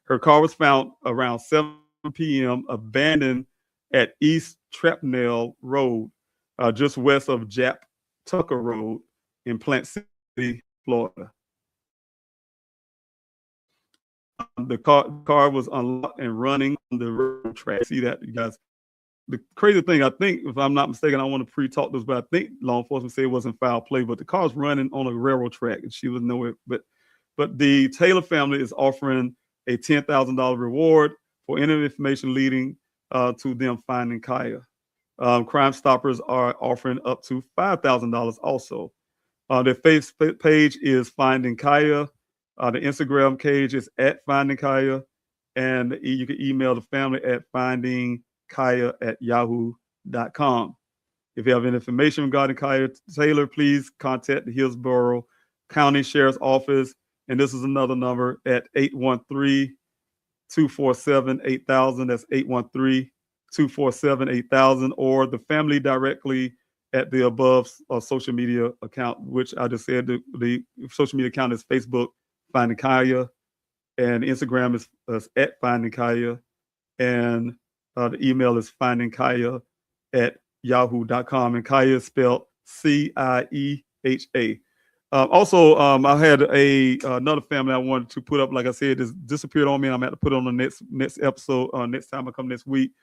Her car was found around 7 p.m. abandoned at East Trapnell Road, just west of Jap Tucker Road in Plant City, Florida. The car was unlocked and running on the railroad track. See that, you guys? The crazy thing, I think, if I'm not mistaken, I want to pre-talk this, but I think law enforcement say it wasn't foul play, but the car's running on a railroad track and she was nowhere. But the Taylor family is offering a $10,000 reward for any information leading to them finding Kaya. Crime Stoppers are offering up to $5,000 also. Their Facebook page is Finding Kaya. The Instagram page is at Finding Kaya, and you can email the family at findingkaya@yahoo.com. If you have any information regarding Kaya Taylor, please contact the Hillsborough County Sheriff's Office, and this is another number at 813-247-8000. That's 813-247-8000, or the family directly at the above social media account, which I just said the social media account is Facebook Finding Kaya, and Instagram is at Finding Kaya, and the email is findingkaya@yahoo.com, and Kaya is spelled Cieha. Also, I had another family I wanted to put up. Like I said, it's disappeared on me, and I'm going to put it on the next episode. Next time I come next week.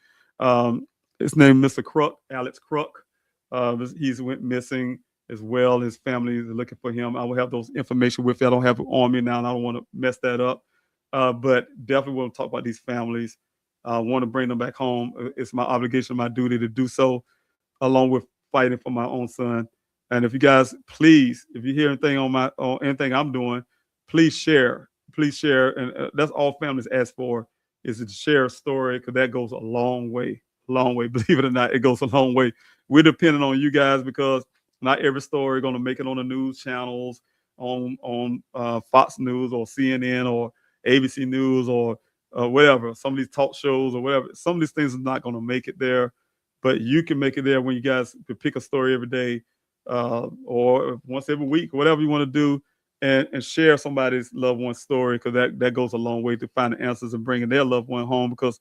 His name is Mr. Kruk, Alex Kruk. He's went missing as well. His family is looking for him. I will have those information with you. I don't have it on me now, and I don't want to mess that up. But definitely want to talk about these families. I want to bring them back home. It's my obligation, my duty to do so, along with fighting for my own son. And if you guys, please, if you hear anything on anything I'm doing, please share. please share. And that's all families ask for, is to share a story, because that goes a long way. Long way. Believe it or not, it goes a long way. We're depending on you guys, because not every story going to make it on the news channels, on Fox News or CNN or ABC News or whatever. Some of these talk shows or whatever. Some of these things are not going to make it there, but you can make it there when you guys can pick a story every day, or once every week, whatever you want to do, and share somebody's loved one's story, because that goes a long way to finding answers and bringing their loved one home, because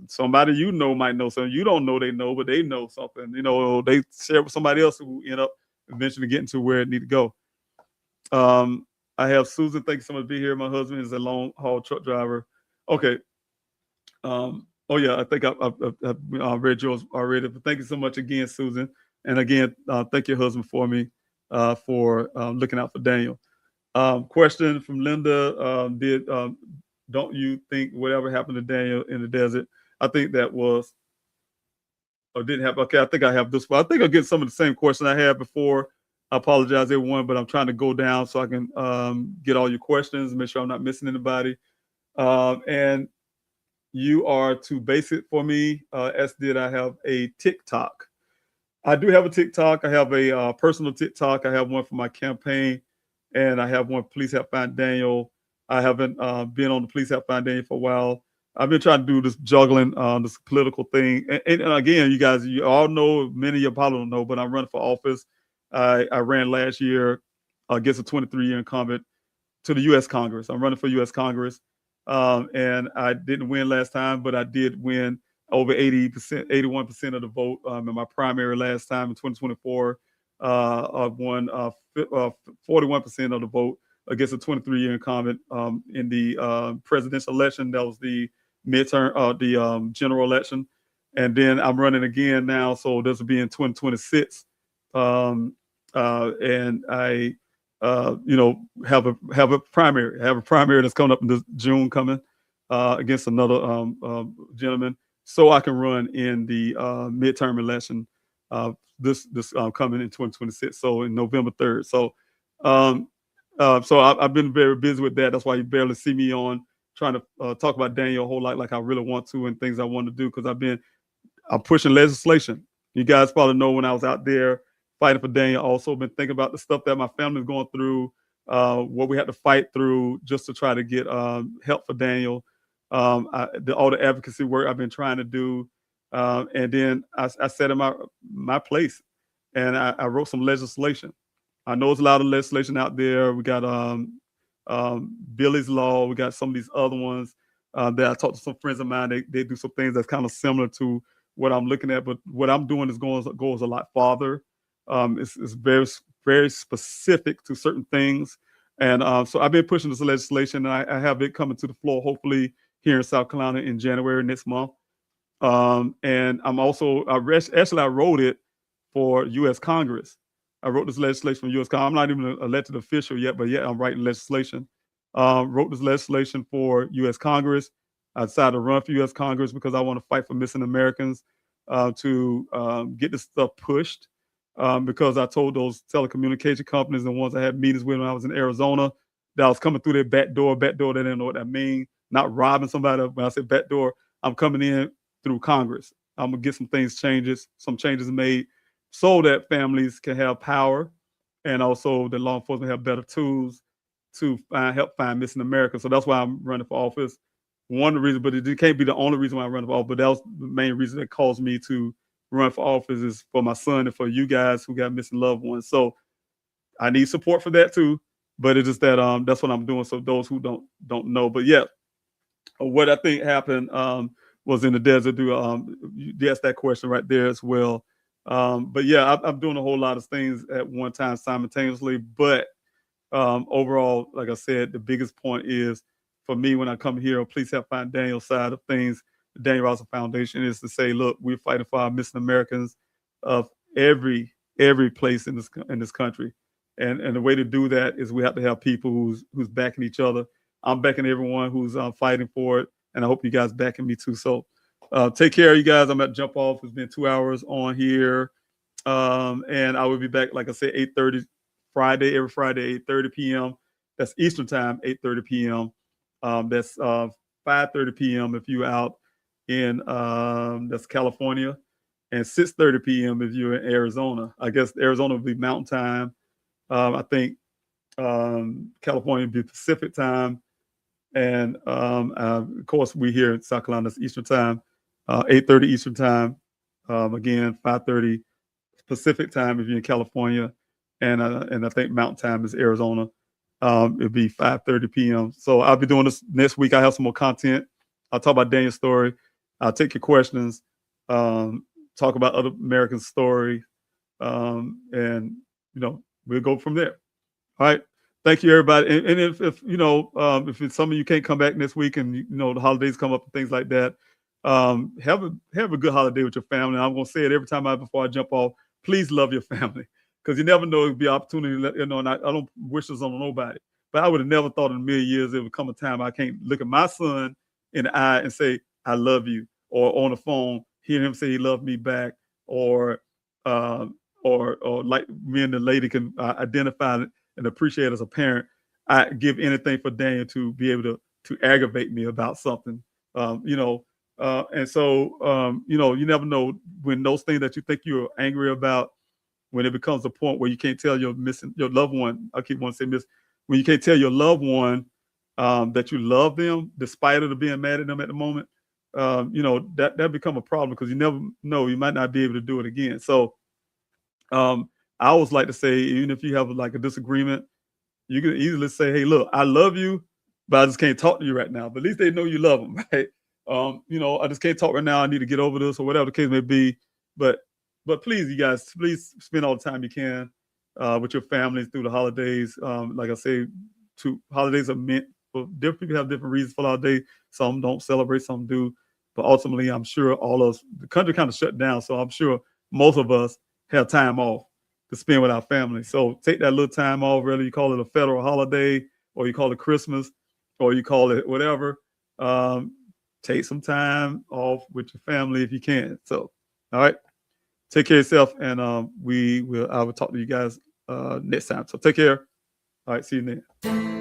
somebody you know might know something you don't know they know, but they know something, they share with somebody else who end up eventually getting to where it need to go. I have Susan. Thank you so much for being here. My husband is a long haul truck driver. Okay. Oh yeah, I think I've read yours already, but thank you so much again, Susan. And again, thank your husband for me, for looking out for Daniel. Question from Linda: don't you think whatever happened to Daniel in the desert? I think that was, or didn't happen. Okay, I think I have this one. I think I'll get some of the same questions I had before. I apologize, everyone, but I'm trying to go down so I can get all your questions, make sure I'm not missing anybody. And you are too basic for me, as did I have a TikTok. I do have a TikTok. I have a personal TikTok. I have one for my campaign, and I have one, Please Help Find Daniel. I haven't been on the Please Help Find Daniel for a while. I've been trying to do this juggling, this political thing. And again, you guys, you all know, many of you probably don't know, but I'm running for office. I ran last year against a 23-year incumbent to the U.S. Congress. I'm running for U.S. Congress. And I didn't win last time, but I did win over 81% of the vote in my primary last time in 2024. I won 41% of the vote against a 23-year incumbent in the presidential election. That was the midterm, the general election. And then I'm running again now, so this will be in 2026. And I have a primary. I have a primary that's coming up in this June coming against another gentleman, so I can run in the midterm election this coming in 2026. So in November 3rd. So I've been very busy with that. That's why you barely see me on trying to talk about Daniel a whole lot like I really want to, and things I want to do, because I'm pushing legislation. You guys probably know, when I was out there fighting for Daniel, also been thinking about the stuff that my family's going through, what we had to fight through just to try to get help for Daniel, all the advocacy work I've been trying to do, and then I sat in my place, and I wrote some legislation. I know there's a lot of legislation out there. We got Billy's Law. We got some of these other ones that I talked to some friends of mine. They do some things that's kind of similar to what I'm looking at, but what I'm doing is goes a lot farther. It's very, very specific to certain things. And so I've been pushing this legislation, and I have it coming to the floor, hopefully here in South Carolina in January next month. And I'm also, I wrote it for U.S. Congress. I wrote this legislation from U.S. Congress. I'm not even an elected official yet, but yeah, I'm writing legislation. Wrote this legislation for U.S. Congress. I decided to run for U.S. Congress because I want to fight for missing Americans, to get this stuff pushed. Because I told those telecommunication companies, the ones I had meetings with when I was in Arizona, that I was coming through their back door. They didn't know what that means. Not robbing somebody. When I said back door, I'm coming in through Congress. I'm gonna get some changes made, so that families can have power, and also the law enforcement have better tools to help find missing Americans. So that's why I'm running for office. One of the reasons, but it can't be the only reason why I'm running for office. But that was the main reason that caused me to run for office, is for my son and for you guys who got missing loved ones. So I need support for that too. But it's just that that's what I'm doing. So those who don't know, but yeah, what I think happened was in the desert. You asked that question right there as well. But yeah, I'm doing a whole lot of things at one time simultaneously. But overall, like I said, the biggest point is for me when I come here, Please Help Find Daniel side of things, the Daniel Robinson Foundation, is to say, look, we're fighting for our missing Americans of every place in this country, and the way to do that is we have to have people who's backing each other. I'm backing everyone who's fighting for it, and I hope you guys backing me too. So take care, you guys. I'm about to jump off. It's been 2 hours on here, and I will be back, like I said, 8:30 every Friday, 8:30 p.m. That's Eastern time, 8:30 p.m. That's 5:30 p.m. if you're out in that's California, and 6:30 p.m. if you're in Arizona. I guess Arizona will be Mountain Time. I think California will be Pacific Time, and of course we here in South Carolina it's Eastern Time, 8:30 Eastern Time. Again, 5:30 Pacific Time if you're in California, and I think Mountain Time is Arizona. It'll be 5:30 p.m. So I'll be doing this next week. I have some more content. I'll talk about Daniel's story. I'll take your questions. Talk about other American story, and we'll go from there. All right. Thank you, everybody. And if if it's some of you can't come back next week, and the holidays come up and things like that, have a good holiday with your family. I'm gonna say it every time before I jump off. Please love your family, because you never know it'll be an opportunity. And I don't wish this on nobody, but I would have never thought in a million years it would come a time I can't look at my son in the eye and say I love you, or on the phone hear him say he loved me back, or like me and the lady can identify and appreciate as a parent. I give anything for Daniel to be able to aggravate me about something, and so you never know when those things that you think you're angry about, when it becomes a point where you can't tell your loved one. I keep wanting to say miss, when you can't tell your loved one that you love them despite of being mad at them at the moment. That become a problem, because you never know, you might not be able to do it again. So I always like to say, even if you have like a disagreement, you can easily say, hey, look, I love you, but I just can't talk to you right now. But at least they know you love them, right? I just can't talk right now. I need to get over this, or whatever the case may be. But please, you guys, please spend all the time you can with your families through the holidays. Like I say, holidays are meant for different people, have different reasons for the holiday. Some don't celebrate, some do. But ultimately, I'm sure the country kind of shut down. So I'm sure most of us have time off to spend with our family. So take that little time off, whether you call it a federal holiday, or you call it Christmas, or you call it whatever. Take some time off with your family if you can. So, all right. Take care of yourself, and I will talk to you guys next time. So take care. All right, see you then.